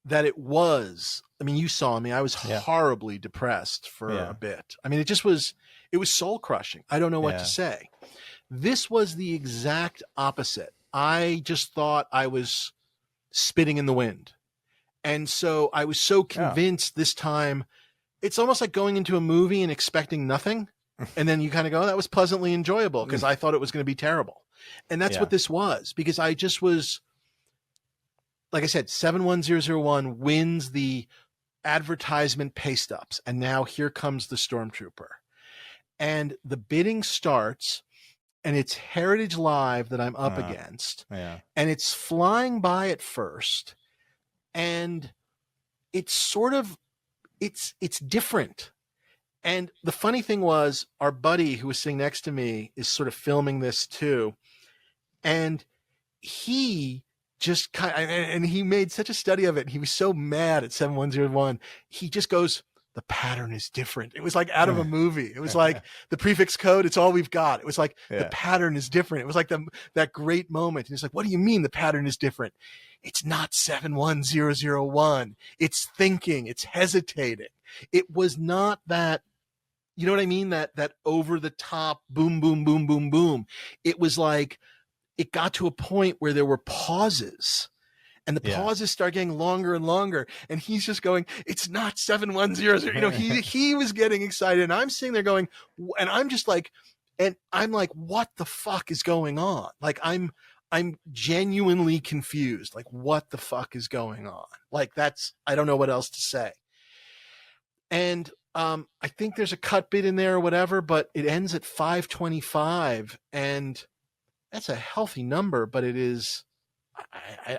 That it was. You saw me. I was horribly depressed for a bit. It was soul crushing. I don't know what to say. This was the exact opposite. I just thought I was spitting in the wind. And so I was so convinced this time. It's almost like going into a movie and expecting nothing. And then you kind of go, that was pleasantly enjoyable because I thought it was going to be terrible. And that's what this was, because I just was, like I said, 71001 wins the advertisement paste ups. And now here comes the Stormtrooper. And the bidding starts. And it's Heritage Live that I'm up against. Yeah. And it's flying by at first. And it's sort of, it's different. And the funny thing was, our buddy who was sitting next to me is sort of filming this too. And he just and he made such a study of it. And he was so mad at 7101. He just goes, the pattern is different. It was like out of a movie. It was like the prefix code. It's all we've got. It was like the pattern is different. It was like that great moment. And it's like, what do you mean the pattern is different? It's not 71001. It's thinking. It's hesitating. It was not that, you know what I mean? That over the top, boom, boom, boom, boom, boom. It was like, it got to a point where there were pauses. And the pauses start getting longer and longer. And he's just going, it's not 7100. He was getting excited. And I'm sitting there going, and I'm just like, and I'm like, what the fuck is going on? Like, I'm genuinely confused. Like, what the fuck is going on? Like, I don't know what else to say. And I think there's a cut bid in there or whatever, but it ends at 525. And that's a healthy number, but it is, I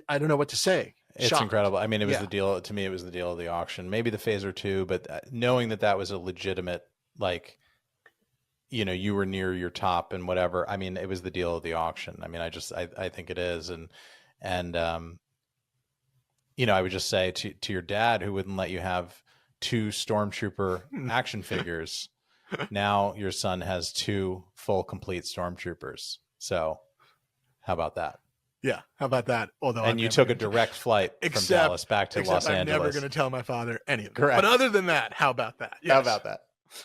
don't know what to say. It's shocked. Incredible. It was the deal. To me, it was the deal of the auction. Maybe the phaser too, but knowing that was a legitimate, like, you were near your top and whatever. It was the deal of the auction. I think it is. And I would just say to your dad, who wouldn't let you have 2 Stormtrooper action figures, now your son has 2 full complete Stormtroopers. So how about that? Yeah, how about that? Although, you took a direct flight from Dallas back to Los Angeles. I'm never going to tell my father any of that. Correct. But other than that, how about that? Yes.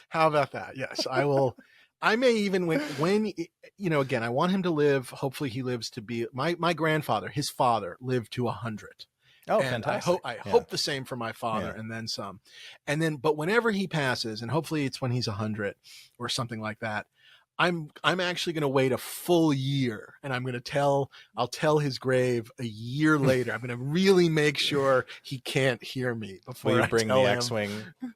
How about that? Yes, I will. I may even when again, I want him to live. Hopefully, he lives to be my grandfather. His father lived to 100. Oh, and fantastic! I hope the same for my father, and then some. And then, but whenever he passes, and hopefully it's when he's 100 or something like that. I'm actually going to wait a full year, and I'll tell his grave a year later. I'm going to really make sure he can't hear me before Will you I bring tell the him. X-Wing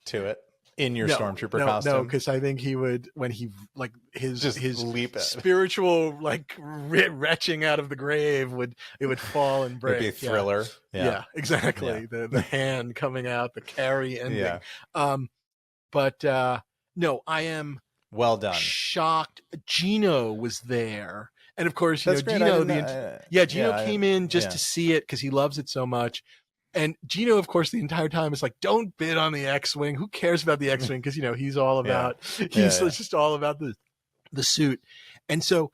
to it in your Stormtrooper costume? No, because I think he would, when he like his leap it. Spiritual like retching out of the grave would fall and break. It'd be a thriller. Yeah, exactly. Yeah. The hand coming out, the carry ending. Yeah. But no, I am. Well done. Shocked. Gino was there. And of course, That's Gino, Gino came in just to see it because he loves it so much. And Gino, of course, the entire time is like, don't bid on the X-Wing. Who cares about the X-Wing? Because, he's all about, he's just all about the suit. And so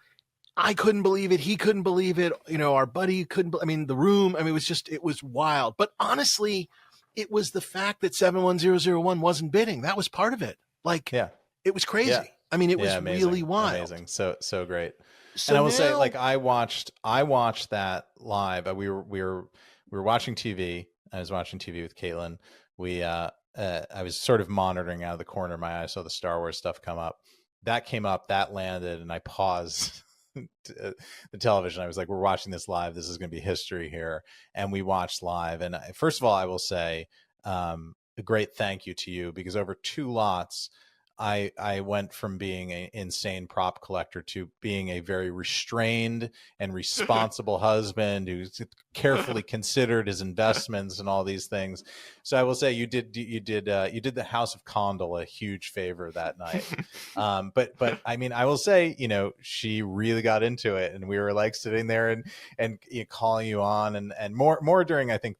I couldn't believe it. He couldn't believe it. You know, our buddy couldn't. I mean, the room. I mean, it was wild. But honestly, it was the fact that 71001 wasn't bidding. That was part of it. Like, Yeah. it was crazy. Yeah. I mean, it was amazing. really wild. Amazing. So great. So and I will say, like, I watched that live. We were watching TV. I was watching TV with Caitlin. I was sort of monitoring out of the corner of my eye. I saw the Star Wars stuff come up. That came up, that landed, and I paused the television. I was like, we're watching this live. This is going to be history here. And we watched live. And first of all, I will say a great thank you to you, because over 2 lots, I went from being an insane prop collector to being a very restrained and responsible husband who's carefully considered his investments and all these things. So I will say you did the House of Condal a huge favor that night. But I mean, I will say, you know, she really got into it, and we were like sitting there and you know, calling you on and more during, I think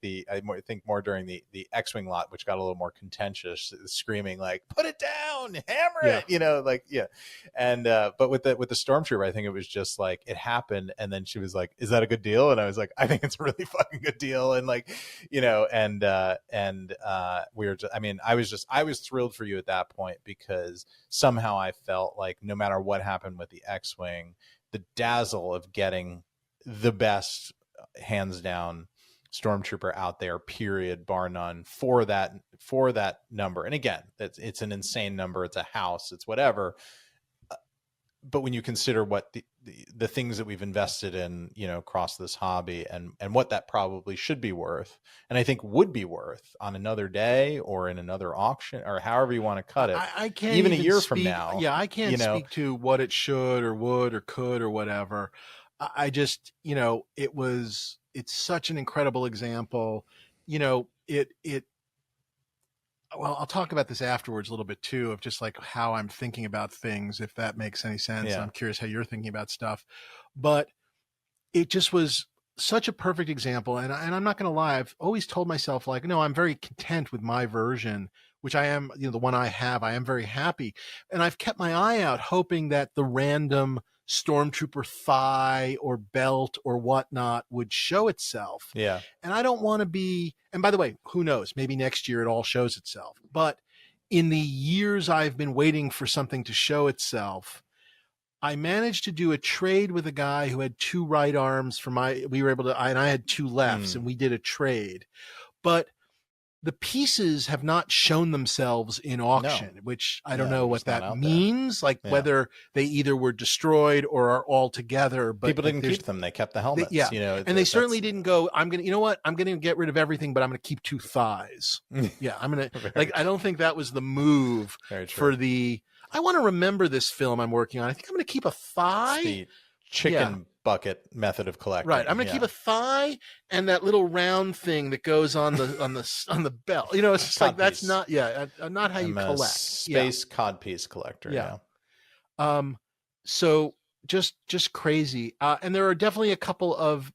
more during the X-Wing lot, which got a little more contentious, screaming like, put it down, hammer it, you know, like, yeah. And but with the Stormtrooper, I think it was just like, it happened, and then she was like, is that a good deal? And I was like, I think it's a really fucking good deal. And like, you know, and we were just, I mean, I was thrilled for you at that point, because somehow I felt like no matter what happened with the X-Wing, the dazzle of getting the best, hands down, Stormtrooper out there, period, bar none, for that number. And again, it's an insane number. It's a house. It's whatever. But when you consider what the things that we've invested in, you know, across this hobby, and what that probably should be worth, and I think would be worth on another day or in another auction, or however you want to cut it, I can't even a year from now. Yeah, I can't speak to what it should or would or could or whatever. I just, you know, it's such an incredible example. You know, well, I'll talk about this afterwards a little bit too, of just like how I'm thinking about things, if that makes any sense. Yeah. I'm curious how you're thinking about stuff, but it just was such a perfect example. And I'm not going to lie, I've always told myself, like, no, I'm very content with my version, which I am, you know, the one I have, I am very happy. And I've kept my eye out, hoping that the random Stormtrooper thigh or belt or whatnot would show itself. Yeah. And I don't want to be, and by the way, who knows, maybe next year it all shows itself. But in the years I've been waiting for something to show itself, I managed to do a trade with a guy who had 2 right arms and I had 2 lefts, and we did a trade. But the pieces have not shown themselves in auction, which I don't know what that means. Like whether they either were destroyed or are all together. But people didn't keep them; they kept the helmets. You know, and they certainly didn't go, I'm gonna, you know what, I'm gonna get rid of everything, but I'm gonna keep 2 thighs. Yeah, I'm gonna like. I don't think that was the move for the. I want to remember this film I'm working on. I think I'm gonna keep a thigh. The chicken bucket method of collecting. Right. I'm going to keep a thigh and that little round thing that goes on the belt. You know, it's just like, that's not, not how you collect. Space codpiece collector. Yeah. So just crazy. And there are definitely a couple of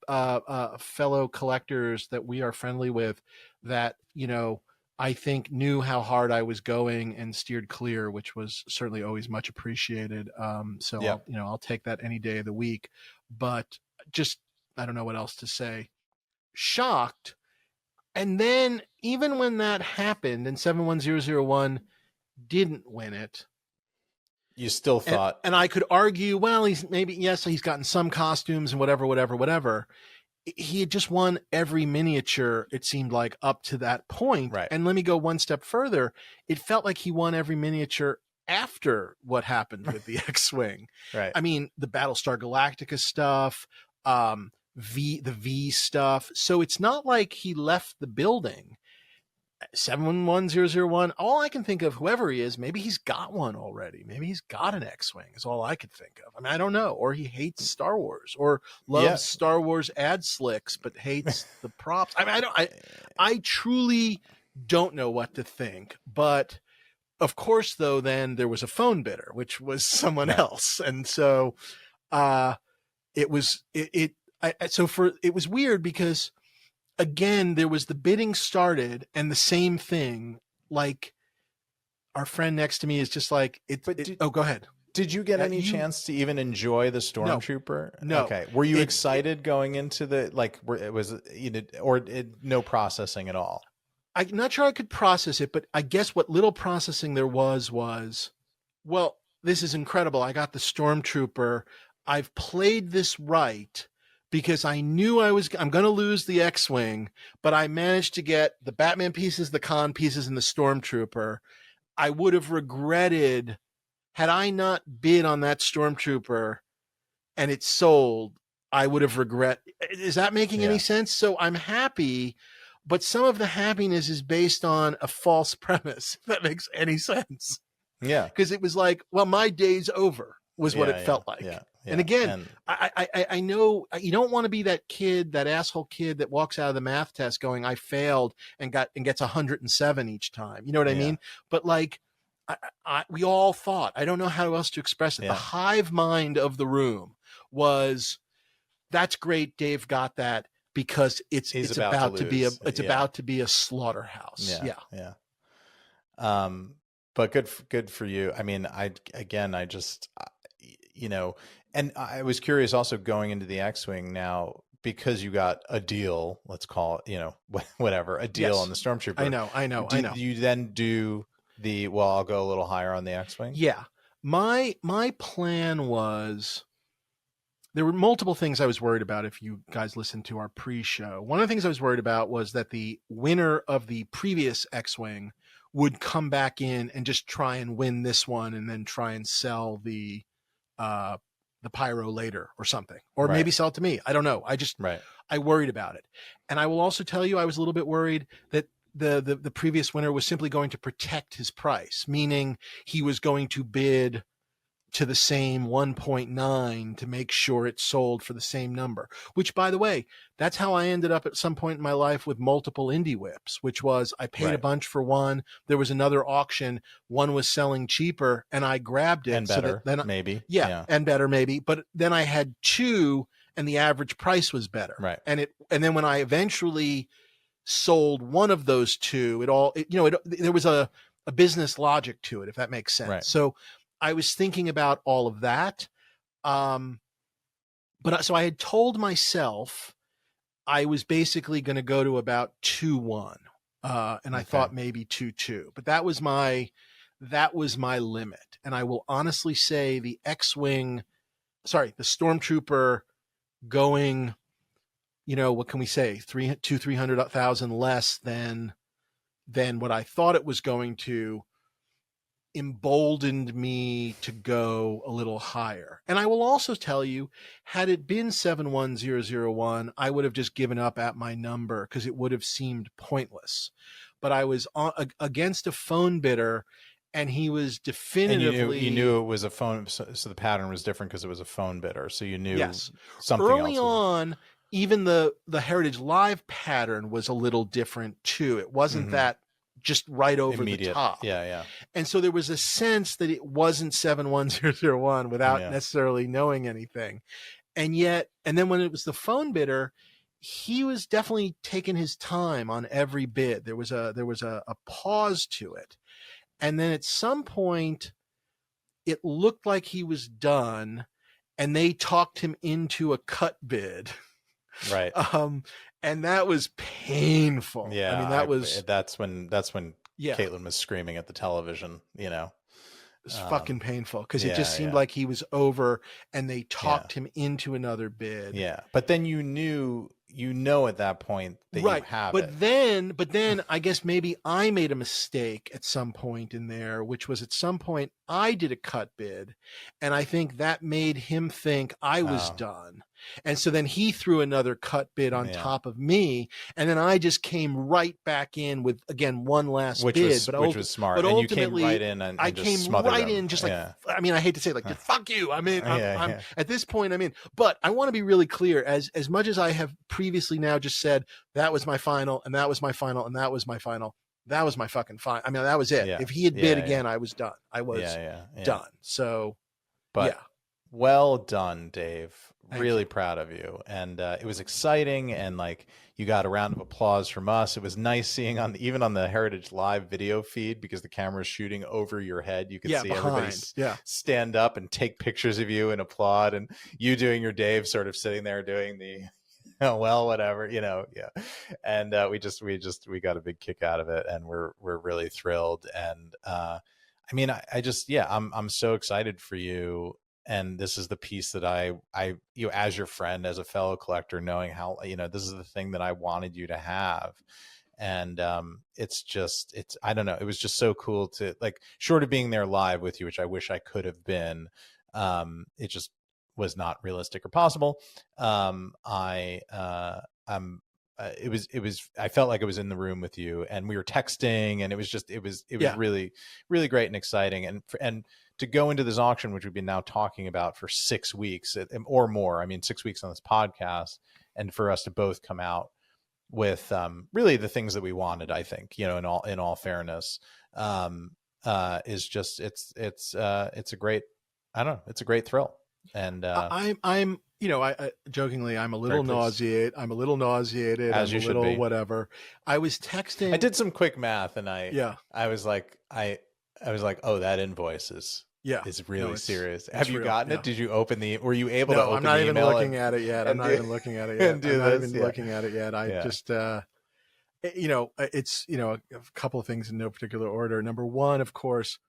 fellow collectors that we are friendly with that, you know, I think knew how hard I was going and steered clear, which was certainly always much appreciated. I'll take that any day of the week. But just, I don't know what else to say. Shocked. And then even when that happened and 71001 didn't win it, you still thought, and I could argue, well, he's gotten some costumes and whatever. He had just won every miniature, it seemed like, up to that point. Right. And let me go one step further. It felt like he won every miniature after what happened with the X-Wing. Right. I mean, the Battlestar Galactica stuff, the V stuff. So it's not like he left the building. 71001, all I can think of, whoever he is, maybe he's got one already. Maybe he's got an X-Wing is all I could think of. I mean, I don't know. Or he hates Star Wars, or loves Star Wars ad slicks, but hates the props. I mean, I truly don't know what to think. But of course, though, then there was a phone bidder, which was someone else. And so it was weird because, again, there was the bidding started and the same thing, like our friend next to me is just like, go ahead. Did you get any chance to even enjoy the Stormtrooper? No. Okay. Were you excited going into the no processing at all? I'm not sure I could process it, but I guess what little processing there was, well, this is incredible. I got the Stormtrooper. I've played this right because I knew I'm going to lose the X-Wing, but I managed to get the Batman pieces, the Khan pieces, and the Stormtrooper. I would have regretted had I not bid on that Stormtrooper and it sold. I would have Is that making any sense? So I'm happy, but some of the happiness is based on a false premise, if that makes any sense. Yeah. Because it was like, well, my day's over was what it felt like. Yeah. And again, I know you don't want to be that kid, that asshole kid that walks out of the math test going, I failed and gets 107 each time. You know what I mean? But like, we all thought, I don't know how else to express it. The hive mind of the room was, that's great. Dave got that because it's about to be about to be a slaughterhouse. Yeah. But good for you. I mean, I just, and I was curious also going into the X-Wing now, because you got a deal, let's call it, whatever, a deal on the Stormtrooper. I know. Do you then do I'll go a little higher on the X-Wing? Yeah. My plan was, there were multiple things I was worried about. If you guys listened to our pre-show, one of the things I was worried about was that the winner of the previous X-Wing would come back in and just try and win this one and then try and sell the pyro later or something, or maybe sell it to me. I don't know. I worried about it. And I will also tell you, I was a little bit worried that the previous winner was simply going to protect his price, meaning he was going to bid to the same 1.9 to make sure it sold for the same number, which, by the way, that's how I ended up at some point in my life with multiple indie whips, which was I paid a bunch for one. There was another auction. One was selling cheaper and I grabbed it. And better, maybe. Yeah. And better, maybe. But then I had two and the average price was better. Right. And then when I eventually sold one of those two, there was a business logic to it, if that makes sense. Right. So I was thinking about all of that. So I had told myself I was basically going to go to about 2-1. And I thought maybe 2-2, but that was my limit. And I will honestly say the Stormtrooper going, what can we say? 300,000 less than what I thought it was going to, emboldened me to go a little higher. And I will also tell you, had it been 71001, I would have just given up at my number because it would have seemed pointless. But I was against a phone bidder, and he was definitively... And you knew it was a phone, so the pattern was different because it was a phone bidder. So you knew something early else. On, even the Heritage Live pattern was a little different too. It wasn't that just right over the top. Yeah. And so there was a sense that it wasn't 71001 without necessarily knowing anything. And then when it was the phone bidder, he was definitely taking his time on every bid. There was a pause to it. And then at some point it looked like he was done and they talked him into a cut bid. Right. And that was painful. Yeah. I mean, that's when Caitlin was screaming at the television, It was fucking painful because it just seemed like he was over and they talked him into another bid. Yeah. But then you knew at that point that you have it. But then I guess maybe I made a mistake at some point in there, which was at some point I did a cut bid. And I think that made him think I was done. And so then he threw another cut bid on top of me. And then I just came right back in with, again, one last bid. Which was smart. But and ultimately, you came right in and I just came smothered right him. in just I mean, I hate to say it, fuck you. I mean, I'm at this point, but I want to be really clear. As much as I have previously now just said, that was my final, and that was my final, and that was my final. That was my fucking final. I mean, that was it. Yeah. If he had bid again, I was done. I was done. So, Well done, Dave. Thank Really you. proud of you. And it was exciting, and like you got a round of applause from us. It was nice seeing even on the Heritage Live video feed, because the camera was shooting over your head. You could Yeah, see everybody behind. Yeah. stand up and take pictures of you and applaud, and you doing your Dave, sort of sitting there doing the oh, well, whatever, yeah. And we got a big kick out of it, and we're really thrilled. And I mean, I just, yeah, I'm so excited for you. And this is the piece that as your friend, as a fellow collector, knowing how, this is the thing that I wanted you to have. And I don't know, it was just so cool to, like, short of being there live with you, which I wish I could have been. It just was not realistic or possible. I felt like I was in the room with you, and we were texting, and it was really, really great and exciting. And to go into this auction, which we've been now talking about for 6 weeks or more, I mean, 6 weeks on this podcast, and for us to both come out with really the things that we wanted, I think, in all fairness, is just, it's a great, I don't know, it's a great thrill. And I'm I jokingly, I'm a little nauseated. I'm a little nauseated. As I'm you a should little be. whatever. I was texting. I did some quick math, and I was like, oh, that invoice is really serious. Have you gotten it? Did you open were you able to open I'm not the even email looking at it yet. I'm not even looking at it yet. I just, it's, a couple of things in no particular order. Number one, of course,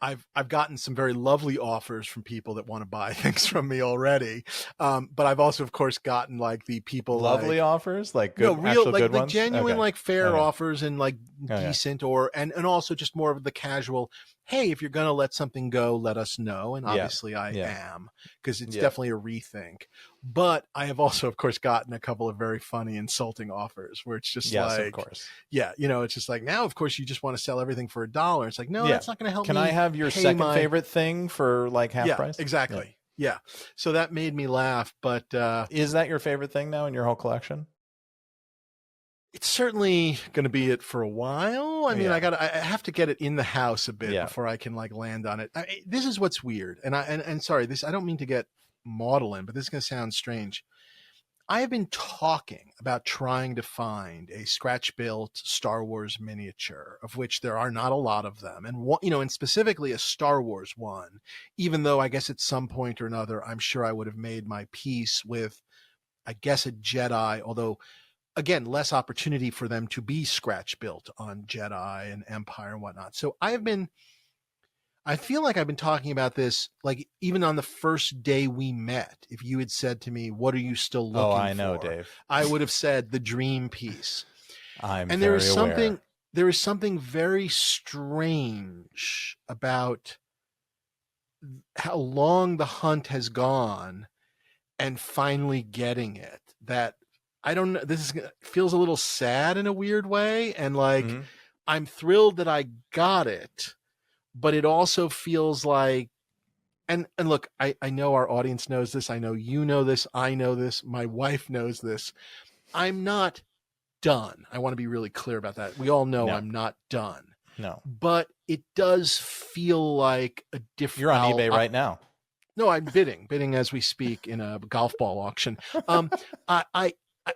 I've gotten some very lovely offers from people that want to buy things from me already. But I've also, of course, gotten like the people lovely offers, like good, real, like good ones, genuine, like fair offers, and like decent, and also just more of the casual, hey, if you're going to let something go, let us know. And obviously I am, because it's definitely a rethink. But I have also, of course, gotten a couple of very funny, insulting offers where it's just like, of course. It's just like, now, of course, you just want to sell everything for $1. It's like, no, that's not going to help me. Can I have your second favorite thing for like half price? Exactly. Yeah. So that made me laugh. But is that your favorite thing now in your whole collection? It's certainly going to be it for a while. I mean, I have to get it in the house a bit before I can like land on it. This is what's weird. And sorry, I don't mean to get maudlin, but this is going to sound strange. I have been talking about trying to find a scratch-built Star Wars miniature, of which there are not a lot of them, and and specifically a Star Wars one. Even though I guess at some point or another, I'm sure I would have made my peace with, I guess, a Jedi. Although, again, less opportunity for them to be scratch-built on Jedi and Empire and whatnot. So I feel like I've been talking about this, like, even on the first day we met. If you had said to me, what are you still looking for? Oh, I know, Dave. I would have said the dream piece. And there is something very strange about how long the hunt has gone and finally getting it, that I don't know. Feels a little sad in a weird way. And like, I'm thrilled that I got it. But it also feels like, and look, I know our audience knows this. I know you know this. I know this. My wife knows this. I'm not done. I want to be really clear about that. We all know I'm not done. No. But it does feel like a different... You're on eBay right now. No, I'm bidding as we speak in a golf ball auction.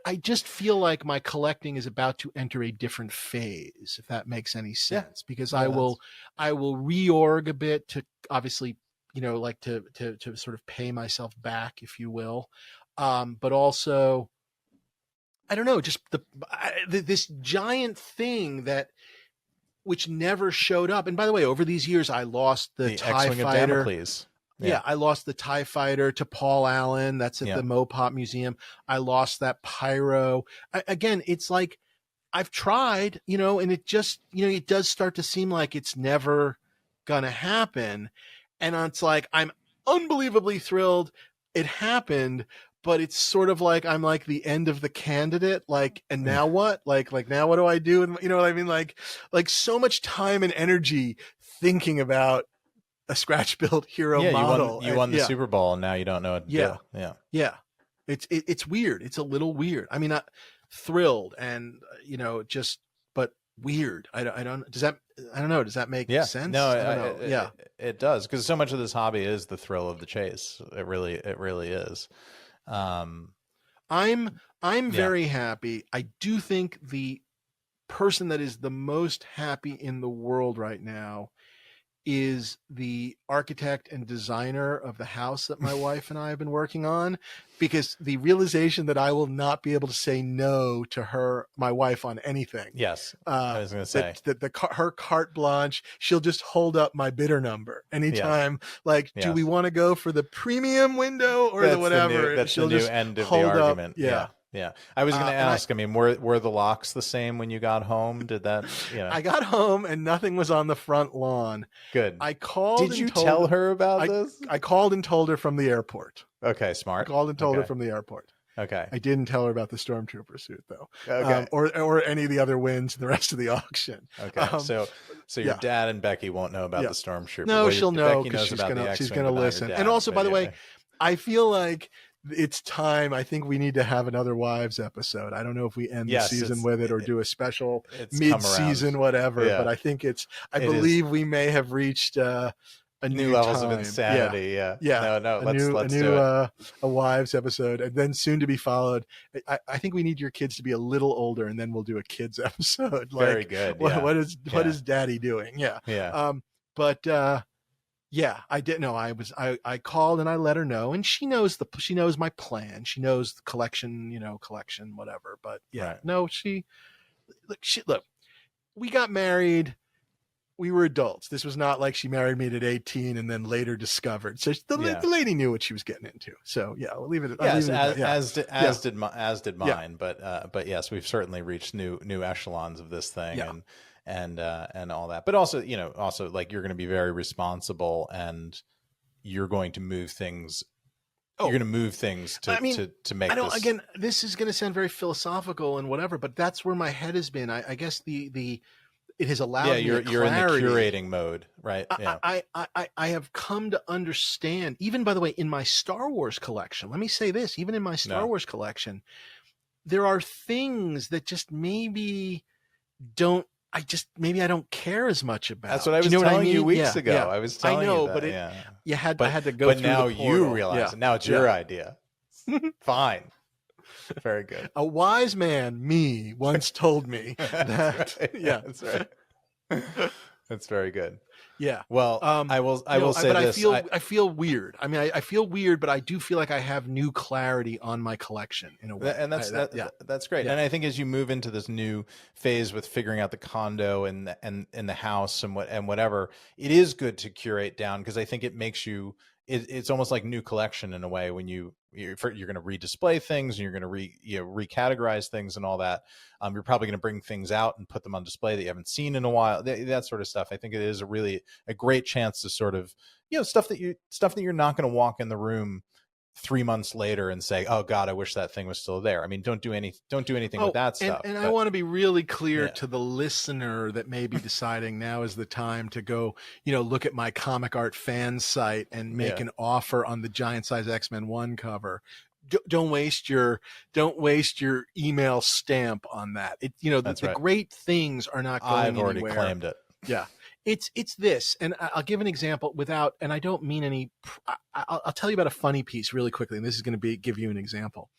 I just feel like my collecting is about to enter a different phase, if that makes any sense, because I will reorg a bit to obviously, like to sort of pay myself back, if you will. But also, I don't know, just this giant thing which never showed up. And by the way, over these years, I lost the TIE Fighter. Yeah, I lost the TIE Fighter to Paul Allen. That's at the Mopop Museum. I lost that Pyro. Again, it's like I've tried, and it just, it does start to seem like it's never going to happen. And it's like, I'm unbelievably thrilled it happened, but it's sort of like I'm like the end of the candidate. Like, and now what? Like now what do I do? And you know what I mean? Like so much time and energy thinking about a scratch-built hero model. You won the Super Bowl, and now you don't know what to do. Yeah. It's weird. It's a little weird. I mean, thrilled, and but weird. I don't, does that, I don't know. Does that make Yeah. sense? No, I don't know. Yeah. it does, because so much of this hobby is the thrill of the chase. It really is. Um, I'm yeah. very happy. I do think the person that is the most happy in the world right now is the architect and designer of the house that my wife and I have been working on, because the realization that I will not be able to say no to her, my wife, on anything. Yes. I was going to say Her carte blanche, she'll just hold up my bidder number anytime. Yes. Like, do we want to go for the premium window or the whatever? That's the new end of the argument. Yeah. Yeah. I was going to ask, I mean, were the locks the same when you got home? Did that, I got home and nothing was on the front lawn. Good. I called. Did you tell her about this? I called and told her from the airport. Okay. Smart. I called and told her from the airport. Okay. I didn't tell her about the Stormtrooper suit though. Okay. Or any of the other wins in the rest of the auction. Okay. So your dad and Becky won't know about the Stormtrooper. No, she'll know because she's gonna listen. And also, by the way, I feel like it's time. I think we need to have another wives episode. I don't know if we end the season with it or do a special mid-season whatever, but I think I believe we may have reached a new levels time. of insanity. Yeah. No, let's do a wives episode, and then soon to be followed. I think we need your kids to be a little older, and then we'll do a kids episode. Like, very good. What is daddy doing? Yeah. Yeah, I didn't know. I called and I let her know, and she knows my plan. She knows the collection, whatever. But no, look, we got married. We were adults. This was not like she married me at 18 and then later discovered. So the lady knew what she was getting into. So we'll leave it at that. As did mine. But yes, we've certainly reached new echelons of this thing. Yeah. And all that, but also like you're going to be very responsible, and you're going to move things. You're going to move things to make. I don't. This... Again, this is going to sound very philosophical and whatever, but that's where my head has been. I guess it has allowed. Yeah, you're in the curating mode, right? Yeah. I have come to understand. Even, by the way, in my Star Wars collection, let me say this: even in my Star Wars collection, there are things that just maybe don't. Maybe I don't care as much about. That's what I was telling you weeks ago. I was telling you that. I had to go through the portal. But now you realize it. Now it's your idea. Fine. Very good. A wise man, me, once told me that. Right. Yeah, that's right. That's very good. Yeah. Well, I will say this. I feel weird. I mean, I feel weird, but I do feel like I have new clarity on my collection in a way. And that's great. Yeah. And I think as you move into this new phase with figuring out the condo and the house and whatever, it is good to curate down, because I think it makes you. It's almost like new collection in a way when you're going to redisplay things, and you're going to recategorize things and all that. You're probably going to bring things out and put them on display that you haven't seen in a while. That sort of stuff. I think it is a great chance to sort of stuff that you're not going to walk in the room 3 months later and say, "Oh God, I wish that thing was still there." I mean, don't do anything with that stuff. And I want to be really clear to the listener that may be deciding now is the time to go, look at my comic art fan site and make an offer on the giant size X-Men 1 cover. Don't waste your email stamp on that. The great things are not going anywhere. I've already claimed it. Yeah. It's this, and I'll give an example and I don't mean any, I'll tell you about a funny piece really quickly, and this is going to give you an example.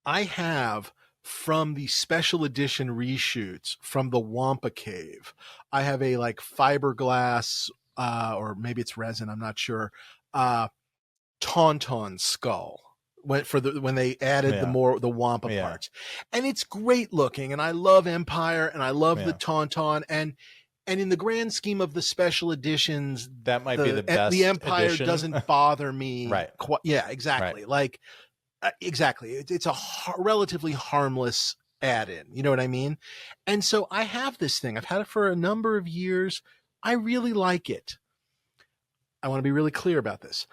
I have, from the special edition reshoots from the Wampa Cave, I have a fiberglass, or maybe it's resin, I'm not sure, Tauntaun skull. When they added the Wampa parts, and it's great looking, and I love Empire, and I love the Tauntaun, and in the grand scheme of the special editions, that might be the best. The Empire edition. Doesn't bother me, right? Yeah, exactly. Right. Exactly. It's a relatively harmless add-in. You know what I mean? And so I have this thing. I've had it for a number of years. I really like it. I want to be really clear about this.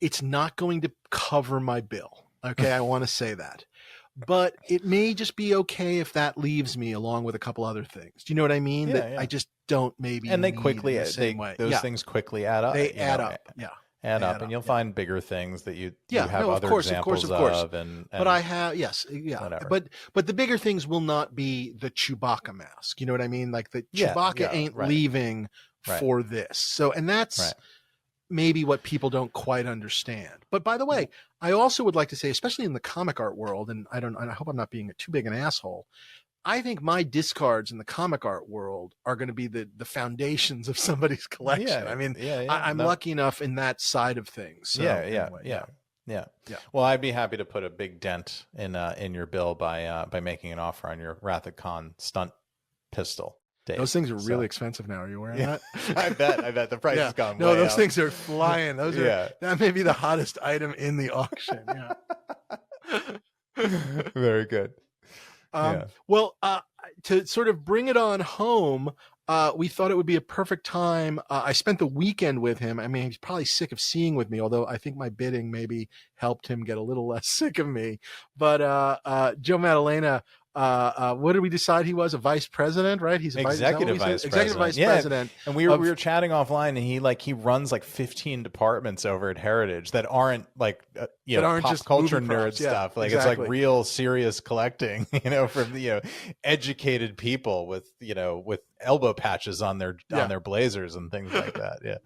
It's not going to cover my bill. Okay, I want to say that. But it may just be okay if that leaves me along with a couple other things. Do you know what I mean? I just don't maybe. And they quickly those things quickly add up. They add up. Yeah. add up, and you'll find bigger things that you have no, other examples of. And but I have, whatever. But the bigger things will not be the Chewbacca mask. You know what I mean? Like the Chewbacca ain't leaving for this. So, and that's maybe what people don't quite understand. But by the way, I also would like to say, especially in the comic art world, and I hope I'm not being too big an asshole, I think my discards in the comic art world are going to be the foundations of somebody's collection. I mean, I'm lucky enough in that side of things. So, yeah. Well, I'd be happy to put a big dent in your bill by making an offer on your Wrath of Khan stunt pistol. Dave. Those things are really expensive now. Are you wearing that? I bet the price has gone way up. Those things are flying. Those are that may be the hottest item in the auction. Very good. Well, to sort of bring it on home, we thought it would be a perfect time. I spent the weekend with him. I mean, he's probably sick of seeing with me, although I think my bidding maybe helped him get a little less sick of me. But Joe Madalena, what did we decide he was? A vice president, right? He's executive vice president. And we were chatting offline, and he runs like 15 departments over at Heritage that aren't like aren't pop just culture nerd stuff. Like it's like real serious collecting, from educated people with elbow patches on their blazers and things like that. Yeah.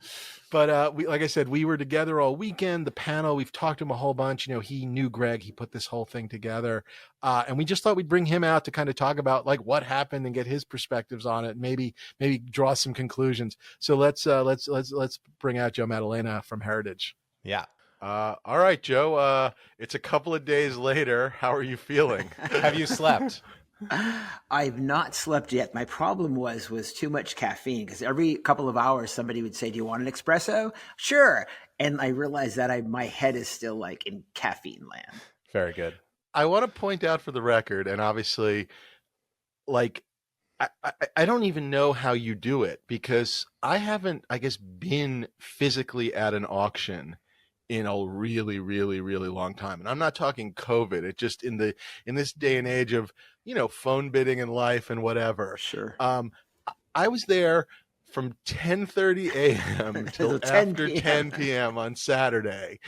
But like I said, we were together all weekend. The panel, we've talked to him a whole bunch. He knew Greg. He put this whole thing together, and we just thought we'd bring him out to kind of talk about like what happened and get his perspectives on it. Maybe draw some conclusions. So let's bring out Joe Madalena from Heritage. Yeah. All right, Joe. It's a couple of days later. How are you feeling? Have you slept? I've not slept yet. My problem was too much caffeine, because every couple of hours somebody would say, "Do you want an espresso?" Sure. And I realized that my head is still like in caffeine land. Very good. I want to point out for the record, and obviously, like, I don't even know how you do it, because I haven't, I guess, been physically at an auction in a really, really, really long time. And I'm not talking COVID. It just in this day and age of, phone bidding and life and whatever. Sure. I was there from 10:30 a.m. till after 10 p.m. on Saturday.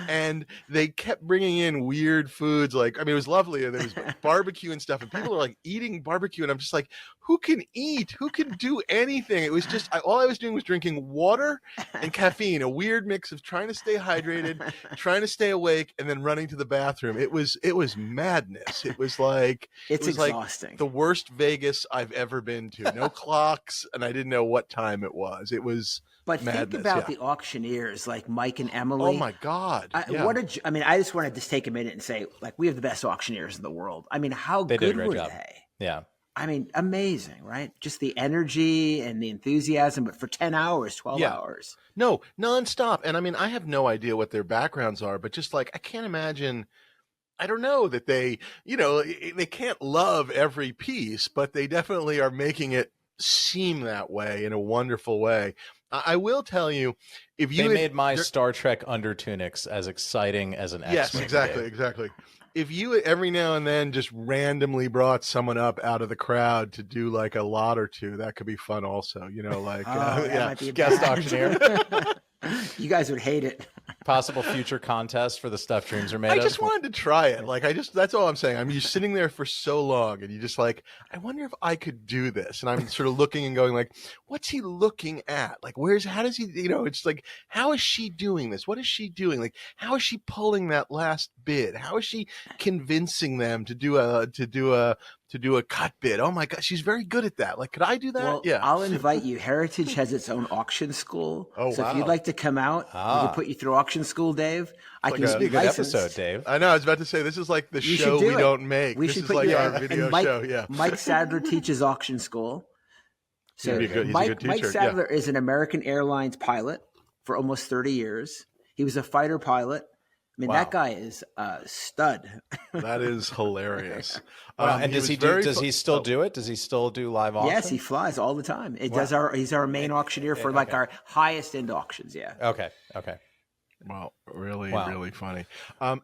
And they kept bringing in weird foods. Like, I mean, it was lovely. And there was barbecue and stuff. And people are like eating barbecue. And I'm just like, who can eat? Who can do anything? It was just, all I was doing was drinking water and caffeine, a weird mix of trying to stay hydrated, trying to stay awake, and then running to the bathroom. It was madness. It was like, it's exhausting. Like the worst Vegas I've ever been to. No clocks. And I didn't know what time it was. It was But madness, think about the auctioneers like Mike and Emily. Oh my God. I just wanted to take a minute and say, like, we have the best auctioneers in the world. I mean, how good were they? Yeah. I mean, amazing, right? Just the energy and the enthusiasm, but for 10 hours, 12 hours. No, nonstop. And I mean, I have no idea what their backgrounds are, but just like, I can't imagine, I don't know that they, they can't love every piece, but they definitely are making it seem that way in a wonderful way. I will tell you, if you made my Star Trek under tunics as exciting as an X-Wing. Yes, exactly. If you every now and then just randomly brought someone up out of the crowd to do like a lot or two, that could be fun also, might be guest auctioneer. You guys would hate it. Possible future contest for the stuff dreams are made of. I just wanted to try it. Like, that's all I'm saying. I mean, you're sitting there for so long and you just like, I wonder if I could do this. And I'm sort of looking and going like, what's he looking at? Like, how does he, it's like, how is she doing this? What is she doing? Like, how is she pulling that last bid? How is she convincing them to do a cut bid? Oh my God, she's very good at that. Like, could I do that? Well, yeah. I'll invite you. Heritage has its own auction school. Oh, so wow. if you'd like to come out, we can put you through auction school, Dave. This would be a good episode, Dave. I know. I was about to say, this is like the show we don't make. We this should is put like you our video show. Yeah. Mike Sadler teaches auction school. So he's a good Mike teacher. Sadler is an American Airlines pilot for almost 30 years. He was a fighter pilot. I mean, that guy is a stud. That is hilarious. And does he still do it? Does he still do live auctions? Yes, he flies all the time. He's our main auctioneer for like our highest end auctions. Yeah. Okay. Well, really funny.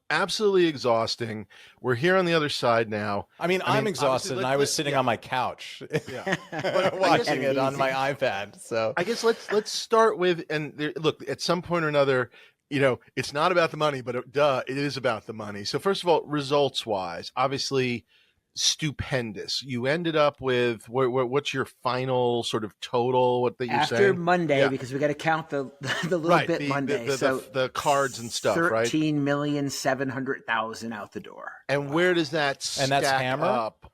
Absolutely exhausting. We're here on the other side now. I mean, I'm exhausted, and I was sitting on my couch watching it on my iPad. So I guess let's start with, and look, at some point or another, it's not about the money, but it is about the money. So first of all, results wise, obviously stupendous. You ended up with what's your final sort of total? What that you're After saying? Monday, because we got to count the little bit Monday. The cards and stuff, right? 13,700,000 out the door. And where does that stack that's Hammer? up?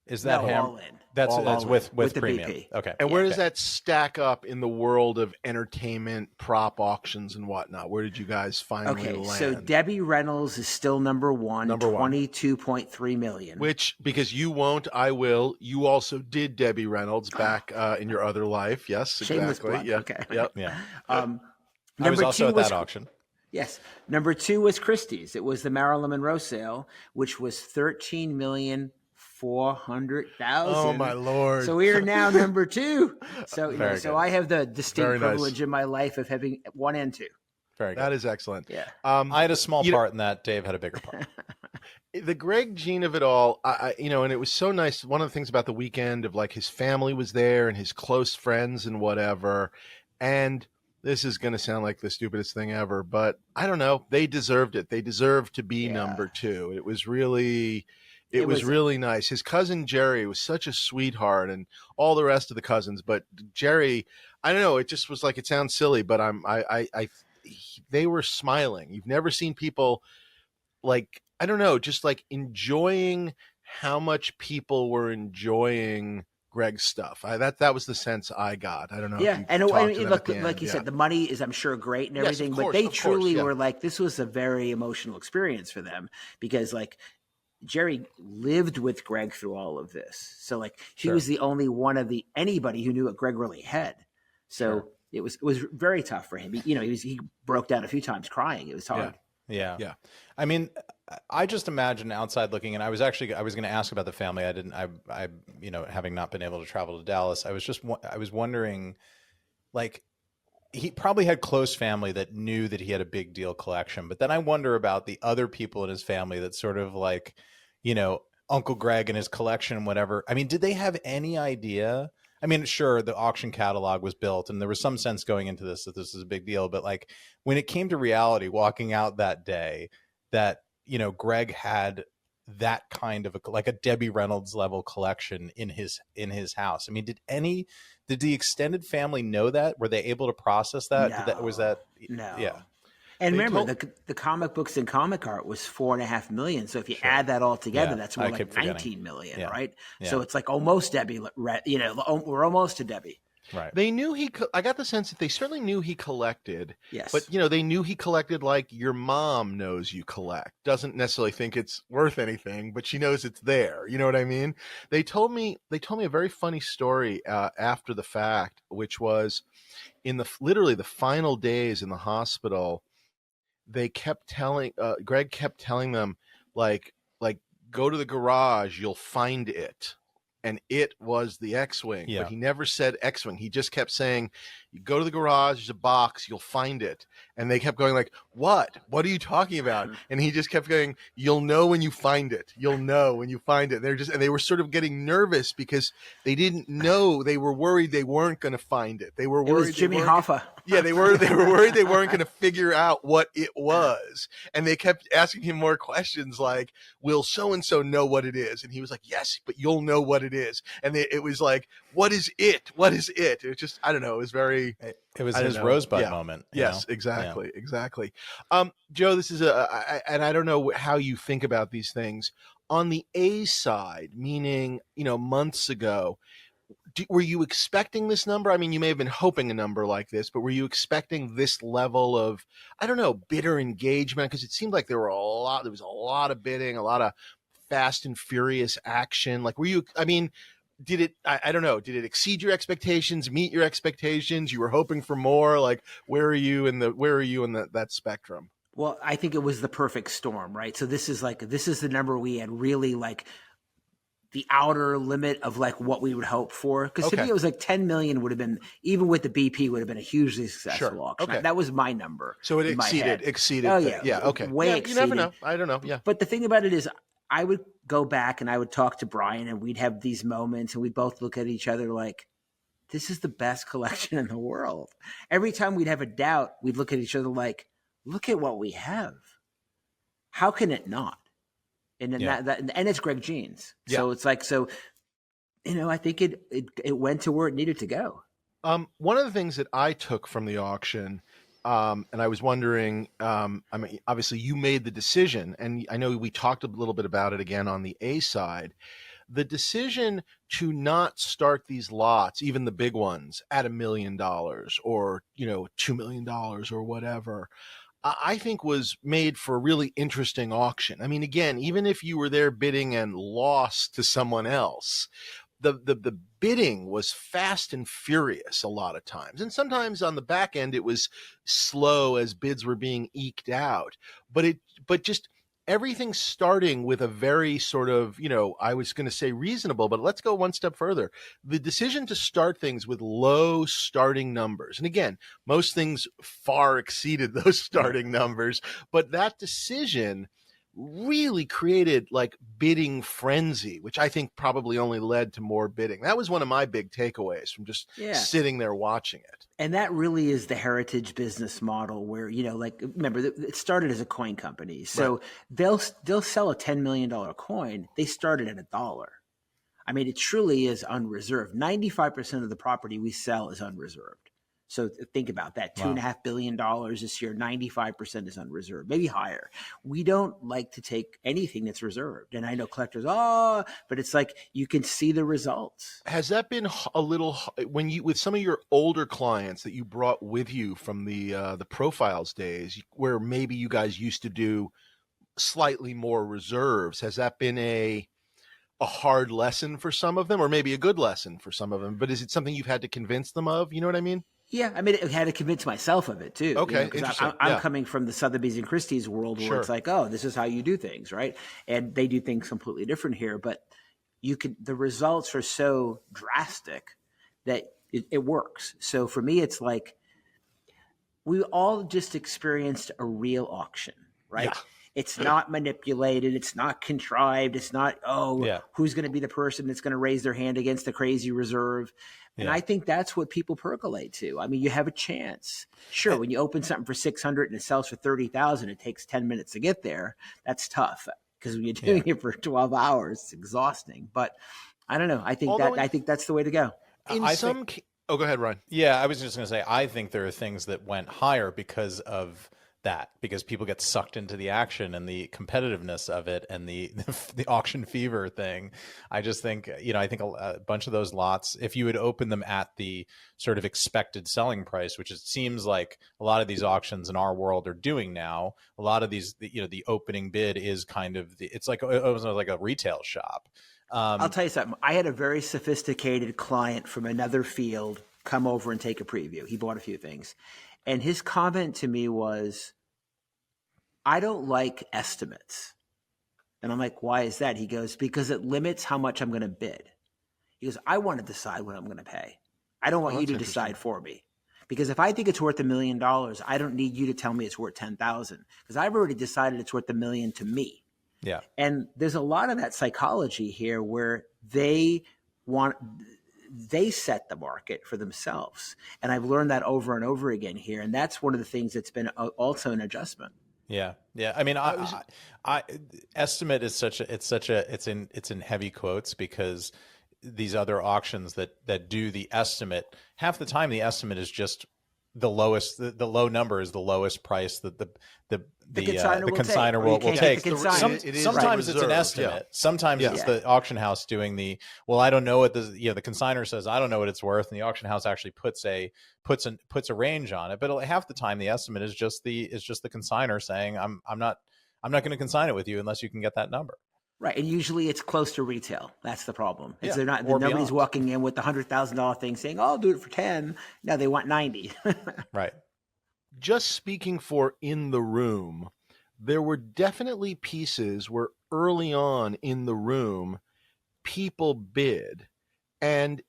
Is that all in? That's all with the premium. BP. Okay. And where does that stack up in the world of entertainment, prop auctions, and whatnot? Where did you guys finally land? So Debbie Reynolds is still number one, 22.3 million. Which, because you won't, I will. You also did Debbie Reynolds back in your other life. Yes, Shameless exactly. plug. Yeah. Okay. Yep. Yeah. Number I was also two at that auction. Yes. Number 2 was Christie's. It was the Marilyn Monroe sale, which was 13,400,000. Oh my Lord! So we are now number 2. So so I have the distinct Very privilege nice. in my life of having 1 and 2. Very good. That is excellent. Yeah. I had a small part in that. Dave had a bigger part. The Greg Jein of it all, and it was so nice. One of the things about the weekend of like his family was there and his close friends and whatever. And this is going to sound like the stupidest thing ever, but I don't know. They deserved it. They deserved to be number 2. It was really, it was really nice. His cousin Jerry was such a sweetheart, and all the rest of the cousins. But Jerry, I don't know. It just was like, it sounds silly, but they were smiling. You've never seen people like, I don't know, just like enjoying how much people were enjoying Greg's stuff. That was the sense I got. I don't know. Yeah, and look, like you yeah. said, the money is, I'm sure, great and everything, course, but they of truly course, were like, this was a very emotional experience for them because, like, Jerry lived with Greg through all of this, so like he was the only one of anybody who knew what Greg really had. So it was very tough for him. He broke down a few times crying. It was hard. Yeah. I mean, I just imagine outside looking, and I was going to ask about the family. I having not been able to travel to Dallas, I was wondering, like, he probably had close family that knew that he had a big deal collection, but then I wonder about the other people in his family that sort of like, Uncle Greg and his collection and whatever. I mean, did they have any idea? I mean, sure, the auction catalog was built and there was some sense going into this that this is a big deal. But like when it came to reality, walking out that day, that, Greg had that kind of like a Debbie Reynolds level collection in his house. I mean, did the extended family know that? Were they able to process that? No. Yeah. And remember, the comic books and comic art was $4.5 million. So if you add that all together, that's more like 19 million, right? Yeah. So it's like almost Debbie. We're almost to Debbie. Right. They knew I got the sense that they certainly knew he collected. Yes. But they knew he collected like your mom knows you collect. Doesn't necessarily think it's worth anything, but she knows it's there. You know what I mean? They told me a very funny story after the fact, which was in literally the final days in the hospital. They kept telling Greg kept telling them like go to the garage, you'll find it. And it was the X-Wing, but he never said X-Wing. He just kept saying, you go to the garage, there's a box, you'll find it. And they kept going like, what? What are you talking about? And he just kept going, you'll know when you find it. You'll know when you find it. And they were sort of getting nervous because they didn't know. They were worried they weren't going to find it. They were worried. It was Jimmy Hoffa. Yeah, they were worried they weren't going to figure out what it was. And they kept asking him more questions like, will so-and-so know what it is? And he was like, yes, but you'll know what it is. And it was like, what is it? What is it? It was just, I don't know. It was very... It was his Rosebud moment. Yes, exactly. Exactly. Joe, this is and I don't know how you think about these things. On the A side, meaning, months ago, were you expecting this number? I mean, you may have been hoping a number like this, but were you expecting this level of, I don't know, bidder engagement? Because it seemed like there was a lot of bidding, a lot of fast and furious action. Like, did it, I don't know, did it exceed your expectations, meet your expectations? You were hoping for more? Like, where are you in that spectrum? Well, I think it was the perfect storm, right? So this is the number we had really like the outer limit of like what we would hope for. Because to me, it was like 10 million would have been, even with the BP, would have been a hugely successful auction. Okay. That was my number. So it exceeded. Oh yeah. Yeah. Okay. Way exceeded. You never know. I don't know. Yeah. But the thing about it is, I would go back and I would talk to Brian and we'd have these moments and we'd both look at each other like, this is the best collection in the world. Every time we'd have a doubt, we'd look at each other like, look at what we have. How can it not? And then and it's Greg Jein's. So it's like, so, I think it went to where it needed to go. One of the things that I took from the auction, and I was wondering, I mean, obviously you made the decision, and I know we talked a little bit about it again on the A side, the decision to not start these lots, even the big ones, at $1 million or, $2 million or whatever, I think was made for a really interesting auction. I mean, again, even if you were there bidding and lost to someone else, the bidding was fast and furious a lot of times. And sometimes on the back end, it was slow as bids were being eked out. But just everything starting with a very sort of, I was going to say reasonable, but let's go one step further. The decision to start things with low starting numbers. And again, most things far exceeded those starting numbers, but that decision really created like bidding frenzy, which I think probably only led to more bidding. That was one of my big takeaways from just sitting there watching it. And that really is the heritage business model where, remember, it started as a coin company. So they'll sell a $10 million coin. They started at $1. I mean, it truly is unreserved. 95% of the property we sell is unreserved. So think about that. $2.5 billion this year, 95% is unreserved, maybe higher. We don't like to take anything that's reserved. And I know collectors, but it's like you can see the results. Has that been a little, with some of your older clients that you brought with you from the profiles days, where maybe you guys used to do slightly more reserves, has that been a hard lesson for some of them, or maybe a good lesson for some of them? But is it something you've had to convince them of? You know what I mean? Yeah, I mean, I had to convince myself of it too. Okay, interesting. I'm coming from the Sotheby's and Christie's world where it's like, this is how you do things, right? And they do things completely different here. But the results are so drastic that it works. So for me, it's like we all just experienced a real auction, right? Yeah. It's not manipulated. It's not contrived. It's not, who's going to be the person that's going to raise their hand against the crazy reserve. And I think that's what people percolate to. I mean, you have a chance. Sure, when you open something for 600 and it sells for 30,000, it takes 10 minutes to get there. That's tough because when you're doing it for 12 hours, it's exhausting. But I don't know. I think that's the way to go. Go ahead, Ryan. Yeah, I was just going to say, I think there are things that went higher because of that, because people get sucked into the action and the competitiveness of it and the auction fever thing. I just think, I think a bunch of those lots, if you would open them at the sort of expected selling price, which it seems like a lot of these auctions in our world are doing now, a lot of these, the opening bid is kind of it's like almost like a retail shop. I'll tell you something. I had a very sophisticated client from another field come over and take a preview. He bought a few things. And his comment to me was, I don't like estimates. And I'm like, why is that? He goes, because it limits how much I'm going to bid. He goes, I want to decide what I'm going to pay. I don't want you to decide for me. Because if I think it's worth $1 million, I don't need you to tell me it's worth 10,000 because I've already decided it's worth $1 million to me. Yeah. And there's a lot of that psychology here where they set the market for themselves. And I've learned that over and over again here. And that's one of the things that's been also an adjustment. Yeah. Yeah. I mean, I estimate is it's in heavy quotes because these other auctions that do the estimate, half the time the estimate is just the lowest, the low number is the lowest price that the consignor will take. Sometimes it's an estimate. Yeah. Sometimes it's the auction house doing I don't know what the consignor says, I don't know what it's worth. And the auction house actually puts a range on it. But half the time the estimate is just the consignor saying, I'm not going to consign it with you unless you can get that number. Right. And usually it's close to retail. That's the problem. Nobody's walking in with the $100,000 thing saying, I'll do it for 10. No, they want 90. Right. Just speaking for in the room, there were definitely pieces where early on in the room, people bid. And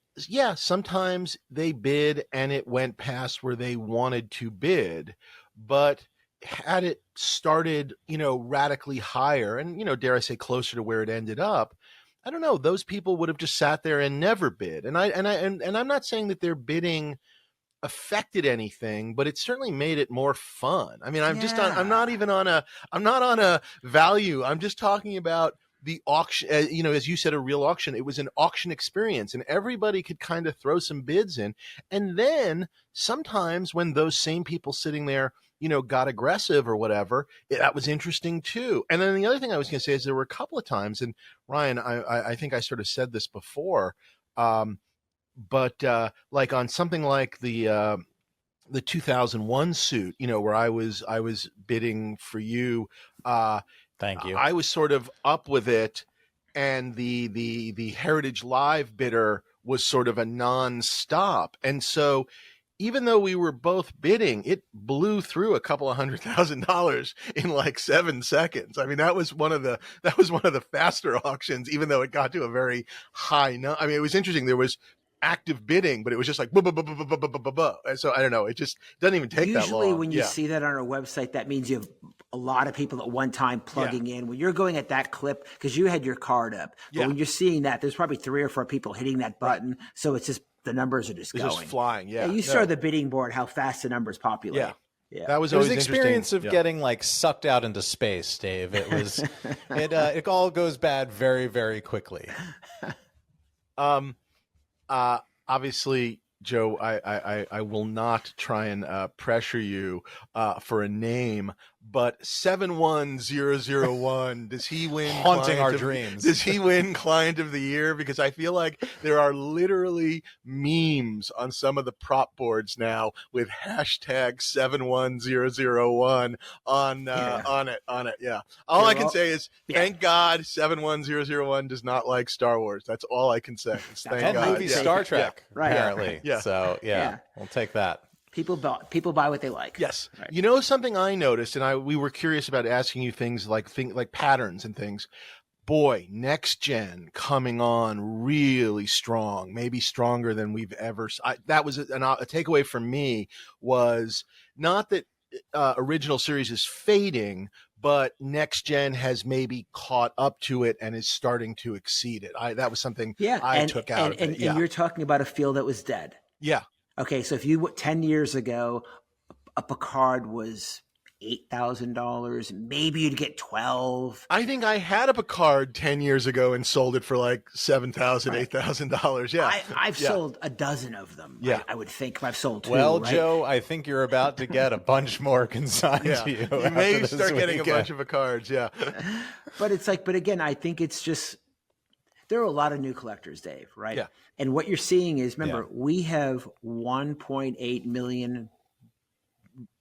sometimes they bid and it went past where they wanted to bid. But had it started, radically higher and, dare I say closer to where it ended up, I don't know, those people would have just sat there and never bid. And I'm not saying that they're bidding affected anything, but it certainly made it more fun. I mean, I'm not on a value. I'm just talking about the auction, as you said, a real auction. It was an auction experience, and everybody could kind of throw some bids in. And then sometimes when those same people sitting there, got aggressive or whatever, that was interesting too. And then the other thing I was going to say is there were a couple of times, and Ryan, I think I sort of said this before, but like on something like the 2001 suit, where I was bidding for you. Thank you. I was sort of up with it, and the Heritage Live bidder was sort of a non-stop. And so even though we were both bidding, it blew through a couple of $100,000 in like 7 seconds. I mean, that was one of the faster auctions, even though it got to a very high number. I mean, it was interesting. There was active bidding, but it was just like and so I don't know, it just doesn't even take that long. Usually when you see that on our website, that means you have a lot of people at one time plugging in. When you're going at that clip, because you had your card up, but when you're seeing that, there's probably 3 or 4 people hitting that button, so it's just the numbers are just going. Just flying. You saw the bidding board, how fast the numbers populate. That was it always was the experience of getting like sucked out into space, Dave. It was it all goes bad very, very quickly. Obviously, Joe, I will not try and pressure you for a name, but 71001, does he win? Haunting our dreams. Does he win Client of the Year? Because I feel like there are literally memes on some of the prop boards now with hashtag 71001 on it. Yeah. All I can say is thank God 71001 does not like Star Wars. That's all I can say. Thank God. Movie Star Trek, right? Apparently. Yeah. So we'll take that. People buy what they like. Yes. Right. Something I noticed, and we were curious about asking you things like patterns and things. Boy, next gen coming on really strong, maybe stronger than we've ever. That was a takeaway for me, was not that original series is fading, but next gen has maybe caught up to it and is starting to exceed it. That was something I took out of it. And you're talking about a field that was dead. Yeah. Okay, so if 10 years ago, a Picard was $8,000, maybe you'd get 12. I think I had a Picard 10 years ago and sold it for like $7,000, $8,000. Yeah, I've sold a dozen of them. Yeah, I would think I've sold 2. Well, right? Joe, I think you're about to get a bunch more consigned to you. You may start getting a bunch of Picards. Yeah, but again, I think it's just. There are a lot of new collectors, Dave, right? Yeah. And what you're seeing is, remember, we have 1.8 million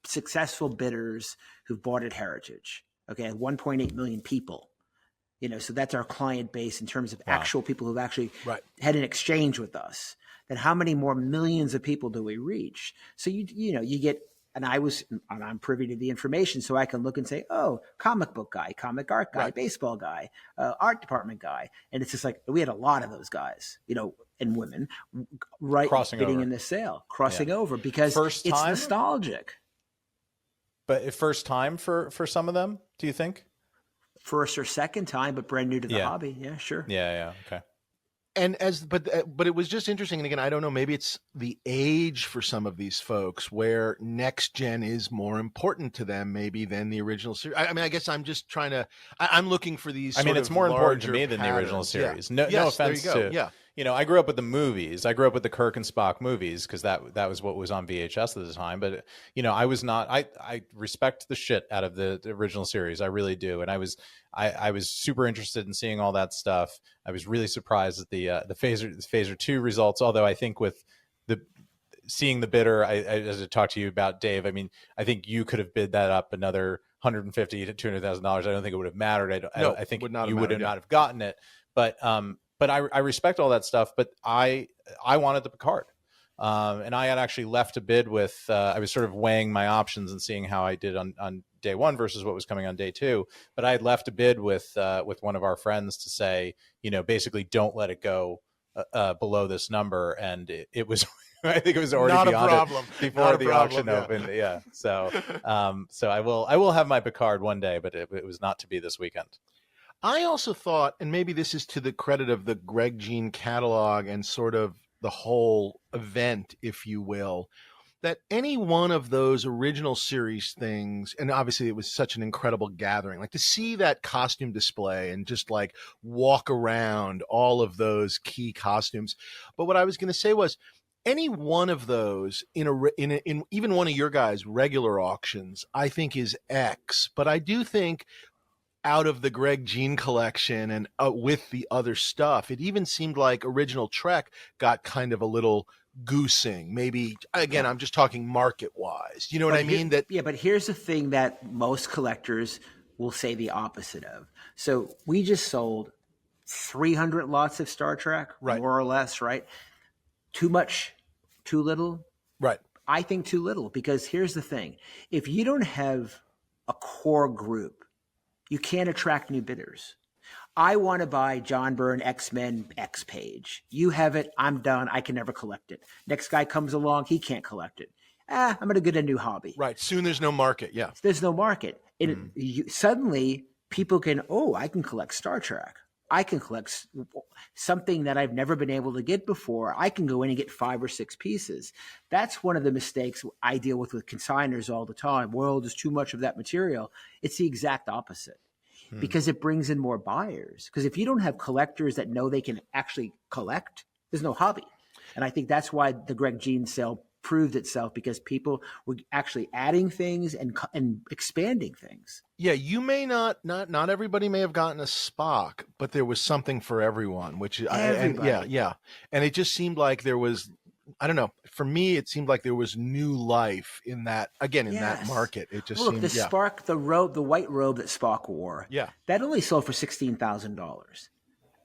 successful bidders who've bought at Heritage. Okay, 1.8 million people. So that's our client base in terms of actual people who've actually had an exchange with us. Then how many more millions of people do we reach? So you get. And I'm privy to the information, so I can look and say, oh, comic book guy, comic art guy, baseball guy, art department guy. And it's just like, we had a lot of those guys, and women, bidding in the sale, crossing over because it's nostalgic. But first time for some of them, do you think? First or second time, but brand new to the hobby. Yeah, sure. Yeah. Okay. And but it was just interesting. And again, I don't know, maybe it's the age for some of these folks where next gen is more important to them maybe than the original series. I mean, I guess I'm just trying to, I'm looking for these. I mean, it's more important to me than the original series. No offense to, I grew up with the movies. I grew up with the Kirk and Spock movies because that was what was on VHS at the time. But, I was not, I respect the shit out of the original series. I really do. And I was super interested in seeing all that stuff. I was really surprised at the Phaser 2 results. Although I think with seeing the bidder, as I talked to you about, Dave, I mean, I think you could have bid that up another $150,000 to $200,000. I don't think it would have mattered. I think you would not have gotten it. But I respect all that stuff. But I wanted the Picard. And I had actually left a bid with, I was sort of weighing my options and seeing how I did on day one versus what was coming on day two. But I had left a bid with one of our friends to say, basically don't let it go below this number. And it was, I think it was already beyond it before the auction opened. Yeah. So I will have my Picard one day, but it was not to be this weekend. I also thought, and maybe this is to the credit of the Greg Jein catalog and sort of the whole event, if you will, that any one of those original series things, and obviously it was such an incredible gathering, like to see that costume display and just like walk around all of those key costumes. But what I was going to say was, any one of those in even one of your guys' regular auctions, I think is X. But I do think out of the Greg Jein collection and with the other stuff, it even seemed like original Trek got kind of a little goosing. Maybe, again, I'm just talking market wise. You know what I mean? But here's the thing that most collectors will say the opposite of. So we just sold 300 lots of Star Trek, right, more or less, right? Too much, too little? Right. I think too little, because here's the thing. If you don't have a core group, you can't attract new bidders. I want to buy John Byrne X-Men X page. You have it. I'm done. I can never collect it. Next guy comes along. He can't collect it. I'm going to get a new hobby. Right. Soon there's no market. Yeah. There's no market. Suddenly people can, I can collect Star Trek. I can collect something that I've never been able to get before. I can go in and get 5 or 6 pieces. That's one of the mistakes I deal with consigners all the time. Well, there's too much of that material. It's the exact opposite, because it brings in more buyers. Because if you don't have collectors that know they can actually collect, there's no hobby. And I think that's why the Greg Jein sale proved itself, because people were actually adding things and expanding things. Yeah, you may not everybody may have gotten a Spock, but there was something for everyone, which and it just seemed like there was, I don't know, for me it seemed like there was new life in that, again, in that market. It just seemed, the white robe that Spock wore, that only sold for $16,000.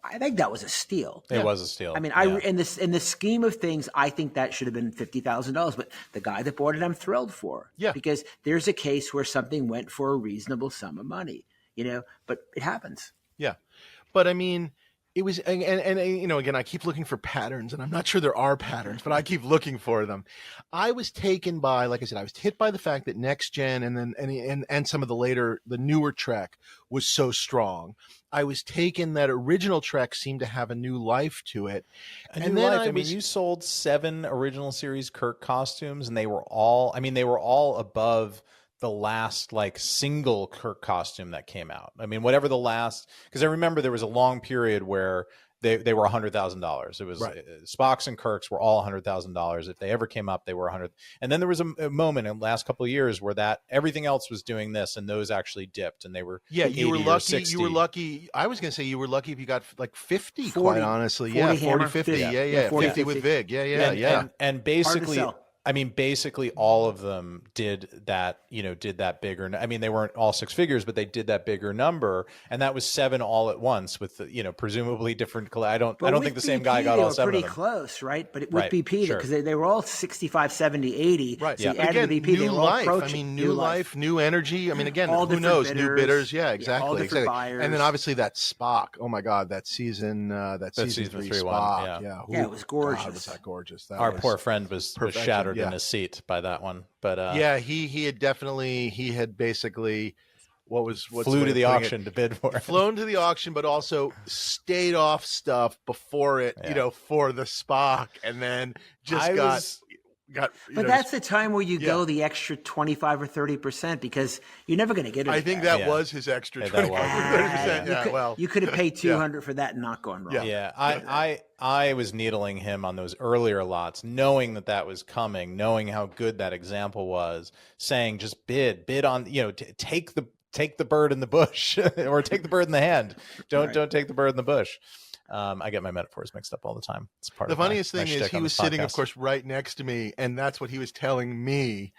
I think that was a steal. It was a steal. I mean, in the scheme of things, I think that should have been $50,000. But the guy that bought it, I'm thrilled for. Yeah. Because there's a case where something went for a reasonable sum of money, but it happens. Yeah. But I mean, it was, and again, I keep looking for patterns, and I'm not sure there are patterns, but I keep looking for them. I was taken by, like I said, I was hit by the fact that Next Gen and some of the newer Trek was so strong. I was taken that original Trek seemed to have a new life to it. And then you sold 7 original series Kirk costumes, and they were all above the last single Kirk costume that came out. I mean, whatever the last, because I remember there was a long period where they were $100,000. It was Spock's and Kirk's were all $100,000. If they ever came up, they were 100. And then there was a moment in the last couple of years where everything else was doing this, and those actually dipped, and they were you were lucky. You were lucky. I was going to say you were lucky if you got 50. 40, quite honestly, 40, 50, 50 with Vig, and basically. Basically all of them did that bigger. I mean, they weren't all 6 figures, but they did that bigger number, and that was 7 all at once with presumably different. I don't think the same guy got all 7 of them. Pretty close, right? But with BP, because they were all 65, 70, 80. Right. So again, BP, new life. I mean, new life, new energy. I mean, again, who knows? Bidders, new bidders. Yeah, exactly. All different buyers. And then obviously that Spock. Oh my God, that season 3 Spock. Yeah, it was gorgeous. God, was that gorgeous? Our poor friend was shattered in his seat by that one, but he had basically flew to the auction to bid for it. Flown to the auction, but also stayed off stuff before it, for the Spock, and then just got. But that's the time where you go the extra 25 or 30%, because you're never going to get it. I think that was his extra 25 or 30%. You could have paid $200 for that and not gone wrong. Yeah. I was needling him on those earlier lots, knowing that was coming, knowing how good that example was, saying just bid on, take the bird in the bush or take the bird in the hand. Don't take the bird in the bush. I get my metaphors mixed up all the time. It's part of the funniest thing is he was sitting, of course, right next to me, and that's what he was telling me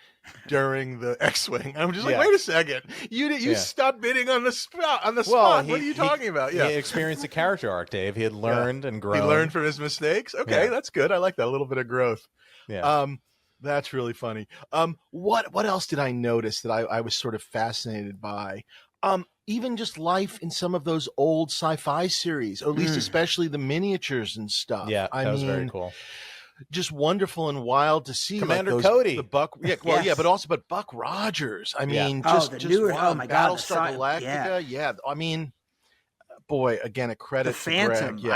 during the X-wing. I'm just like, wait a second, you stopped bidding on the spot. What are you talking about? Yeah, he experienced a character arc, Dave. He had learned and grown. He learned from his mistakes. Okay, that's good. I like that, a little bit of growth. Yeah. That's really funny. What else did I notice that I was sort of fascinated by? Even just life in some of those old sci-fi series, or at least especially the miniatures and stuff. Yeah, that was very cool. Just wonderful and wild to see. Commander Cody. The Buck, but Buck Rogers. I mean, just newer, wild. oh my God, Battlestar Galactica. Yeah. I mean, boy, again, a credit the Phantom. to Greg. Yeah.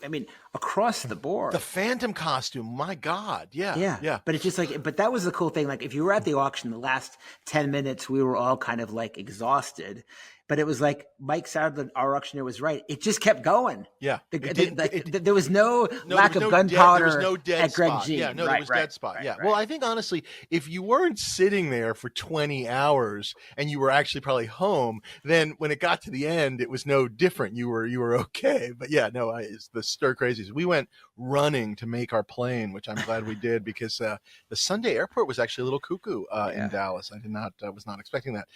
I mean, across the board. The Phantom costume, my God. Yeah. But it's just like, but that was the cool thing. Like if you were at the auction, the last 10 minutes, we were all kind of like exhausted. But it was like Mike Sadler, our auctioneer, was right. It just kept going. Yeah. There was no lack of gunpowder there was no dead at Greg spot. Jein. Yeah, no, there was dead spot. Yeah. Well, I think honestly, if you weren't sitting there for 20 hours and you were actually probably home, then when it got to the end, it was no different. You were okay. But yeah, no, it's the stir crazies. We went running to make our plane, which I'm glad we did, because the Sunday airport was actually a little cuckoo in Dallas. I was not expecting that.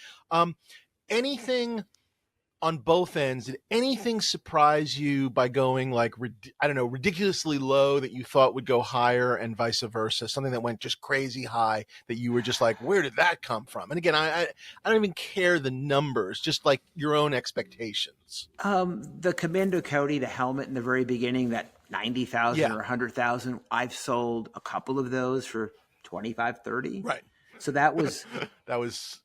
Anything on both ends, did anything surprise you by going like, I don't know, ridiculously low that you thought would go higher, and vice versa? Something that went just crazy high that you were just like, where did that come from? And again, I don't even care the numbers, just like your own expectations. The Commando Cody, the helmet in the very beginning, that 90,000 or 100,000, I've sold a couple of those for 25, 30. Right. So that was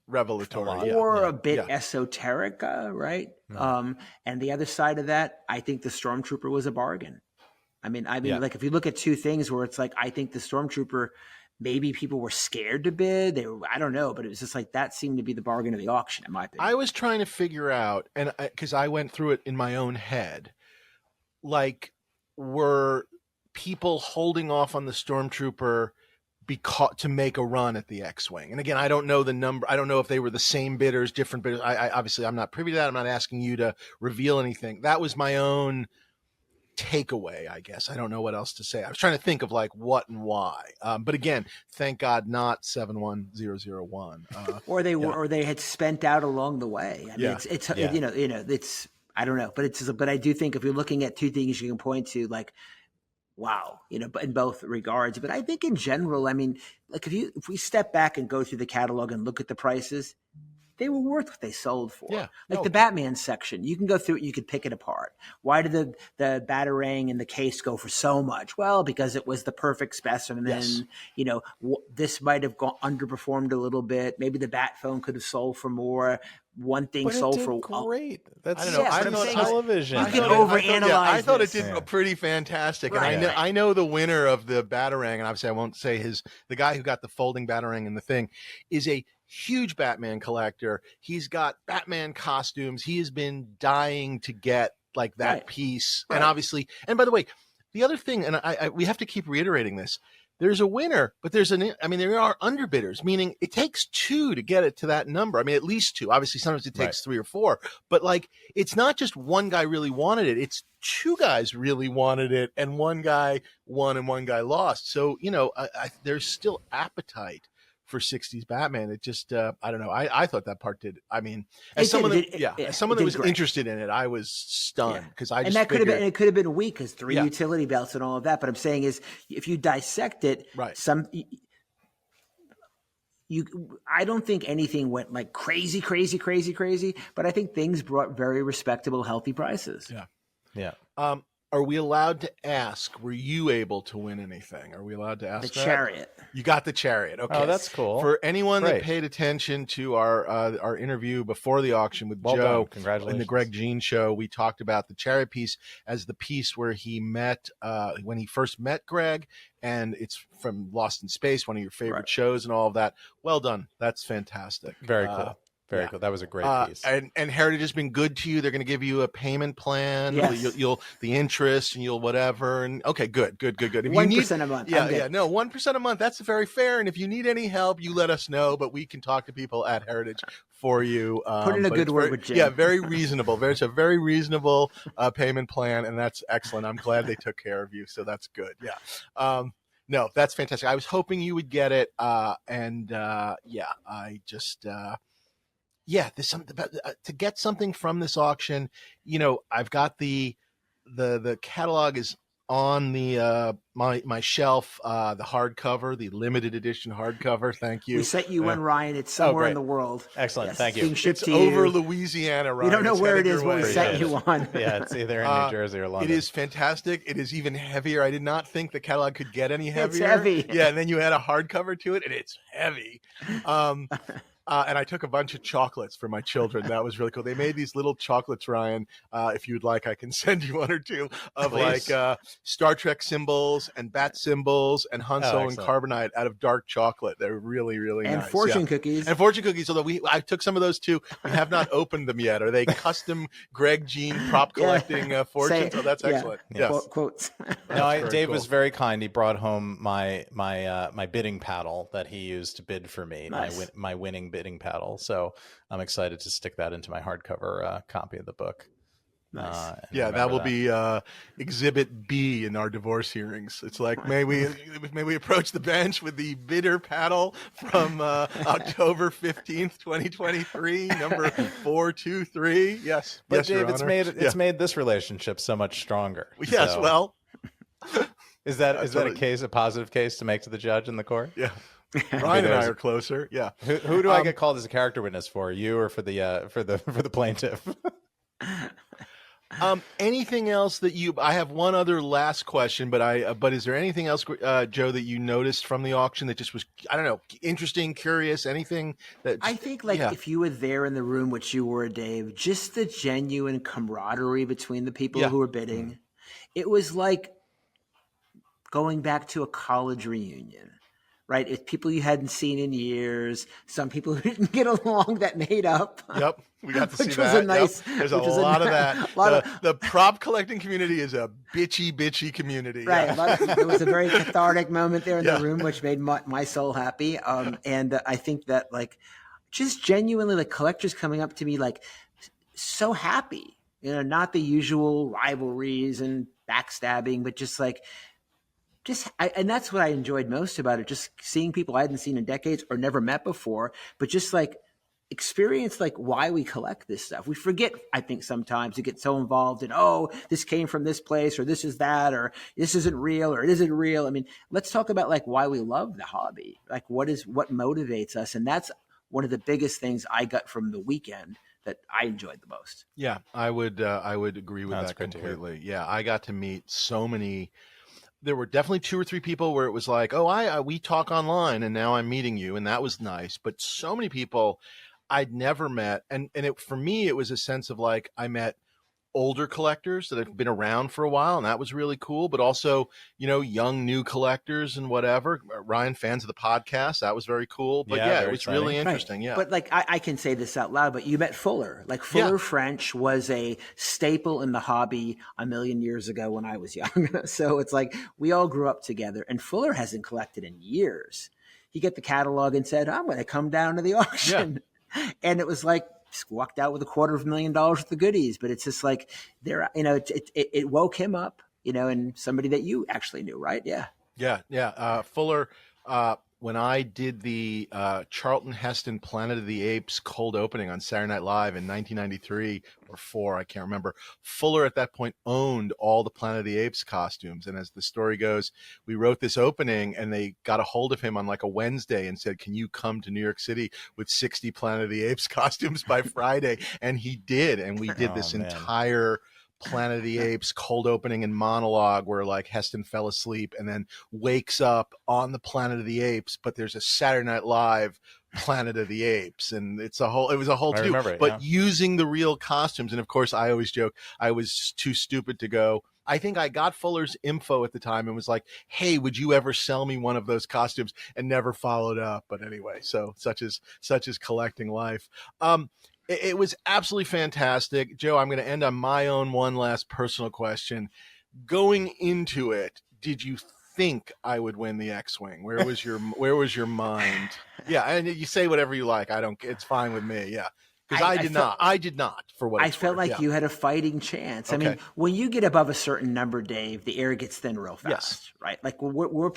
revelatory, or a bit esoteric, right? And the other side of that, I think the Stormtrooper was a bargain. I mean, like if you look at two things where it's like, I think the Stormtrooper, maybe people were scared to bid. I don't know, but it was just like that seemed to be the bargain of the auction, in my opinion. I was trying to figure out, and because I went through it in my own head, like, were people holding off on the Stormtrooper to make a run at the X-Wing? And again, I don't know the number. I don't know if they were the same bidders, different bidders. I obviously, I'm not privy to that. I'm not asking you to reveal anything. That was my own takeaway, I guess. I don't know what else to say. I was trying to think of like what and why. But again, thank God, not 71001. Or they had spent out along the way. I mean, it's it's I don't know, but I do think if you're looking at two things you can point to, like, wow, in both regards. But I think in general, I mean, like if we step back and go through the catalog and look at the prices, they were worth what they sold for. Yeah. Like the Batman section, you can go through it, you could pick it apart. Why did the Batarang and the case go for so much? Well, because it was the perfect specimen. Yes. This might have underperformed a little bit. Maybe the Bat phone could have sold for more. One thing but sold it did for great. That's I don't know. Yeah, I but thought I'm saying television. you can overanalyze. I thought it this. did pretty fantastic, Right, and I know the winner of the Batarang, and obviously I won't say the guy who got the folding Batarang and the thing, is a huge Batman collector. He's got Batman costumes. He has been dying to get like that piece, and obviously, and by the way, the other thing, and we have to keep reiterating this. There's a winner, but there are underbidders, meaning it takes two to get it to that number. I mean, at least two. Obviously, sometimes it takes three or four, but like, it's not just one guy really wanted it. It's two guys really wanted it, and one guy won and one guy lost. So, there's still appetite for 60s Batman. It just, I don't know. I thought that part did. I mean, as someone that was interested in it, I was stunned because I just figured, it could have been weak because three utility belts and all of that. But I'm saying is, if you dissect it, I don't think anything went like crazy, but I think things brought very respectable, healthy prices. Yeah. Are we allowed to ask, were you able to win anything? Are we allowed to ask the Chariot? You got the Chariot. Okay. Oh, that's cool. For anyone that paid attention to our interview before the auction with Joe, congratulations, in the Greg Jein show, we talked about the Chariot piece as the piece where he met, when he first met Greg, and it's from Lost in Space, one of your favorite shows and all of that. Well done. That's fantastic. Very cool. Very cool. That was a great piece. And Heritage has been good to you. They're going to give you a payment plan. Yes. You'll the interest, and you'll whatever. And okay, good. If 1% a month. Yeah. No, 1% a month. That's very fair. And if you need any help, you let us know. But we can talk to people at Heritage for you. Put in a good word with Jim. Yeah, very reasonable. It's a very reasonable payment plan, and that's excellent. I'm glad they took care of you. So that's good. Yeah. No, that's fantastic. I was hoping you would get it. I just. There's something about to get something from this auction. I've got the catalog is on the my shelf, the hardcover, the limited edition hardcover. Thank you. We sent you one, Ryan. It's somewhere in the world. Excellent. Yes, thank you. Being shipped It's to over you. Louisiana, Ryan. We don't know It's where it headed is, your but we way. sent you one. Yeah, it's either in New Jersey or London. It is fantastic. It is even heavier. I did not think the catalog could get any heavier. It's heavy. Yeah, and then you add a hardcover to it, and it's heavy. And I took a bunch of chocolates for my children. That was really cool. They made these little chocolates, Ryan. If you'd like, I can send you one or two of Please. like Star Trek symbols and bat symbols and Han Solo and carbonite out of dark chocolate. They're really, really and nice. fortune cookies. And fortune cookies, although I took some of those too. We have not opened them yet. Are they custom Greg Jein prop collecting fortunes? Oh, that's excellent. Yes. Quotes. No, Dave was very kind. He brought home my bidding paddle that he used to bid for me. Nice. My winning bidding paddle. So I'm excited to stick that into my hardcover copy of the book. Nice. That will be Exhibit B in our divorce hearings. It's like, may we approach the bench with the bidder paddle from October 15th, 2023, number 423. Yes, but yes, Dave, Your Honor. it's made this relationship so much stronger. Yes, so. well, is that a positive case to make to the judge in the court? Yeah. Ryan and I are closer. Yeah. Who do I get called as a character witness for? You or for the plaintiff? Anything else that I have one other last question, but is there anything else, Joe, that you noticed from the auction that just was, I don't know, interesting, curious, anything that I think if you were there in the room, which you were, Dave, just the genuine camaraderie between the people who were bidding, it was like going back to a college reunion. Right, it's people you hadn't seen in years. Some people who didn't get along that made up. Yep, we got to see which that. Was a nice, There's a lot of that. The prop collecting community is a bitchy community. Right, there was a very cathartic moment there in the room, which made my soul happy. And I think that just genuinely collectors coming up to me so happy. Not the usual rivalries and backstabbing, but just and that's what I enjoyed most about it. Just seeing people I hadn't seen in decades or never met before, but just experience why we collect this stuff. We forget, I think, sometimes to get so involved in, this came from this place, or this is that, or this isn't real, or it isn't real. I mean, let's talk about why we love the hobby. What motivates us. And that's one of the biggest things I got from the weekend that I enjoyed the most. Yeah, I would agree with that completely. Yeah, I got to meet so many. There were definitely 2 or 3 people where it was like, we talk online and now I'm meeting you. And that was nice. But so many people I'd never met. And for me, it was a sense of I met older collectors that have been around for a while. And that was really cool. But also, young, new collectors and whatever. Ryan, fans of the podcast. That was very cool. But it was really interesting. Right. Yeah. But I can say this out loud, but you met Fuller. Fuller French was a staple in the hobby a million years ago when I was young. So it's we all grew up together, and Fuller hasn't collected in years. He got the catalog and said, I'm going to come down to the auction. Yeah. And it was just walked out with $250,000 worth of goodies. But it's just there, it woke him up, and somebody that you actually knew, right? Yeah. Yeah. Fuller, when I did the Charlton Heston Planet of the Apes cold opening on Saturday Night Live in 1993 or 4, I can't remember, Fuller at that point owned all the Planet of the Apes costumes. And as the story goes, we wrote this opening and they got a hold of him on a Wednesday and said, can you come to New York City with 60 Planet of the Apes costumes by Friday? And he did. And we did this entire Planet of the Apes cold opening and monologue where Heston fell asleep and then wakes up on the Planet of the Apes, but there's a Saturday Night Live Planet of the Apes, and it was a whole using the real costumes. And of course, I always joke I was too stupid to go. I think I got Fuller's info at the time and was like, hey, would you ever sell me one of those costumes? And never followed up. But anyway, so such is collecting life. It was absolutely fantastic. Joe, I'm going to end on my own one last personal question. Going into it, did you think I would win the X-Wing? Where was your mind? Yeah, and you say whatever you like. It's fine with me. Yeah. Because I did not, for what it's I felt worth. you had a fighting chance. Okay. I mean, when you get above a certain number, Dave, the air gets thin real fast, right? When we're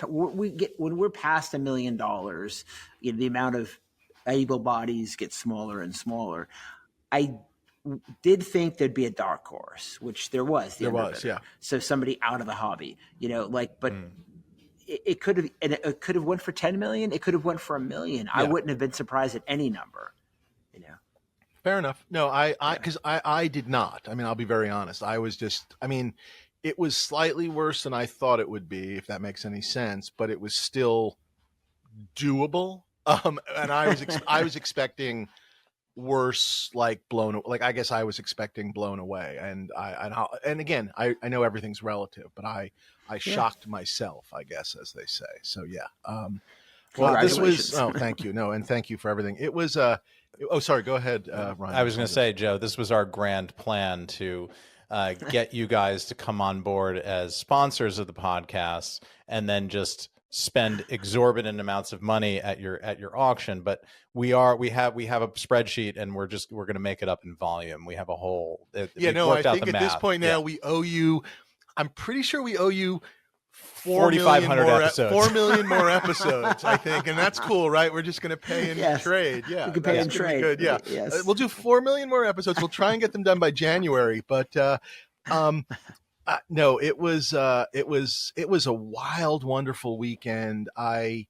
past $1 million, the amount of able bodies get smaller and smaller. I did think there'd be a dark horse, which there was. Yeah. So somebody out of the hobby, but it could have went for 10 million. It could have went for $1 million. Yeah. I wouldn't have been surprised at any number, Fair enough. No, because I did not. I mean, I'll be very honest. I was it was slightly worse than I thought it would be, if that makes any sense, but it was still doable. And I was expecting worse, like I guess I was expecting blown away. And again, I know everything's relative, but I shocked myself, I guess, as they say. So yeah. Well, this was, thank you. No, and thank you for everything. It was, sorry, go ahead, Ryan. I was going to say, Joe, this was our grand plan to get you guys to come on board as sponsors of the podcast and then just spend exorbitant amounts of money at your auction. But we have a spreadsheet, and we're going to make it up in volume. We have a whole, I think at this point now we owe you, I'm pretty sure we owe you 4,500 episodes. 4 million more episodes, I think, and that's cool, right? We're just going to pay in trade. Yeah, we can pay in trade. Good. Yeah, yes. We'll do 4 million more episodes. We'll try and get them done by January. But no, it was a wild, wonderful weekend. I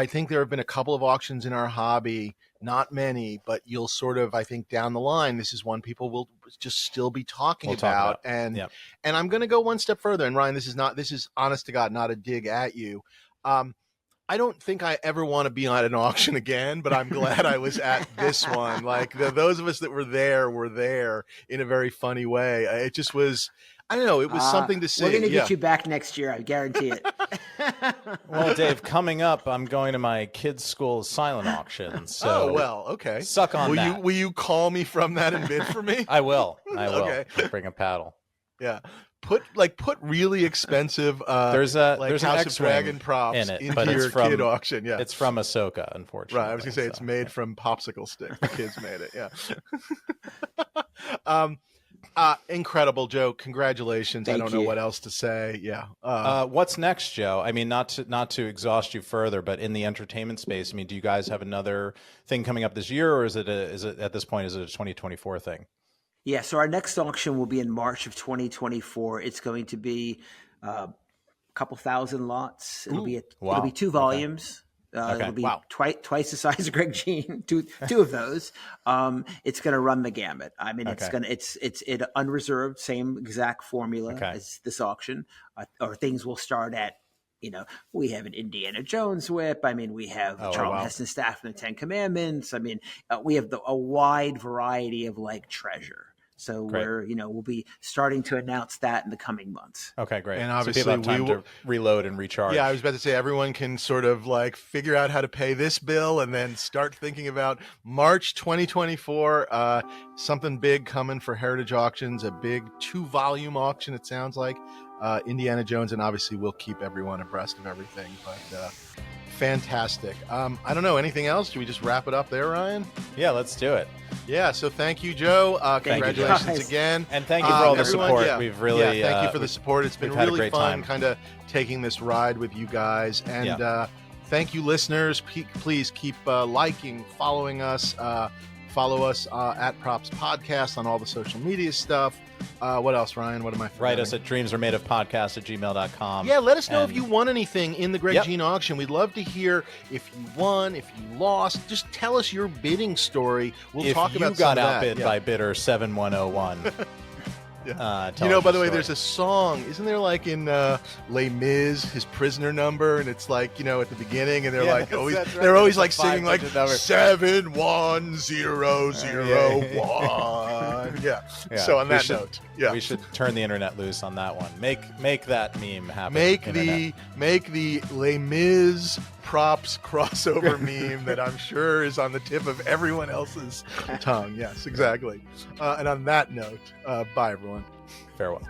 think there have been a couple of auctions in our hobby, not many, but you'll sort of, I think down the line, this is one people will just still be talking about. And I'm going to go one step further. And Ryan, this is honest to God, not a dig at you. I don't think I ever want to be on an auction again, but I'm glad I was at this one. Like those of us that were there in a very funny way. It just was, I don't know. It was something to see. We're going to get you back next year. I guarantee it. Well, Dave, coming up, I'm going to my kids' school silent auction. So okay. Suck on that. Will you call me from that and bid for me? I will. Okay. Bring a paddle. Yeah. Put really expensive there's an House of X-wing dragon props in it, into your kid auction. Yeah. It's from Ahsoka, unfortunately. Right. I was gonna say it's made from popsicle sticks. The kids made it. Yeah. Incredible, Joe. Congratulations. Thank I don't know you. what else to say. Yeah. What's next, Joe? I mean, not to exhaust you further, but in the entertainment space, I mean, do you guys have another thing coming up this year, or is it at this point, is it a 2024 thing? Yeah. So our next auction will be in March of 2024. It's going to be a couple thousand lots. It'll be it'll be 2 volumes. It'll be twice the size of Greg Jein, two of those. It's going to run the gamut. I mean, it's unreserved, same exact formula as this auction, or things will start at, we have an Indiana Jones whip. I mean, we have Charlton Heston staff from the 10 Commandments. I mean, we have a wide variety of treasure. So we'll be starting to announce that in the coming months. Okay, great. And obviously so people have time to reload and recharge. Yeah, I was about to say everyone can sort of figure out how to pay this bill and then start thinking about March 2024. Something big coming for Heritage Auctions, a big 2-volume auction, it sounds like. Indiana Jones, and obviously we'll keep everyone abreast of everything. But fantastic. I don't know, anything else? Should we just wrap it up there, Ryan? Yeah, let's do it. Yeah, so thank you, Joe. Congratulations again. And thank you for all the support. Yeah. We've really thank you for the support. It's been really fun kind of taking this ride with you guys. And thank you, listeners. Please keep liking, following us. Follow us at Props Podcast on all the social media stuff. What else, Ryan? What am I forgetting? Write us at dreamsaremadeofpodcast@gmail.com. Yeah, let us know if you won anything in the Greg Jein auction. We'd love to hear if you won, if you lost. Just tell us your bidding story. We'll talk about if you got outbid by bidder 7101. By the way, there's a song, isn't there, in Les Mis, his prisoner number, and it's at the beginning, and they're they're always singing 71001. Yeah. So on that note, we should turn the internet loose on that one. Make that meme happen. Make the Les Mis props crossover meme that I'm sure is on the tip of everyone else's tongue. Yes, exactly. And on that note, bye everyone. Farewell.